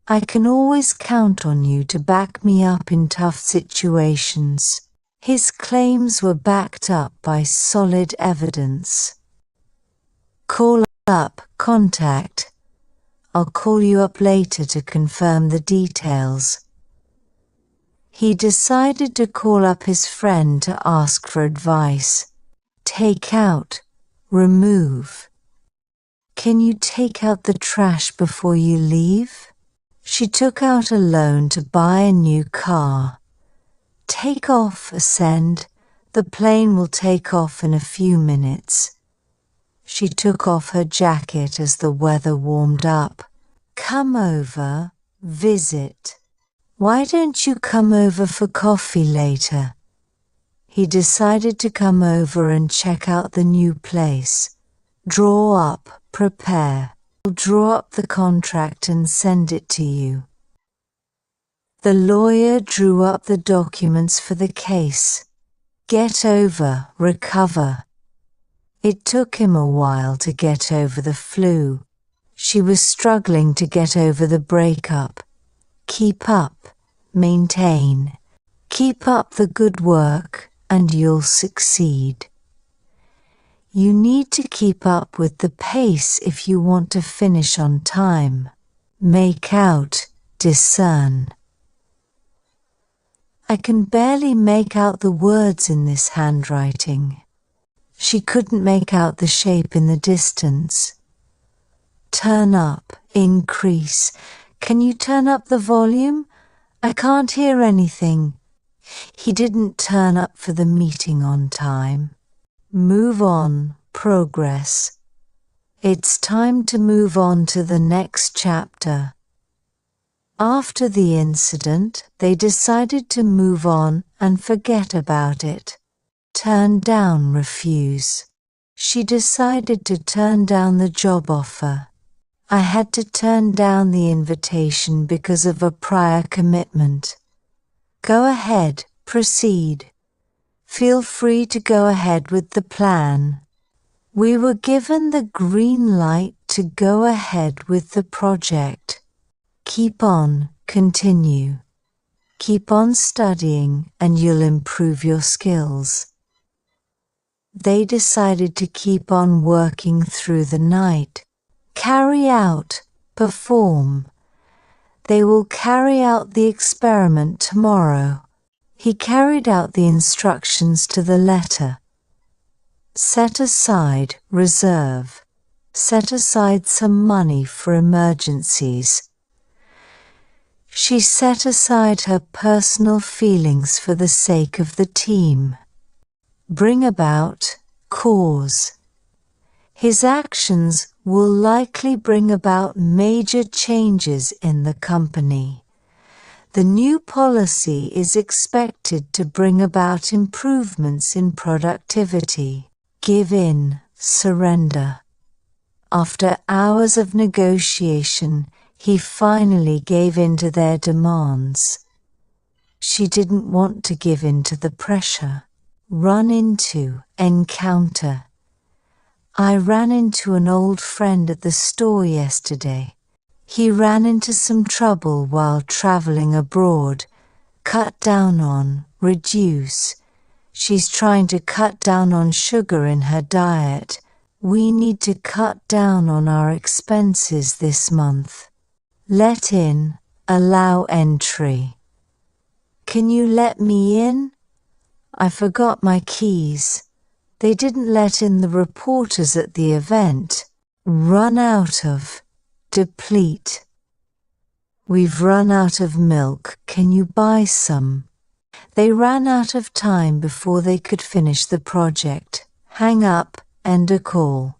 [SPEAKER 1] I can always count on you to back me up in tough situations. His claims were backed up by solid evidence. Call up, contact. I'll call you up later to confirm the details. He decided to call up his friend to ask for advice. Take out, remove. Can you take out the trash before you leave? She took out a loan to buy a new car. Take off, ascend. The plane will take off in a few minutes. She took off her jacket as the weather warmed up. Come over, visit. Why don't you come over for coffee later? He decided to come over and check out the new place. Draw up, prepare. I'll draw up the contract and send it to you. The lawyer drew up the documents for the case. Get over, recover. It took him a while to get over the flu. She was struggling to get over the breakup. Keep up, maintain. Keep up the good work and you'll succeed. You need to keep up with the pace if you want to finish on time. Make out, discern. I can barely make out the words in this handwriting. She couldn't make out the shape in the distance. Turn up, increase. Can you turn up the volume? I can't hear anything. He didn't turn up for the meeting on time. Move on, progress. It's time to move on to the next chapter. After the incident, they decided to move on and forget about it. Turn down, refuse. She decided to turn down the job offer. I had to turn down the invitation because of a prior commitment. Go ahead, proceed. Feel free to go ahead with the plan. We were given the green light to go ahead with the project. Keep on, continue. Keep on studying and you'll improve your skills. They decided to keep on working through the night. Carry out, perform. They will carry out the experiment tomorrow. He carried out the instructions to the letter. Set aside, reserve. Set aside some money for emergencies. She set aside her personal feelings for the sake of the team. Bring about, cause. His actions will likely bring about major changes in the company. The new policy is expected to bring about improvements in productivity. Give in, surrender. After hours of negotiation, he finally gave in to their demands. She didn't want to give in to the pressure. Run into, encounter. I ran into an old friend at the store yesterday. He ran into some trouble while traveling abroad. Cut down on, reduce. She's trying to cut down on sugar in her diet. We need to cut down on our expenses this month. Let in, allow entry. Can you let me in? I forgot my keys. They didn't let in the reporters at the event. Run out of, deplete. We've run out of milk. Can you buy some? They ran out of time before they could finish the project. Hang up, end a call.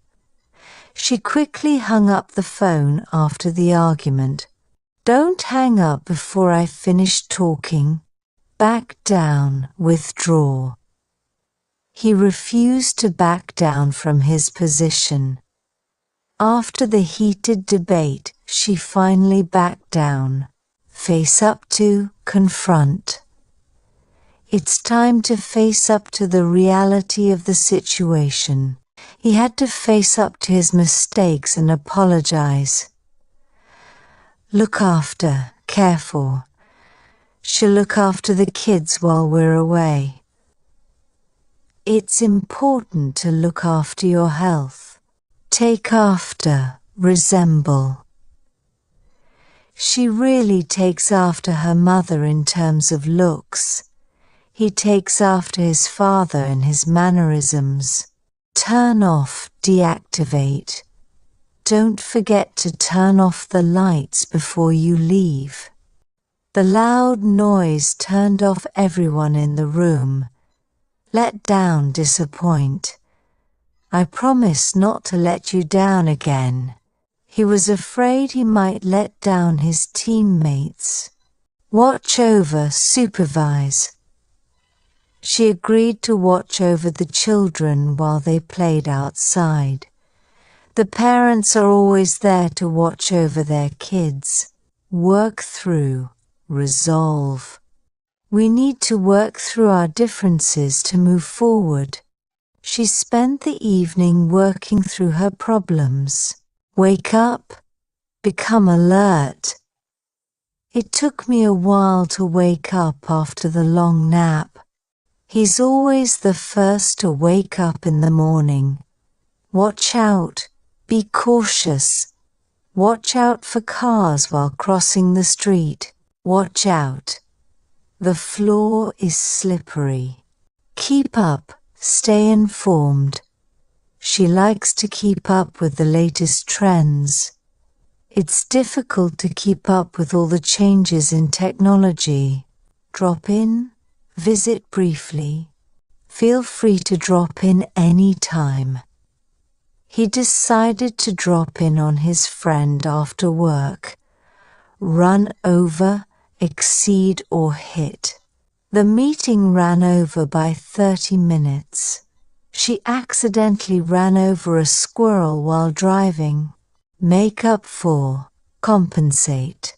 [SPEAKER 1] She quickly hung up the phone after the argument. Don't hang up before I've finished talking. Back down, withdraw. He refused to back down from his position. After the heated debate, she finally backed down. Face up to, confront. It's time to face up to the reality of the situation. He had to face up to his mistakes and apologize. Look after, care for. She'll look after the kids while we're away. It's important to look after your health. Take after, resemble. She really takes after her mother in terms of looks. He takes after his father in his mannerisms. Turn off, deactivate. Don't forget to turn off the lights before you leave. The loud noise turned off everyone in the room. Let down, disappoint. I promise not to let you down again. He was afraid he might let down his teammates. Watch over, supervise. She agreed to watch over the children while they played outside. The parents are always there to watch over their kids. Work through, resolve. We need to work through our differences to move forward. She spent the evening working through her problems. Wake up, become alert. It took me a while to wake up after the long nap. He's always the first to wake up in the morning. Watch out, be cautious. Watch out for cars while crossing the street. Watch out. The floor is slippery. Keep up, stay informed. She likes to keep up with the latest trends. It's difficult to keep up with all the changes in technology. Drop in, visit briefly. Feel free to drop in any time. He decided to drop in on his friend after work. run over, exceed or hit. The meeting ran over by 30 minutes. She accidentally ran over a squirrel while driving. Make up for, compensate.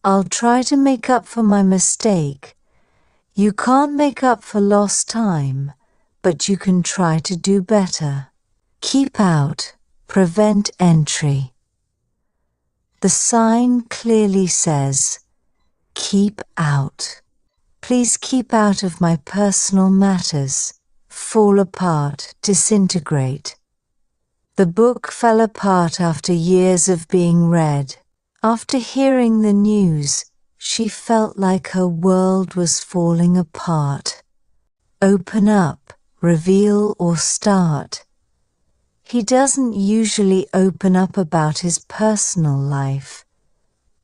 [SPEAKER 1] I'll try to make up for my mistake. You can't make up for lost time, but you can try to do better. Keep out, prevent entry. The sign clearly says, keep out. Please keep out of my personal matters. Fall apart, disintegrate. The book fell apart after years of being read. After hearing the news, she felt like her world was falling apart. Open up, reveal or start. He doesn't usually open up about his personal life.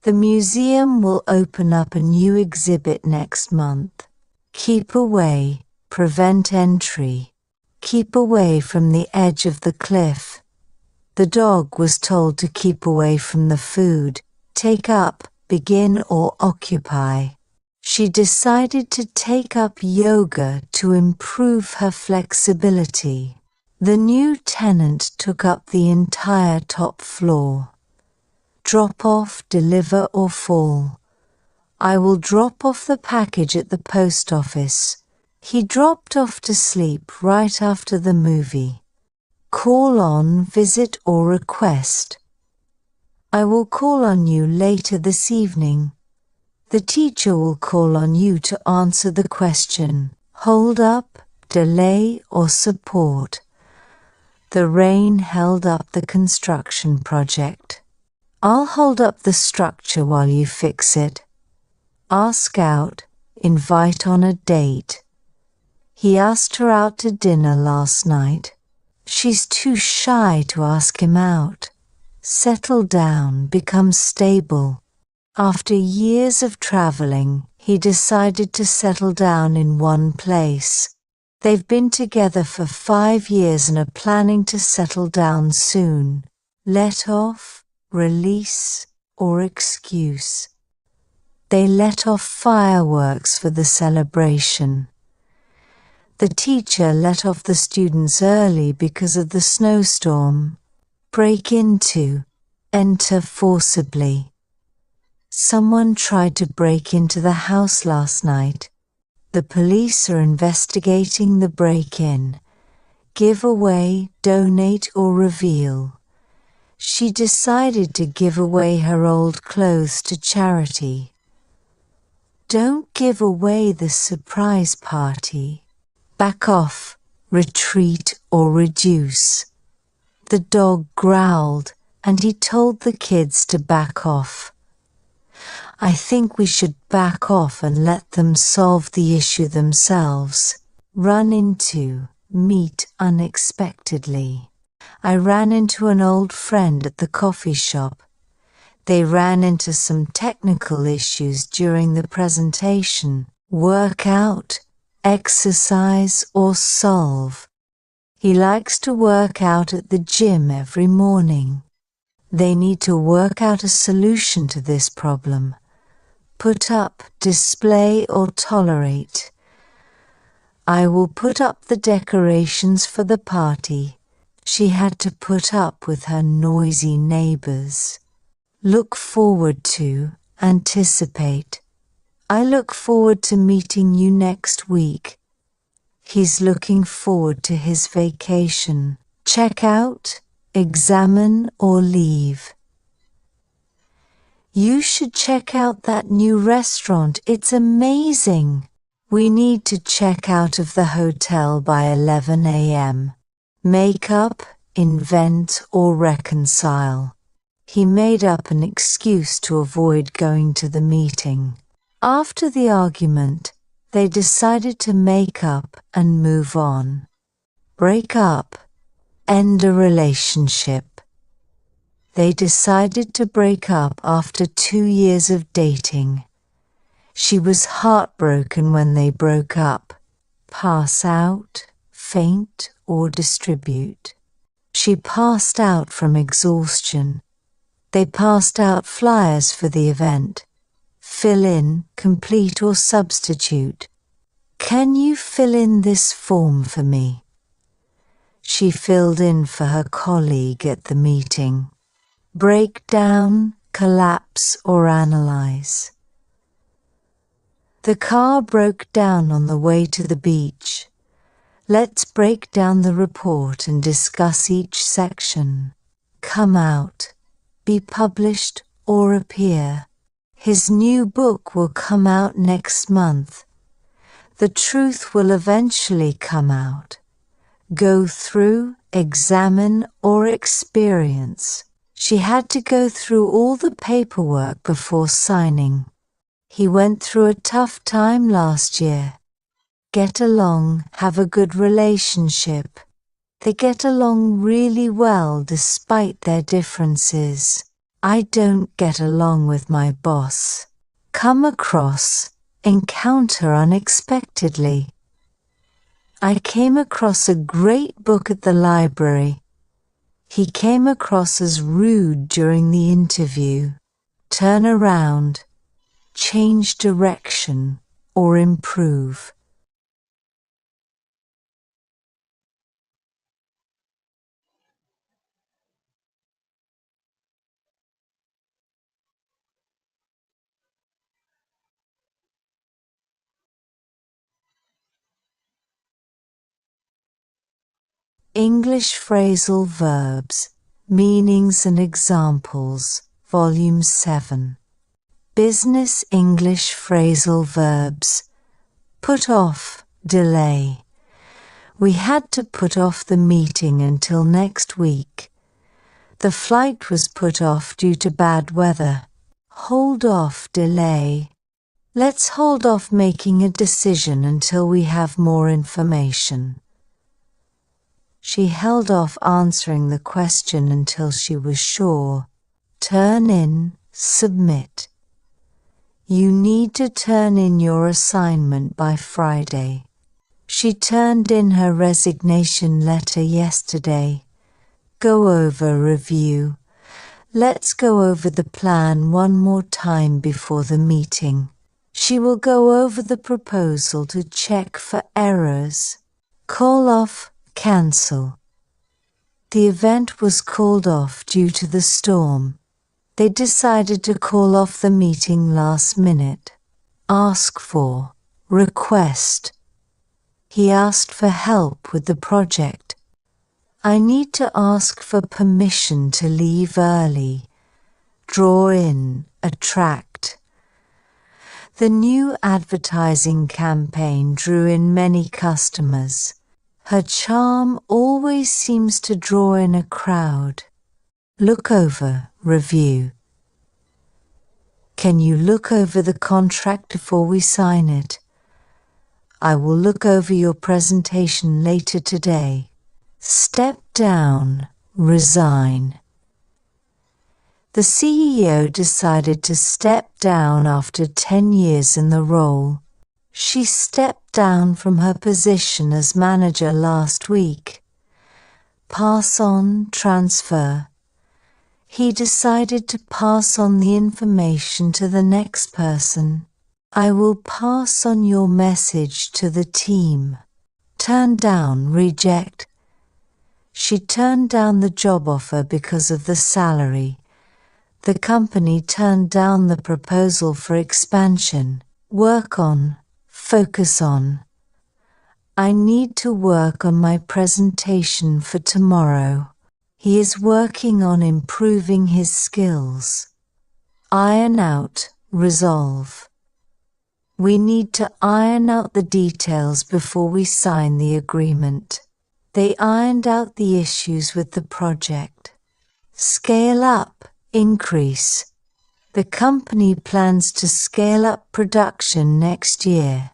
[SPEAKER 1] The museum will open up a new exhibit next month. Keep away, prevent entry. Keep away from the edge of the cliff. The dog was told to keep away from the food. Take up, begin or occupy. She decided to take up yoga to improve her flexibility. The new tenant took up the entire top floor. Drop off, deliver or fall. I will drop off the package at the post office. He dropped off to sleep right after the movie. Call on, visit or request. I will call on you later this evening. The teacher will call on you to answer the question. Hold up, delay or support. The rain held up the construction project. I'll hold up the structure while you fix it. Ask out, invite on a date. He asked her out to dinner last night. She's too shy to ask him out. Settle down, become stable. After years of traveling, he decided to settle down in one place. They've been together for 5 years and are planning to settle down soon. Let off, release, or excuse. They let off fireworks for the celebration. The teacher let off the students early because of the snowstorm. Break into, enter forcibly. Someone tried to break into the house last night. The police are investigating the break-in. Give away, donate or reveal. She decided to give away her old clothes to charity. Don't give away the surprise party. Back off, retreat or reduce. The dog growled and he told the kids to back off. I think we should back off and let them solve the issue themselves. Run into, meet unexpectedly. I ran into an old friend at the coffee shop. They ran into some technical issues during the presentation. Work out, exercise or solve. He likes to work out at the gym every morning. They need to work out a solution to this problem. Put up, display or tolerate. I will put up the decorations for the party. She had to put up with her noisy neighbors. Look forward to, anticipate. I look forward to meeting you next week. He's looking forward to his vacation. Check out, examine or leave. You should check out that new restaurant. It's amazing. We need to check out of the hotel by 11 a.m. Make up, invent or reconcile. He made up an excuse to avoid going to the meeting. After the argument, they decided to make up and move on. Break up, end a relationship. They decided to break up after 2 years of dating. She was heartbroken when they broke up. Pass out, faint or distribute. She passed out from exhaustion. They passed out flyers for the event. Fill in, complete or substitute. Can you fill in this form for me? She filled in for her colleague at the meeting. Break down, collapse or analyze. The car broke down on the way to the beach. Let's break down the report and discuss each section. Come out, be published or appear. His new book will come out next month. The truth will eventually come out. Go through, examine or experience. She had to go through all the paperwork before signing. He went through a tough time last year. Get along, have a good relationship. They get along really well despite their differences. I don't get along with my boss. Come across, encounter unexpectedly. I came across a great book at the library. He came across as rude during the interview. Turn around, change direction, or improve. English Phrasal Verbs, Meanings and Examples, Volume 7. Business English Phrasal Verbs. Put off, delay. We had to put off the meeting until next week. The flight was put off due to bad weather. Hold off, delay. Let's hold off making a decision until we have more information. She held off answering the question until she was sure. Turn in, submit. You need to turn in your assignment by Friday. She turned in her resignation letter yesterday. Go over review. Let's go over the plan one more time before the meeting. She will go over the proposal to check for errors. Call off, cancel. The event was called off due to the storm. They decided to call off the meeting last minute. Ask for, request. He asked for help with the project. I need to ask for permission to leave early. Draw in, attract. The new advertising campaign drew in many customers. Her charm always seems to draw in a crowd. Look over, review. Can you look over the contract before we sign it? I will look over your presentation later today. Step down, resign. The CEO decided to step down after 10 years in the role. She stepped down from her position as manager last week. Pass on, transfer. He decided to pass on the information to the next person. I will pass on your message to the team. Turn down, reject. She turned down the job offer because of the salary. The company turned down the proposal for expansion. Work on, focus on. I need to work on my presentation for tomorrow. He is working on improving his skills. Iron out, resolve. We need to iron out the details before we sign the agreement. They ironed out the issues with the project. Scale up, increase. The company plans to scale up production next year.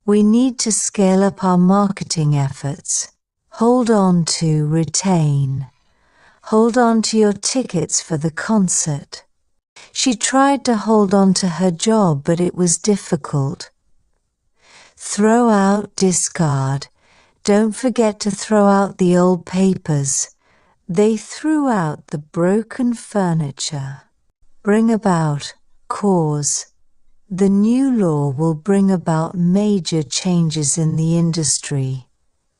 [SPEAKER 1] We need to scale up our marketing efforts. Hold on to, retain. Hold on to your tickets for the concert. She tried to hold on to her job, but it was difficult. Throw out, discard. Don't forget to throw out the old papers. They threw out the broken furniture. Bring about, cause. The new law will bring about major changes in the industry.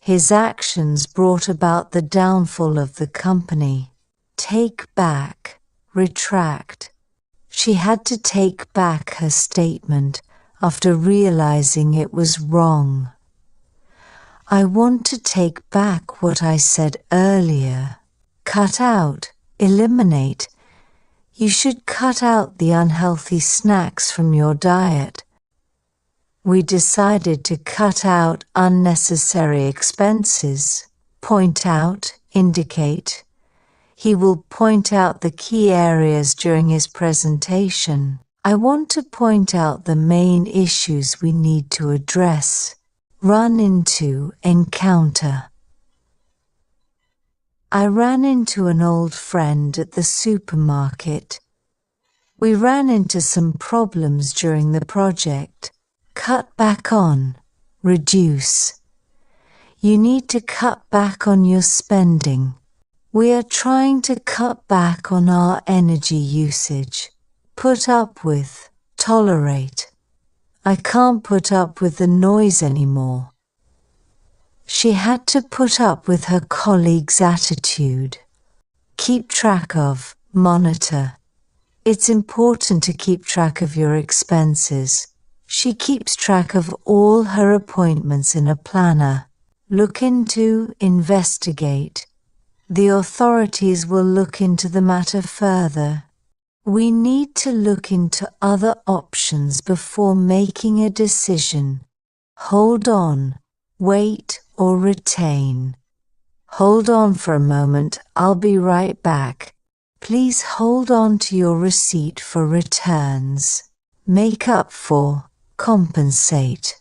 [SPEAKER 1] His actions brought about the downfall of the company. Take back, retract. She had to take back her statement after realizing it was wrong. I want to take back what I said earlier. Cut out, eliminate. You should cut out the unhealthy snacks from your diet. We decided to cut out unnecessary expenses. Point out, indicate. He will point out the key areas during his presentation. I want to point out the main issues we need to address. Run into, encounter. I ran into an old friend at the supermarket. We ran into some problems during the project. Cut back on, reduce. You need to cut back on your spending. We are trying to cut back on our energy usage. Put up with, tolerate. I can't put up with the noise anymore. She had to put up with her colleague's attitude. Keep track of, monitor. It's important to keep track of your expenses. She keeps track of all her appointments in a planner. Look into, investigate. The authorities will look into the matter further. We need to look into other options before making a decision. Hold on, wait or retain. Hold on for a moment, I'll be right back. Please hold on to your receipt for returns. Make up for, compensate.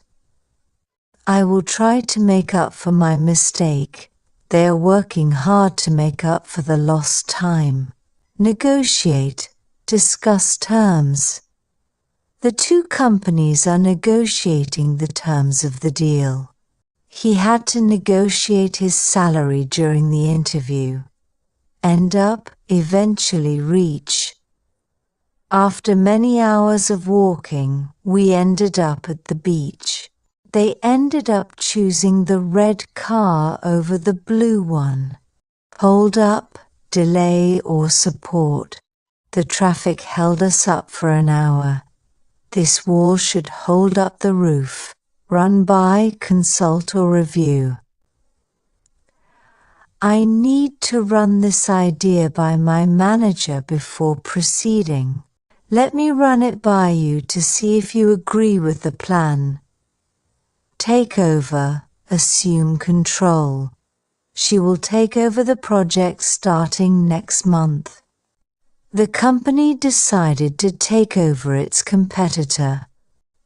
[SPEAKER 1] I will try to make up for my mistake. They are working hard to make up for the lost time. Negotiate. Discuss terms. The two companies are negotiating the terms of the deal. He had to negotiate his salary during the interview. End up, eventually reach. After many hours of walking, we ended up at the beach. They ended up choosing the red car over the blue one. Hold up, delay or support. The traffic held us up for an hour. This wall should hold up the roof. Run by, consult or review. I need to run this idea by my manager before proceeding. Let me run it by you to see if you agree with the plan. Take over, assume control. She will take over the project starting next month. The company decided to take over its competitor.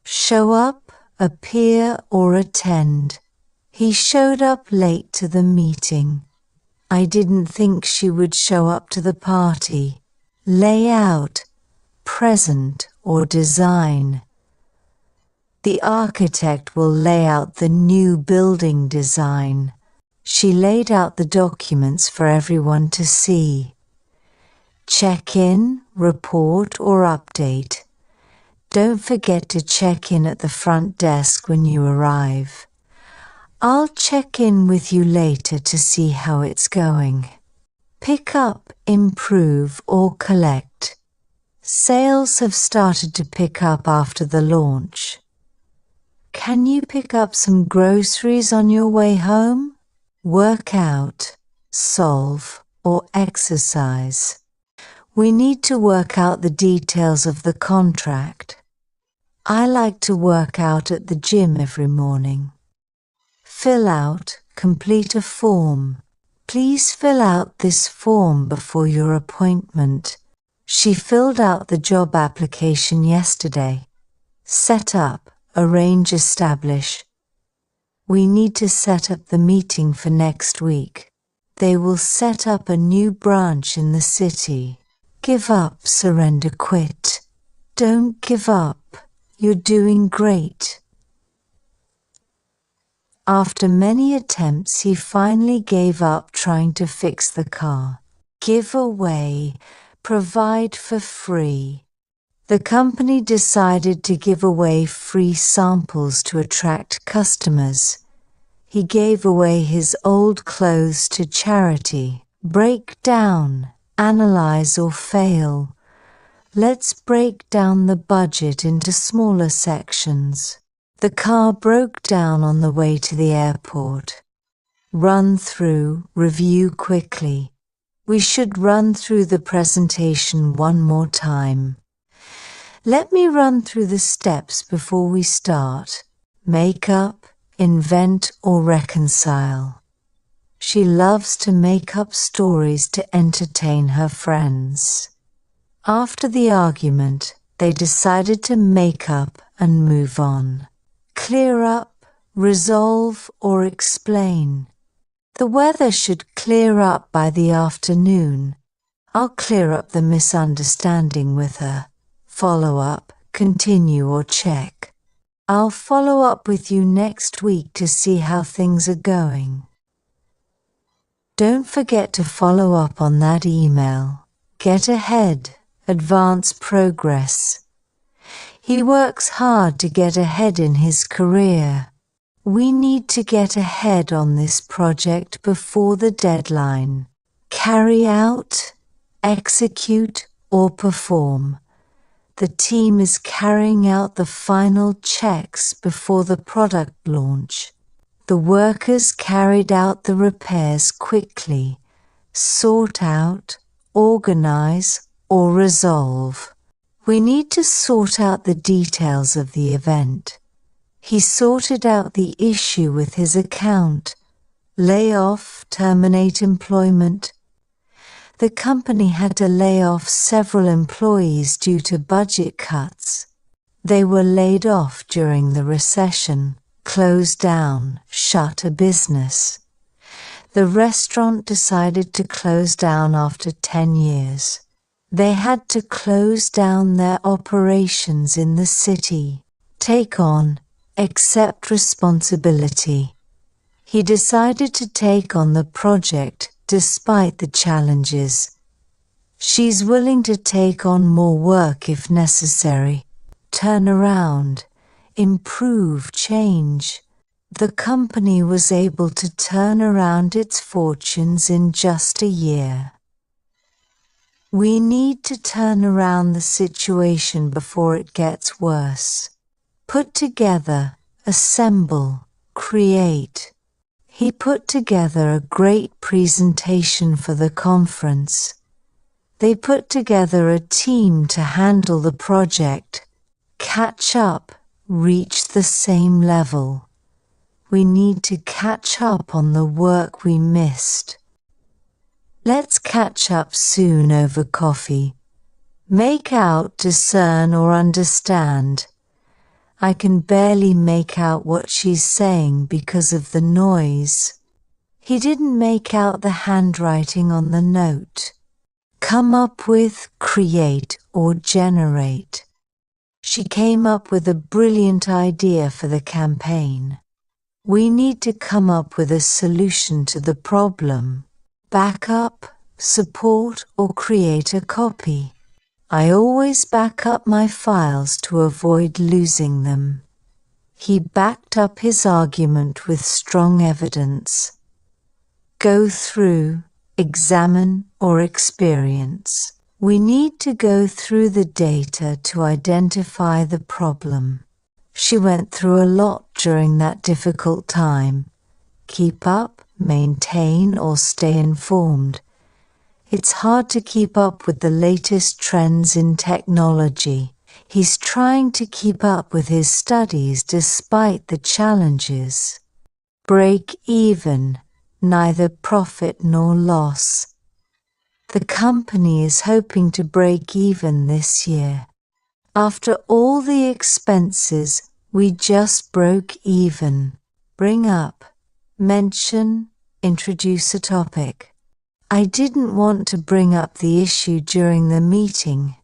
[SPEAKER 1] Show up, appear or attend. He showed up late to the meeting. I didn't think she would show up to the party. Lay out, present or design. The architect will lay out the new building design. She laid out the documents for everyone to see. Check in, report or update. Don't forget to check in at the front desk when you arrive. I'll check in with you later to see how it's going. Pick up, improve or collect. Sales have started to pick up after the launch. Can you pick up some groceries on your way home? Work out, solve or exercise. We need to work out the details of the contract. I like to work out at the gym every morning. Fill out, complete a form. Please fill out this form before your appointment. She filled out the job application yesterday. Set up, arrange, establish. We need to set up the meeting for next week. They will set up a new branch in the city. Give up, surrender, quit. Don't give up. You're doing great. After many attempts, he finally gave up trying to fix the car. Give away, provide for free. The company decided to give away free samples to attract customers. He gave away his old clothes to charity. Break down, analyze or fail. Let's break down the budget into smaller sections. The car broke down on the way to the airport. Run through, review quickly. We should run through the presentation one more time. Let me run through the steps before we start. Make up, invent or reconcile. She loves to make up stories to entertain her friends. After the argument, they decided to make up and move on. Clear up, resolve or explain. The weather should clear up by the afternoon. I'll clear up the misunderstanding with her. Follow up, continue or check. I'll follow up with you next week to see how things are going. Don't forget to follow up on that email. Get ahead, advance progress. He works hard to get ahead in his career. We need to get ahead on this project before the deadline. Carry out, execute or perform. The team is carrying out the final checks before the product launch. The workers carried out the repairs quickly. Sort out, organize, or resolve. We need to sort out the details of the event. He sorted out the issue with his account. Lay off, terminate employment. The company had to lay off several employees due to budget cuts. They were laid off during the recession, closed down, shut a business. The restaurant decided to close down after 10 years. They had to close down their operations in the city. Take on, accept responsibility. He decided to take on the project despite the challenges. She's willing to take on more work if necessary. Turn around, improve, change. The company was able to turn around its fortunes in just a year. We need to turn around the situation before it gets worse. Put together, assemble, create. He put together a great presentation for the conference. They put together a team to handle the project. Catch up, reach the same level. We need to catch up on the work we missed. Let's catch up soon over coffee. Make out, discern or understand. I can barely make out what she's saying because of the noise. He didn't make out the handwriting on the note. Come up with, create or generate. She came up with a brilliant idea for the campaign. We need to come up with a solution to the problem. Back up, support or create a copy. I always back up my files to avoid losing them. He backed up his argument with strong evidence. Go through, examine or experience. We need to go through the data to identify the problem. She went through a lot during that difficult time. Keep up, maintain or stay informed. It's hard to keep up with the latest trends in technology. He's trying to keep up with his studies despite the challenges. Break even, neither profit nor loss. The company is hoping to break even this year. After all the expenses, we just broke even. Bring up, mention, introduce a topic. I didn't want to bring up the issue during the meeting.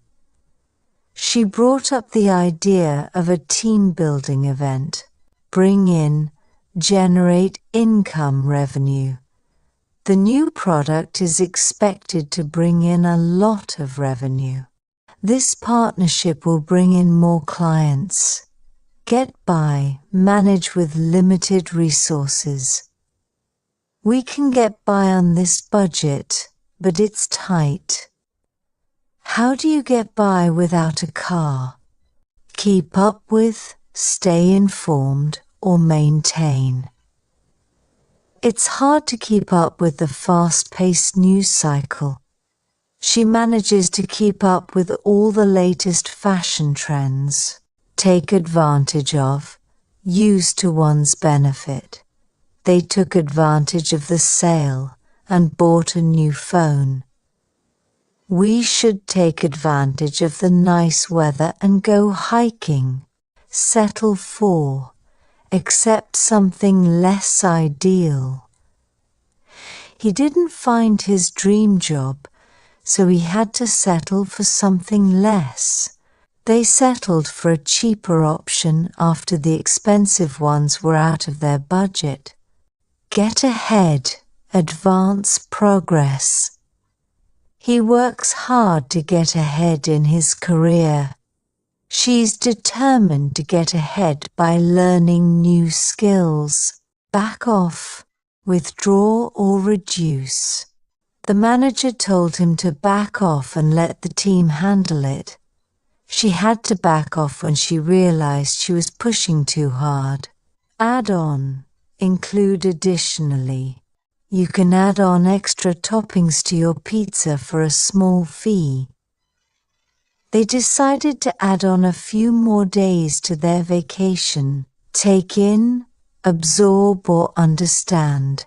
[SPEAKER 1] She brought up the idea of a team-building event. Bring in, generate income revenue. The new product is expected to bring in a lot of revenue. This partnership will bring in more clients. Get by, manage with limited resources. We can get by on this budget, but it's tight. How do you get by without a car? Keep up with, stay informed, or maintain. It's hard to keep up with the fast-paced news cycle. She manages to keep up with all the latest fashion trends. Take advantage of, use to one's benefit. They took advantage of the sale and bought a new phone. We should take advantage of the nice weather and go hiking. Settle for, accept something less ideal. He didn't find his dream job, so he had to settle for something less. They settled for a cheaper option after the expensive ones were out of their budget. Get ahead, advance, progress. He works hard to get ahead in his career. She's determined to get ahead by learning new skills. Back off, withdraw or reduce. The manager told him to back off and let the team handle it. She had to back off when she realized she was pushing too hard. Add on, include additionally. You can add on extra toppings to your pizza for a small fee. They decided to add on a few more days to their vacation. Take in, absorb or understand.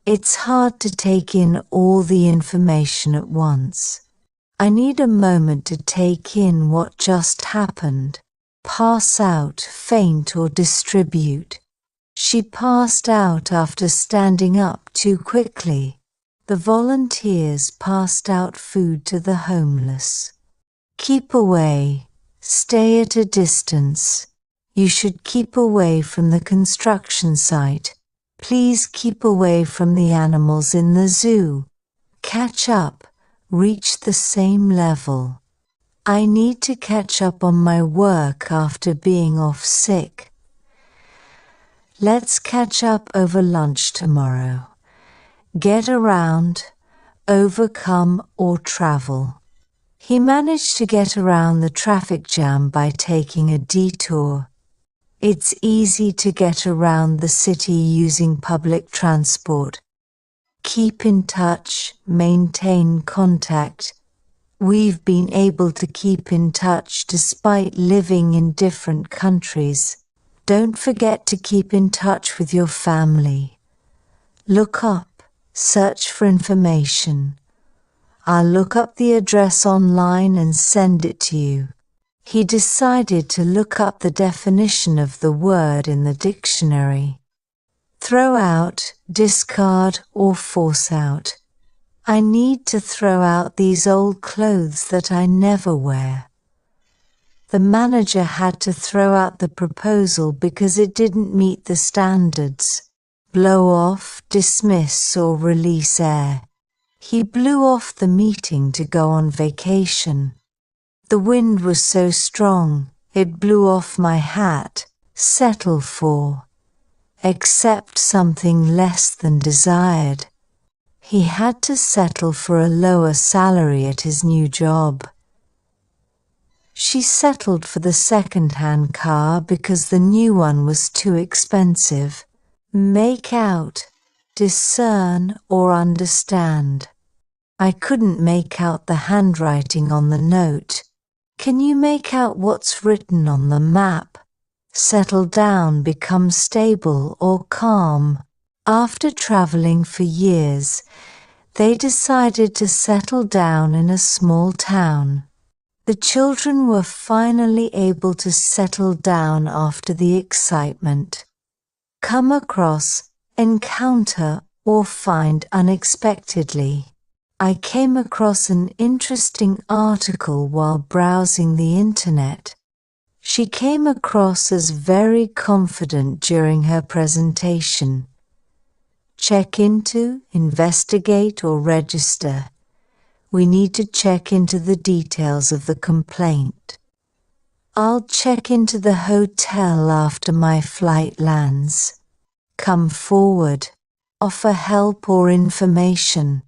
[SPEAKER 1] It's hard to take in all the information at once. I need a moment to take in what just happened. Pass out, faint or distribute. She passed out after standing up too quickly. The volunteers passed out food to the homeless. Keep away, stay at a distance. You should keep away from the construction site. Please keep away from the animals in the zoo. Catch up, reach the same level. I need to catch up on my work after being off sick. Let's catch up over lunch tomorrow. Get around, overcome or travel. He managed to get around the traffic jam by taking a detour. It's easy to get around the city using public transport. Keep in touch, maintain contact. We've been able to keep in touch despite living in different countries. Don't forget to keep in touch with your family. Look up, search for information. I'll look up the address online and send it to you. He decided to look up the definition of the word in the dictionary. Throw out, discard or force out. I need to throw out these old clothes that I never wear. The manager had to throw out the proposal because it didn't meet the standards. Blow off, dismiss or release air. He blew off the meeting to go on vacation. The wind was so strong, it blew off my hat. Settle for. Accept something less than desired. He had to settle for a lower salary at his new job. She settled for the second-hand car because the new one was too expensive. Make out, discern or understand. I couldn't make out the handwriting on the note. Can you make out what's written on the map? Settle down, become stable or calm. After traveling for years, they decided to settle down in a small town. The children were finally able to settle down after the excitement. Come across, encounter or find unexpectedly. I came across an interesting article while browsing the internet. She came across as very confident during her presentation. Check into, investigate, or register. We need to check into the details of the complaint. I'll check into the hotel after my flight lands. Come forward. Offer help or information.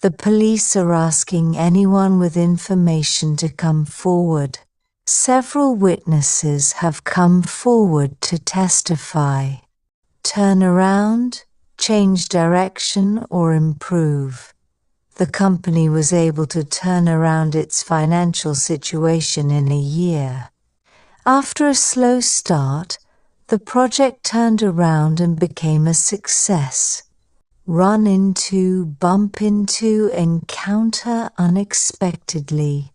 [SPEAKER 1] The police are asking anyone with information to come forward. Several witnesses have come forward to testify. Turn around, change direction, or improve. The company was able to turn around its financial situation in a year. After a slow start, the project turned around and became a success. Run into, bump into, encounter unexpectedly.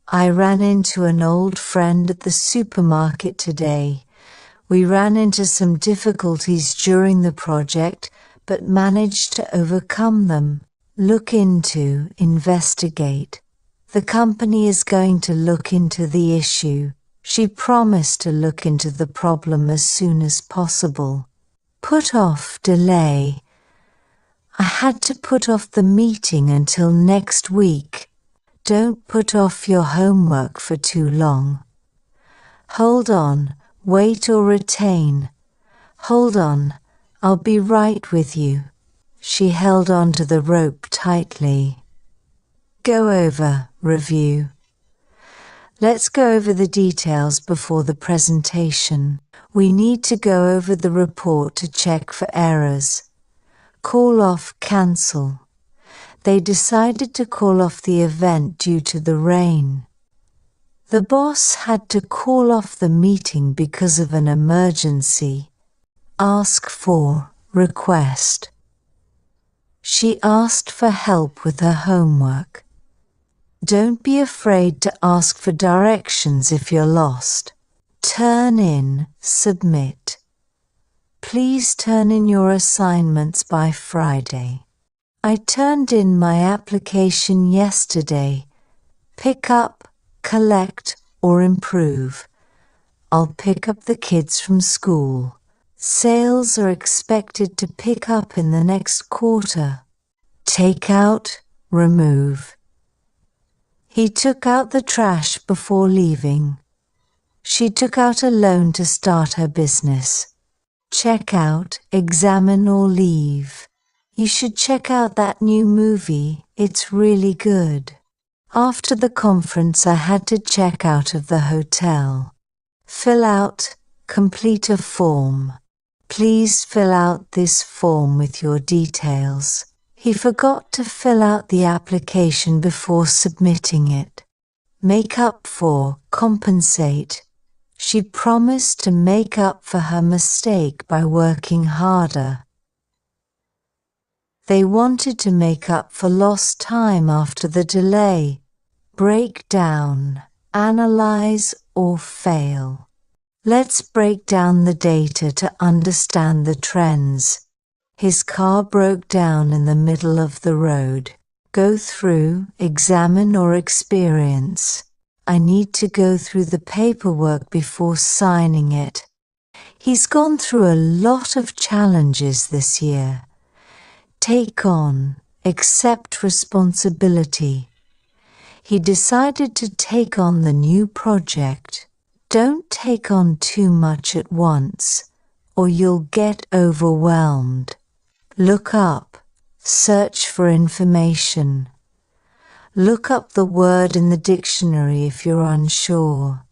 [SPEAKER 1] I ran into an old friend at the supermarket today. We ran into some difficulties during the project, but managed to overcome them. Look into, investigate. The company is going to look into the issue. She promised to look into the problem as soon as possible. Put off, delay. I had to put off the meeting until next week. Don't put off your homework for too long. Hold on, wait or retain. Hold on, I'll be right with you. She held on to the rope tightly. Go over, review. Let's go over the details before the presentation. We need to go over the report to check for errors. Call off, cancel. They decided to call off the event due to the rain. The boss had to call off the meeting because of an emergency. Ask for, request. She asked for help with her homework. Don't be afraid to ask for directions if you're lost. Turn in, submit. Please turn in your assignments by Friday. I turned in my application yesterday. Pick up, collect, or improve. I'll pick up the kids from school. Sales are expected to pick up in the next quarter. Take out, remove. He took out the trash before leaving. She took out a loan to start her business. Check out, examine or leave. You should check out that new movie. It's really good. After the conference, I had to check out of the hotel. Fill out, complete a form. Please fill out this form with your details. He forgot to fill out the application before submitting it. Make up for, compensate. She promised to make up for her mistake by working harder. They wanted to make up for lost time after the delay. Break down, analyze, or fail. Let's break down the data to understand the trends. His car broke down in the middle of the road. Go through, examine or experience. I need to go through the paperwork before signing it. He's gone through a lot of challenges this year. Take on, accept responsibility. He decided to take on the new project. Don't take on too much at once, or you'll get overwhelmed. Look up, search for information. Look up the word in the dictionary if you're unsure.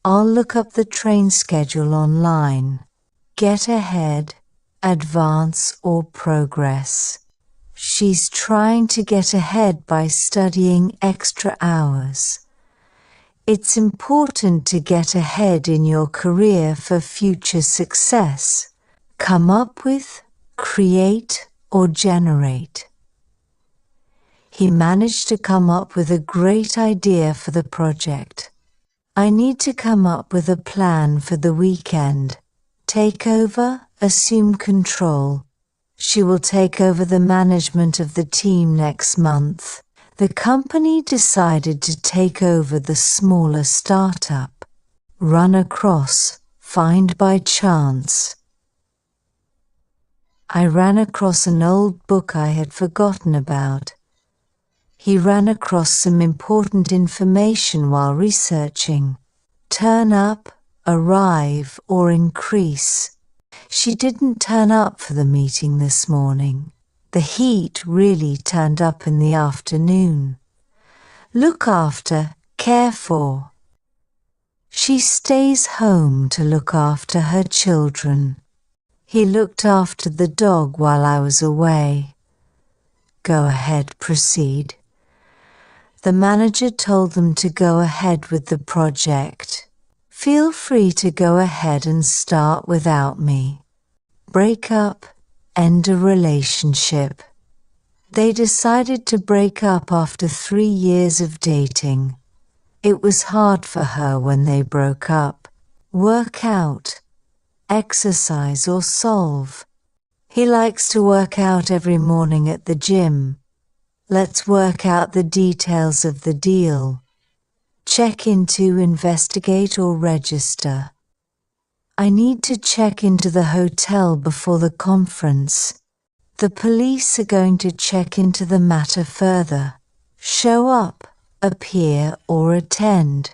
[SPEAKER 1] I'll look up the train schedule online. Get ahead, advance or progress. She's trying to get ahead by studying extra hours. It's important to get ahead in your career for future success. Come up with, create or generate. He managed to come up with a great idea for the project. I need to come up with a plan for the weekend. Take over, assume control. She will take over the management of the team next month. The company decided to take over the smaller startup. Run across, find by chance. I ran across an old book I had forgotten about. He ran across some important information while researching. Turn up, arrive, or increase. She didn't turn up for the meeting this morning. The heat really turned up in the afternoon. Look after, care for. She stays home to look after her children. He looked after the dog while I was away. Go ahead, proceed. The manager told them to go ahead with the project. Feel free to go ahead and start without me. Break up, end a relationship. They decided to break up after 3 years of dating. It was hard for her when they broke up. Work out, exercise or solve. He likes to work out every morning at the gym. Let's work out the details of the deal. Check into, investigate or register. I need to check into the hotel before the conference. The police are going to check into the matter further. Show up, appear or attend.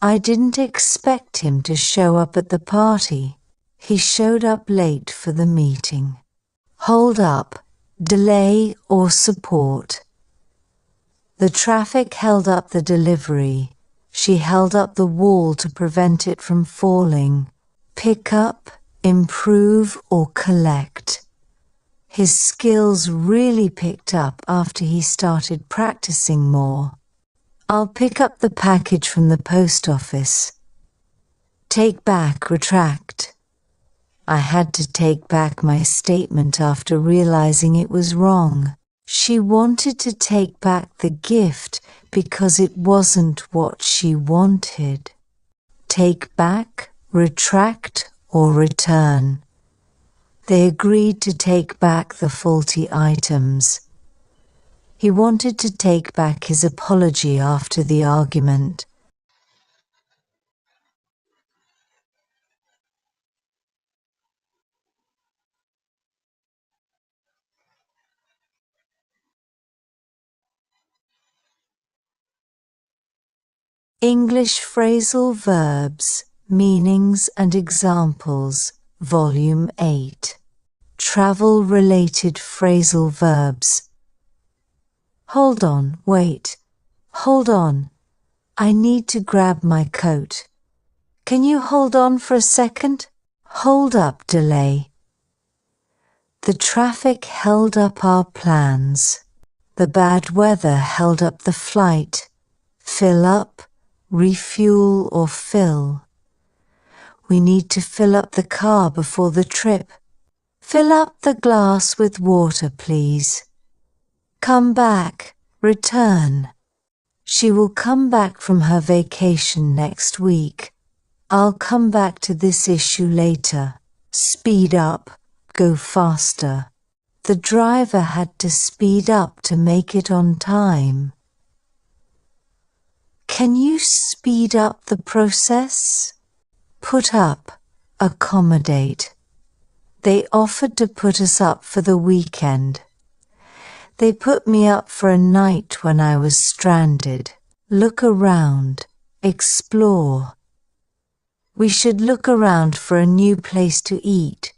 [SPEAKER 1] I didn't expect him to show up at the party. He showed up late for the meeting. Hold up, delay or support. The traffic held up the delivery. She held up the wall to prevent it from falling. Pick up, improve or collect. His skills really picked up after he started practicing more. I'll pick up the package from the post office. Take back, retract. I had to take back my statement after realizing it was wrong. She wanted to take back the gift because it wasn't what she wanted. Take back, retract, or return. They agreed to take back the faulty items. He wanted to take back his apology after the argument. English Phrasal Verbs, Meanings and Examples, Volume 8. Travel-related phrasal verbs. Hold on, wait. Hold on. I need to grab my coat. Can you hold on for a second? Hold up, delay. The traffic held up our plans. The bad weather held up the flight. Fill up, refuel or fill. We need to fill up the car before the trip. Fill up the glass with water, please. Come back, return. She will come back from her vacation next week. I'll come back to this issue later. Speed up, go faster. The driver had to speed up to make it on time. Can you speed up the process? Put up, accommodate. They offered to put us up for the weekend. They put me up for a night when I was stranded. Look around, explore. We should look around for a new place to eat.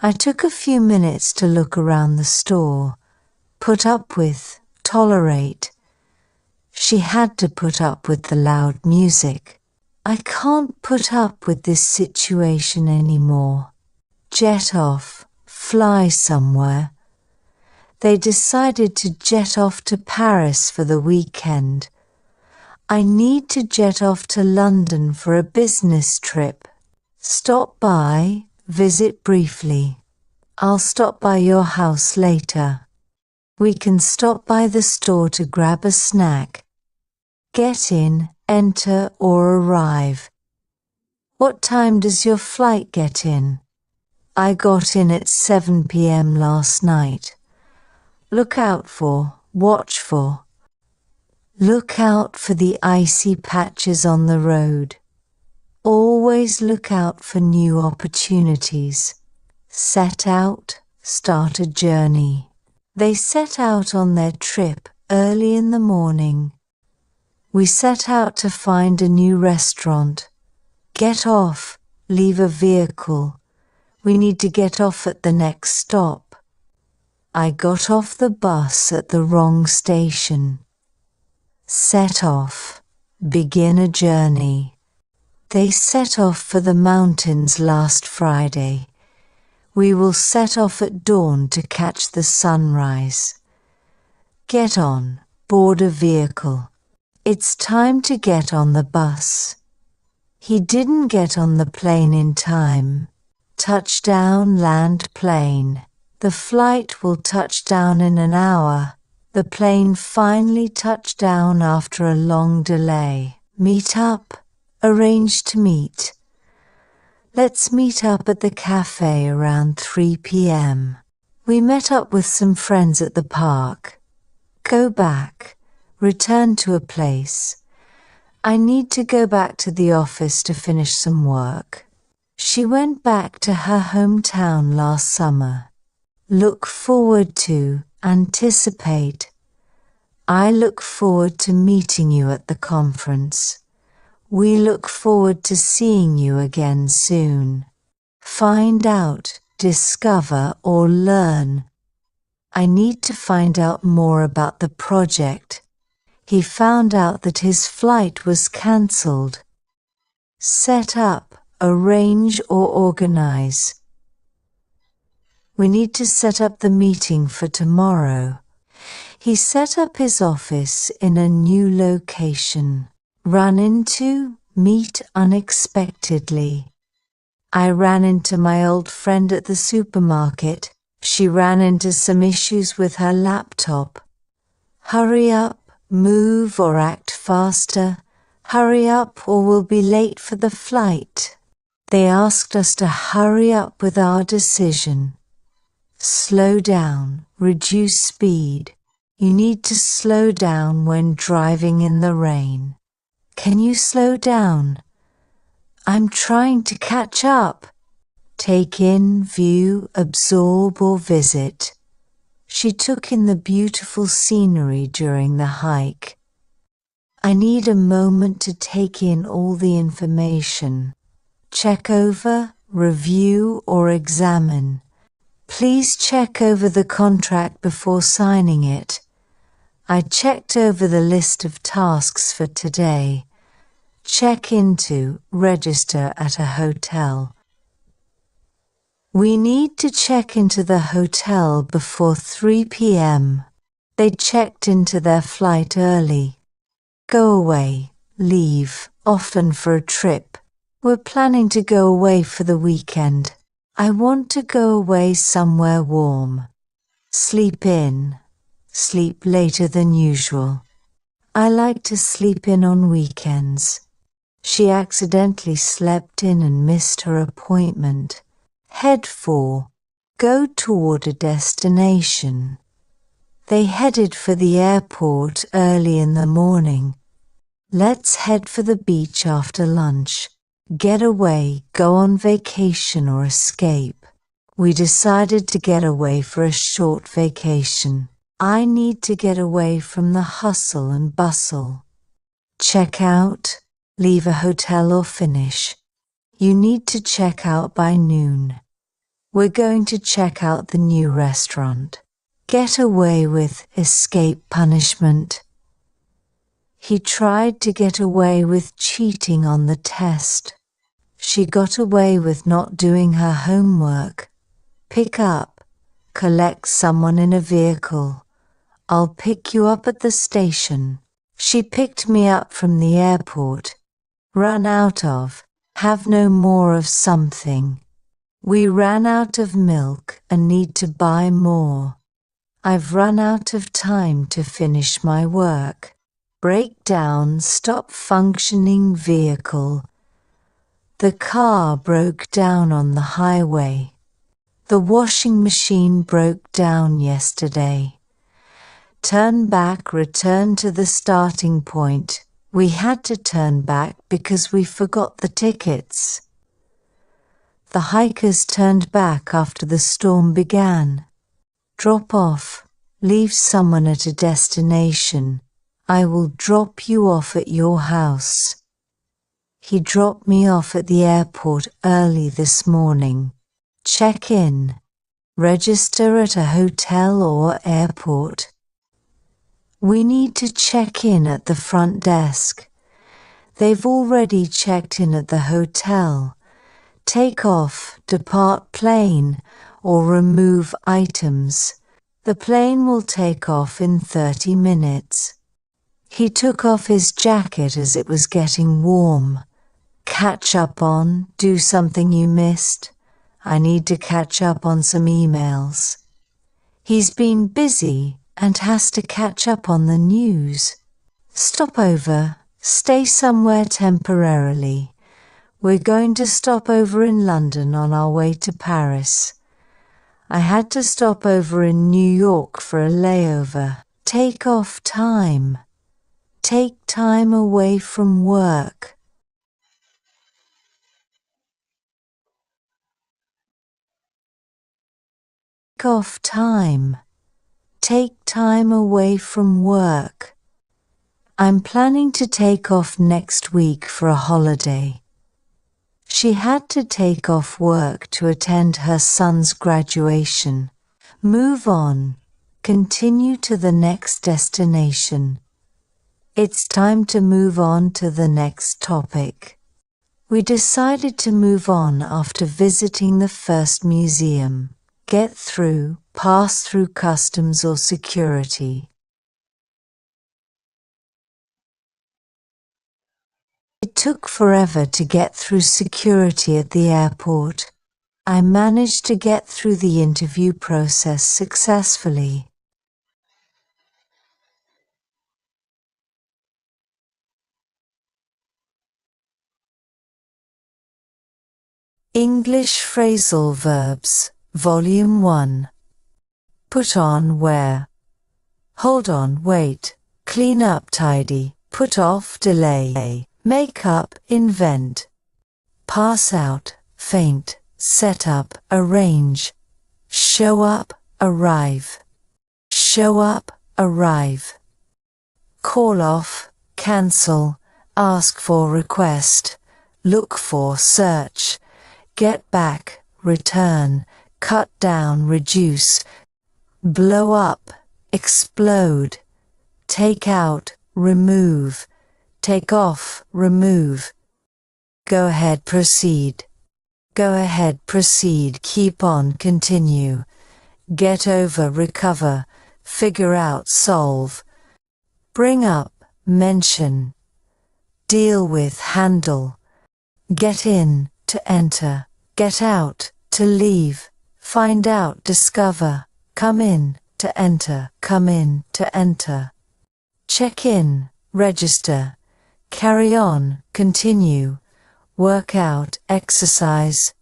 [SPEAKER 1] I took a few minutes to look around the store. Put up with, tolerate. She had to put up with the loud music. I can't put up with this situation anymore. Jet off, fly somewhere. They decided to jet off to Paris for the weekend. I need to jet off to London for a business trip. Stop by, visit briefly. I'll stop by your house later. We can stop by the store to grab a snack. Get in, enter or arrive. What time does your flight get in? I got in at 7 p.m. last night. Look out for, watch for. Look out for the icy patches on the road. Always look out for new opportunities. Set out, start a journey. They set out on their trip early in the morning. We set out to find a new restaurant. Get off, leave a vehicle. We need to get off at the next stop. I got off the bus at the wrong station. Set off, begin a journey. They set off for the mountains last Friday. We will set off at dawn to catch the sunrise. Get on, board a vehicle. It's time to get on the bus. He didn't get on the plane in time. Touchdown, land plane. The flight will touch down in an hour. The plane finally touched down after a long delay. Meet up. Arrange to meet. Let's meet up at the cafe around 3 p.m. We met up with some friends at the park. Go back. Return to a place. I need to go back to the office to finish some work. She went back to her hometown last summer. Look forward to, anticipate. I look forward to meeting you at the conference. We look forward to seeing you again soon. Find out, discover or learn. I need to find out more about the project. He found out that his flight was cancelled. Set up, arrange or organize. We need to set up the meeting for tomorrow. He set up his office in a new location. Run into, meet unexpectedly. I ran into my old friend at the supermarket. She ran into some issues with her laptop. Hurry up, move or act faster. Hurry up or we'll be late for the flight. They asked us to hurry up with our decision. Slow down, reduce speed. You need to slow down when driving in the rain. Can you slow down? I'm trying to catch up. Take in, view, absorb or visit. She took in the beautiful scenery during the hike. I need a moment to take in all the information. Check over, review or examine. Please check over the contract before signing it. I checked over the list of tasks for today. Check into, register at a hotel. We need to check into the hotel before 3 p.m. They checked into their flight early. Go away, leave, often for a trip. We're planning to go away for the weekend. I want to go away somewhere warm. Sleep in. Sleep later than usual. I like to sleep in on weekends. She accidentally slept in and missed her appointment. Head for. Go toward a destination. They headed for the airport early in the morning. Let's head for the beach after lunch. Get away, go on vacation or escape. We decided to get away for a short vacation. I need to get away from the hustle and bustle. Check out, leave a hotel or finish. You need to check out by noon. We're going to check out the new restaurant. Get away with, escape punishment. He tried to get away with cheating on the test. She got away with not doing her homework. Pick up, collect someone in a vehicle. I'll pick you up at the station. She picked me up from the airport. Run out of, have no more of something. We ran out of milk and need to buy more. I've run out of time to finish my work. Break down, stop functioning vehicle. The car broke down on the highway. The washing machine broke down yesterday. Turn back, return to the starting point. We had to turn back because we forgot the tickets. The hikers turned back after the storm began. Drop off. Leave someone at a destination. I will drop you off at your house. He dropped me off at the airport early this morning. Check in. Register at a hotel or airport. We need to check in at the front desk. They've already checked in at the hotel. Take off, depart plane, or remove items. The plane will take off in 30 minutes. He took off his jacket as it was getting warm. Catch up on, do something you missed. I need to catch up on some emails. He's been busy and has to catch up on the news. Stop over, stay somewhere temporarily. We're going to stop over in London on our way to Paris. I had to stop over in New York for a layover. Take off time. Take time away from work. Take off time. Take time away from work. I'm planning to take off next week for a holiday. She had to take off work to attend her son's graduation. Move on. Continue to the next destination. It's time to move on to the next topic. We decided to move on after visiting the first museum. Get through, pass through customs or security. It took forever to get through security at the airport. I managed to get through the interview process successfully. English Phrasal Verbs, Volume 1. Put on, wear. Hold on, wait. Clean up, tidy. Put off, delay. Make up, invent. Pass out, faint. Set up, arrange. Show up, arrive. Show up, arrive. Call off, cancel. Ask for, request. Look for, search. Get back, return. Cut down, reduce. Blow up, explode. Take out, remove. Take off, remove. Go ahead, proceed. Go ahead, proceed. Keep on, continue. Get over, recover. Figure out, solve. Bring up, mention. Deal with, handle. Get in, to enter. Get out, to leave. Find out, discover. Come in, to enter. Come in, to enter. Check in, register. Carry on, continue. Work out, exercise.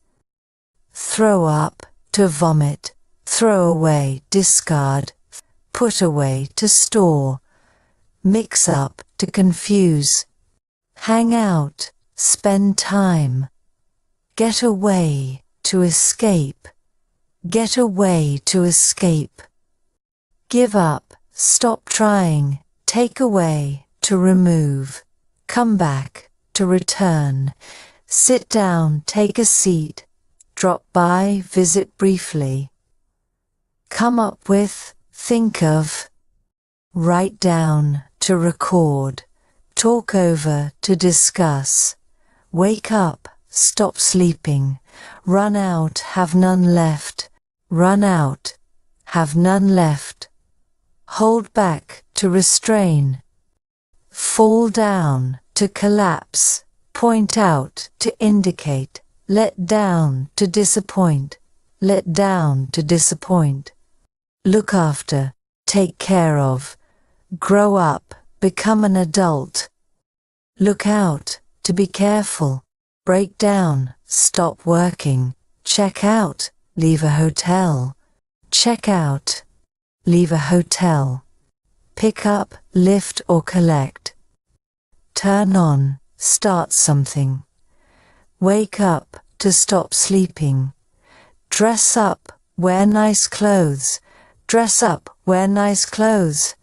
[SPEAKER 1] Throw up, to vomit. Throw away, discard. Put away, to store. Mix up, to confuse. Hang out, spend time. Get away, to escape. Get away, to escape. Give up, stop trying. Take away, to remove. Come back, to return. Sit down, take a seat. Drop by, visit briefly. Come up with, think of. Write down, to record. Talk over, to discuss. Wake up, stop sleeping. Run out, have none left. Run out, have none left. Hold back, to restrain. Fall down, to collapse. Point out, to indicate. Let down, to disappoint. Let down, to disappoint. Look after, take care of. Grow up, become an adult. Look out, to be careful. Break down, stop working. Check out, leave a hotel. Check out, leave a hotel. pick up, lift or collect. Turn on, start something. Wake up, to stop sleeping. Dress up, wear nice clothes. Dress up, wear nice clothes.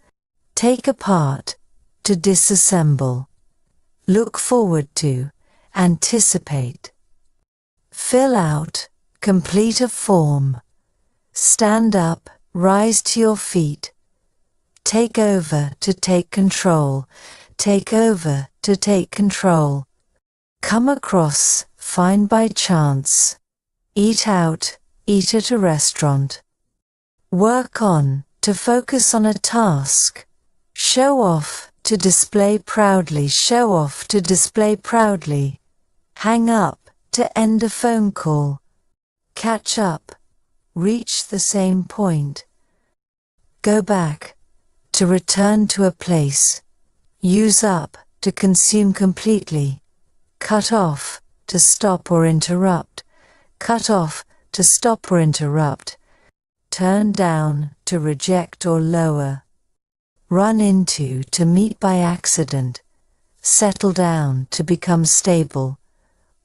[SPEAKER 1] Take apart, to disassemble. Look forward to, anticipate. Fill out, complete a form. Stand up, rise to your feet. Take over, to take control. Take over, to take control. Come across, find by chance. Eat out, eat at a restaurant. Work on, to focus on a task. Show off, to display proudly. Show off, to display proudly. Hang up, to end a phone call. Catch up, reach the same point. Go back, to return to a place. Use up, to consume completely. Cut off, to stop or interrupt. Cut off, to stop or interrupt. Turn down, to reject or lower. Run into, to meet by accident. Settle down, to become stable.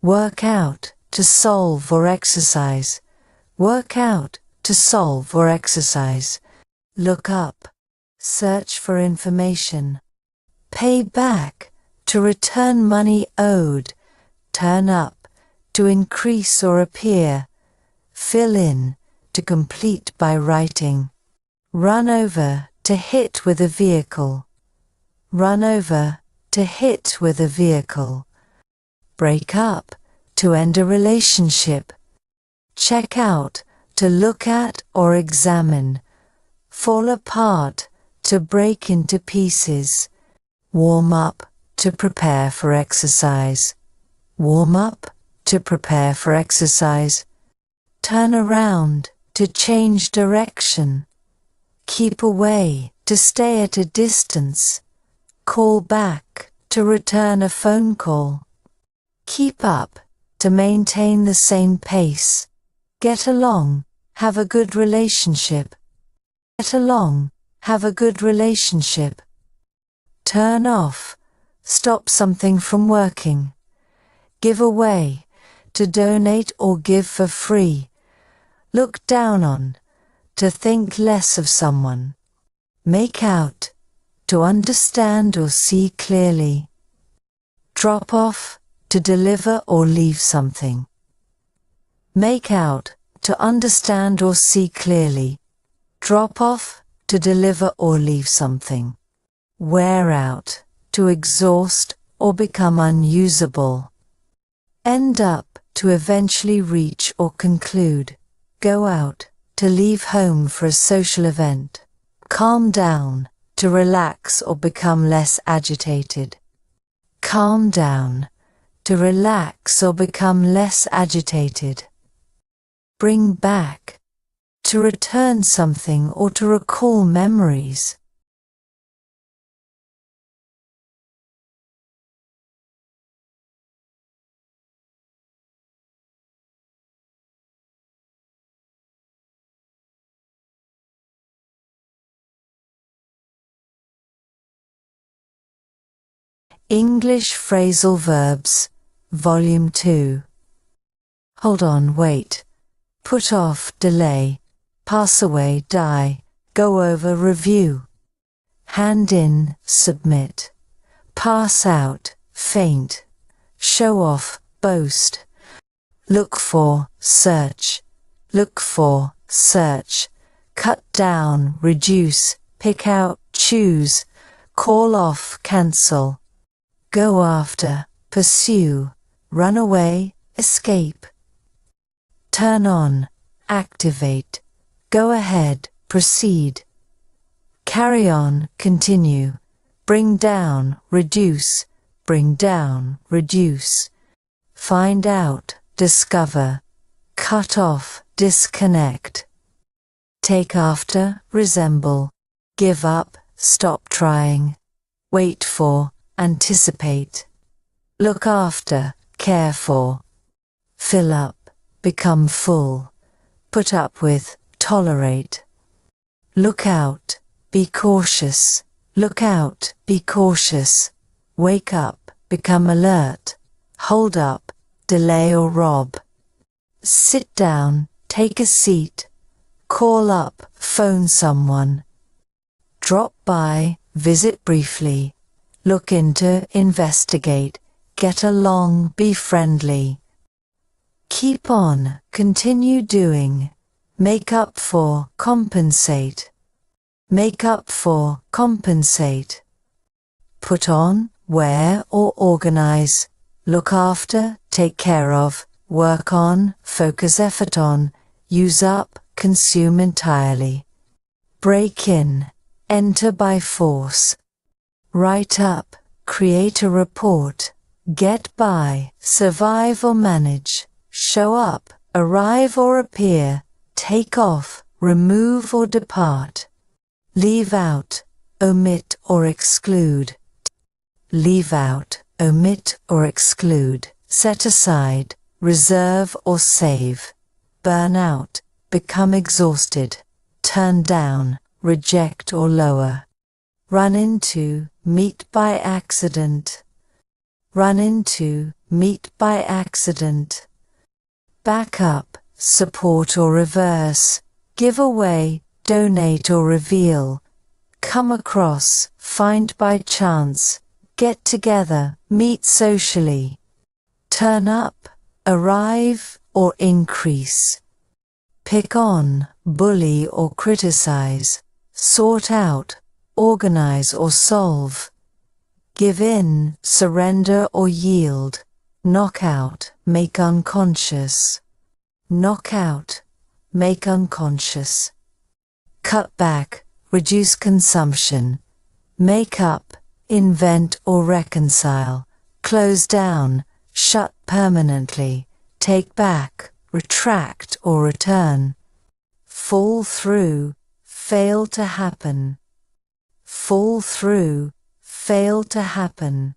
[SPEAKER 1] Work out, to solve or exercise. Work out, to solve or exercise. Look up, search for information. Pay back, to return money owed. Turn up, to increase or appear. Fill in, to complete by writing. Run over, to hit with a vehicle. Run over, to hit with a vehicle. Break up, to end a relationship. Check out, to look at or examine. Fall apart, to break into pieces. Warm up, to prepare for exercise. Warm up, to prepare for exercise. Turn around, to change direction. Keep away, to stay at a distance. Call back, to return a phone call. Keep up, to maintain the same pace. Get along, have a good relationship. Get along, have a good relationship. Turn off, stop something from working. Give away, to donate or give for free. Look down on, to think less of someone. Make out, to understand or see clearly. Drop off, to deliver or leave something. Make out, to understand or see clearly. Drop off, to deliver or leave something. Wear out, to exhaust or become unusable. End up, to eventually reach or conclude. Go out, to leave home for a social event. Calm down, to relax or become less agitated. Calm down, to relax or become less agitated. Bring back, to return something or to recall memories. English Phrasal Verbs, Volume 2. Hold on, wait. Put off, delay. Pass away, die. Go over, review. Hand in, submit. Pass out, faint. Show off, boast. Look for, search. Look for, search. Cut down, reduce. Pick out, choose. Call off, cancel. Go after, pursue. Run away, escape. Turn on, activate. Go ahead, proceed. Carry on, continue. Bring down, reduce. Bring down, reduce. Find out, discover. Cut off, disconnect. Take after, resemble. Give up, stop trying. Wait for, anticipate. Look after, care for. Fill up, become full. Put up with, tolerate. Look out, be cautious. Look out, be cautious. Wake up, become alert. Hold up, delay or rob. Sit down, take a seat. Call up, phone someone. Drop by, visit briefly. Look into, investigate. Get along, be friendly. Keep on, continue doing. Make up for, compensate. Make up for, compensate. Put on, wear or organize. Look after, take care of. Work on, focus effort on. Use up, consume entirely. Break in, enter by force. Write up, create a report. Get by, survive or manage. Show up, arrive or appear. Take off, remove or depart. Leave out, omit or exclude. Leave out, omit or exclude. Set aside, reserve or save. Burn out, become exhausted. Turn down, reject or lower. Run into, meet by accident. Run into, meet by accident. Back up, support or reverse. Give away, donate or reveal. Come across, find by chance. Get together, meet socially. Turn up, arrive or increase. Pick on, bully or criticize. Sort out, organize or solve. Give in, surrender or yield. Knock out, make unconscious. Knock out, make unconscious. Cut back, reduce consumption. Make up, invent or reconcile. Close down, shut permanently. Take back, retract or return. Fall through, fail to happen. Fall through, fail to happen.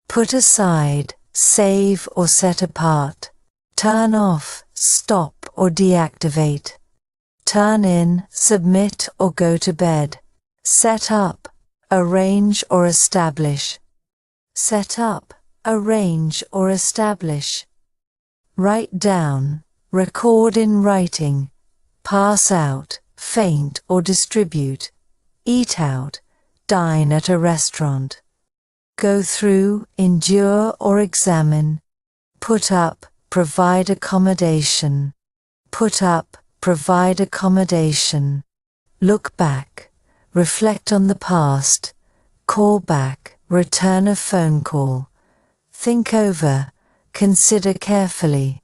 [SPEAKER 1] Put aside, save or set apart. Turn off, stop or deactivate. Turn in, submit or go to bed. Set up, arrange or establish. Set up, arrange or establish. Write down, record in writing. Pass out, faint or distribute. Eat out, dine at a restaurant. Go through, endure or examine. Put up, provide accommodation. Put up, provide accommodation. Look back, reflect on the past. Call back, return a phone call. Think over, consider carefully.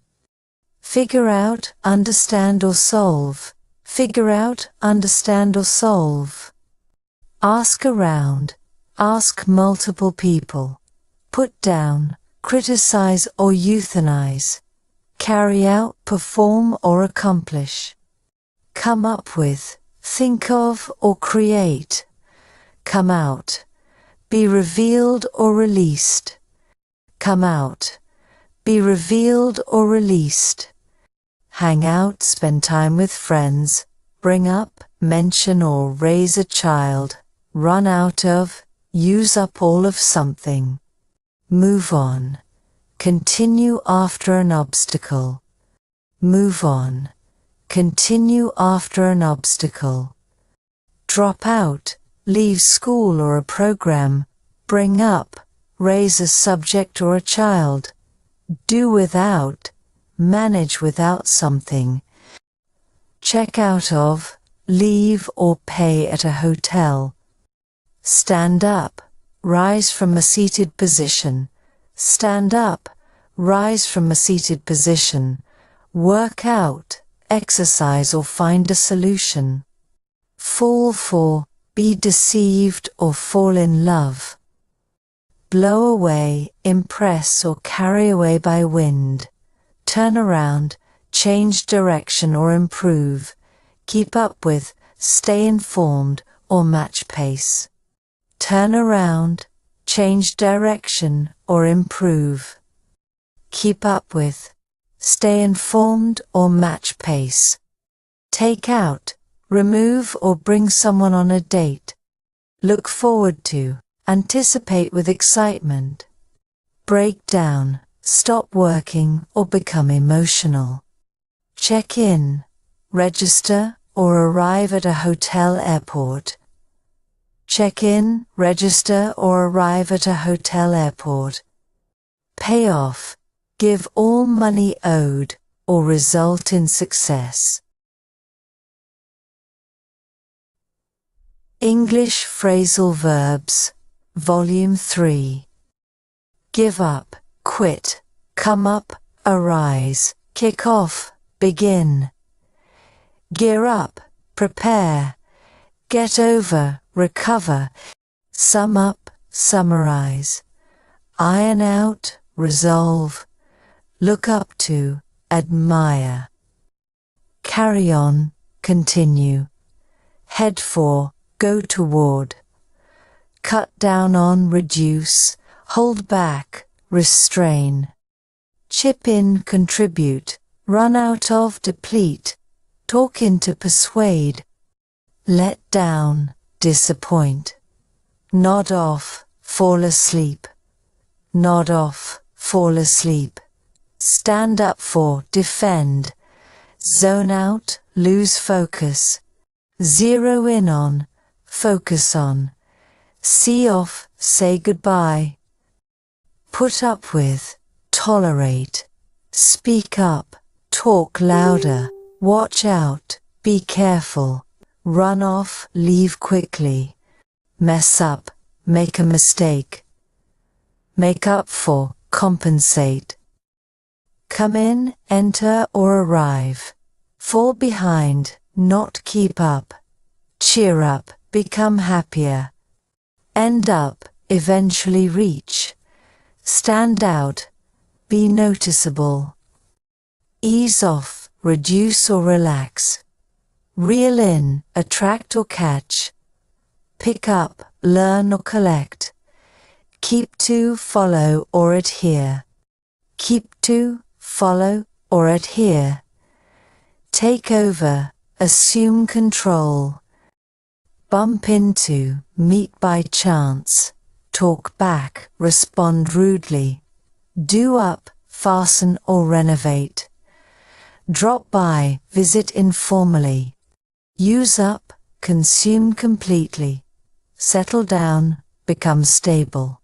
[SPEAKER 1] Figure out, understand or solve. Figure out, understand or solve. Ask around, ask multiple people. Put down, criticize or euthanize. Carry out, perform or accomplish. Come up with, think of or create. Come out, be revealed or released. Come out, be revealed or released. Hang out, spend time with friends. Bring up, mention or raise a child. Run out of, use up all of something. Move on, continue after an obstacle. Move on, continue after an obstacle. Drop out, leave school or a program. Bring up, raise a subject or a child. Do without, manage without something. Check out of, leave or pay at a hotel. Stand up, rise from a seated position. Stand up, rise from a seated position. Work out, exercise or find a solution. Fall for, be deceived or fall in love. Blow away, impress or carry away by wind. Turn around, change direction or improve. Keep up with, stay informed or match pace. Turn around, change direction or improve. Keep up with, stay informed or match pace. Take out, remove or bring someone on a date. look forward to, anticipate with excitement. Break down, stop working or become emotional. Check in, register or arrive at a hotel airport. Check in, register or arrive at a hotel airport. Pay off, give all money owed or result in success. English Phrasal Verbs, Volume 3. Give up, quit, come up, arise, kick off, begin. Gear up, prepare, get over, recover, sum up, summarize, iron out, resolve, look up to, admire. Carry on, continue, head for, go toward. Cut down on, reduce, hold back, restrain. Chip in, contribute, run out of, deplete, talk into, persuade. Let down, disappoint. Nod off, fall asleep. Nod off, fall asleep. Stand up for, defend. Zone out, lose focus. Zero in on, focus on. See off, say goodbye. Put up with, tolerate. Speak up, talk louder. Watch out, be careful. Run off, leave quickly. Mess up, make a mistake. Make up for, compensate. Come in, enter or arrive. Fall behind, not keep up. Cheer up, become happier. End up, eventually reach. Stand out, be noticeable. Ease off, reduce or relax. Reel in, attract or catch. Pick up, learn or collect. Keep to, follow or adhere. Keep to, follow or adhere. Take over, assume control. Bump into, meet by chance. Talk back, respond rudely. Do up, fasten or renovate. Drop by, visit informally. Use up, consume completely. Settle down, become stable.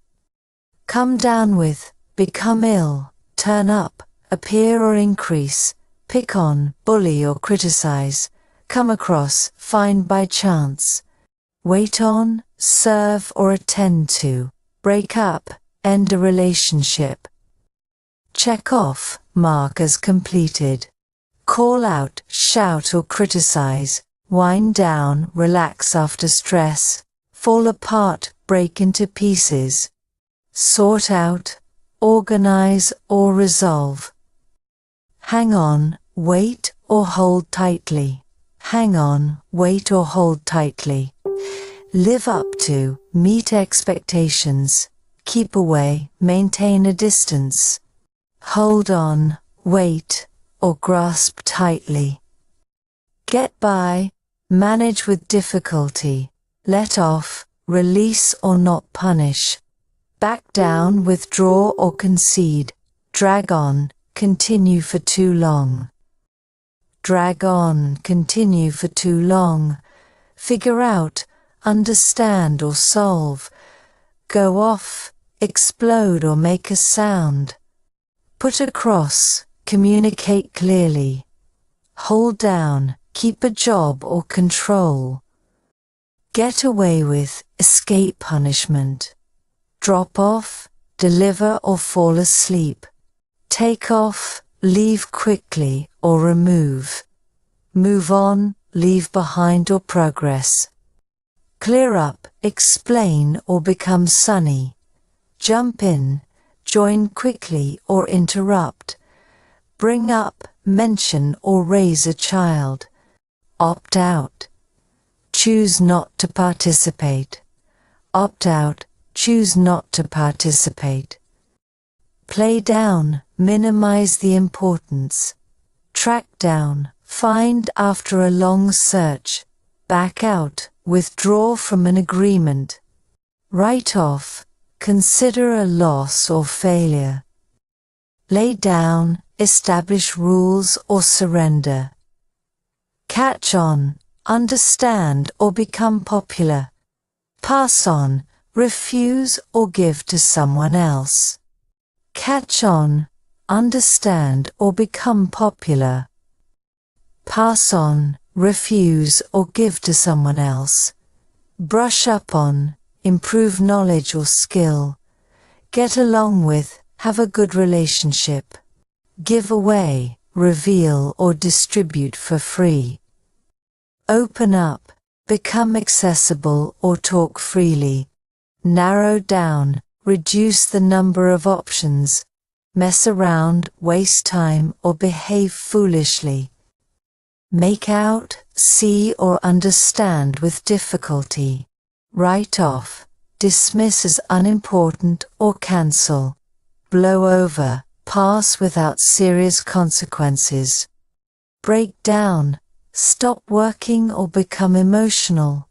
[SPEAKER 1] Come down with, become ill. Turn up, appear or increase. Pick on, bully or criticize. Come across, find by chance. Wait on, serve or attend to. Break up, end a relationship. Check off, mark as completed. Call out, shout or criticize. Wind down, relax after stress. Fall apart, break into pieces. Sort out, organize or resolve. Hang on, wait or hold tightly. Hang on, wait or hold tightly. Live up to, meet expectations. Keep away, maintain a distance. Hold on, wait, or grasp tightly. Get by, manage with difficulty. Let off, release or not punish. Back down, withdraw or concede. Drag on, continue for too long. Drag on, continue for too long. Figure out, understand or solve. Go off, explode or make a sound. Put across, communicate clearly. Hold down, keep a job or control. Get away with, escape punishment. Drop off, deliver or fall asleep. Take off, leave quickly or remove. Move on, leave behind or progress. Clear up, explain or become sunny. Jump in, join quickly or interrupt. Bring up, mention or raise a child. Opt out. Choose not to participate. Opt out, choose not to participate. Play down, minimize the importance. Track down, find after a long search. back out, withdraw from an agreement. Write off, consider a loss or failure. Lay down, establish rules or surrender. Catch on, understand or become popular. Pass on, refuse or give to someone else. Catch on, understand or become popular. Pass on, refuse or give to someone else. Brush up on, improve knowledge or skill. Get along with, have a good relationship. Give away, reveal or distribute for free. Open up, become accessible or talk freely. Narrow down, reduce the number of options. Mess around, waste time or behave foolishly. Make out, see or understand with difficulty. Write off, dismiss as unimportant or cancel. Blow over, pass without serious consequences. Break down, stop working or become emotional.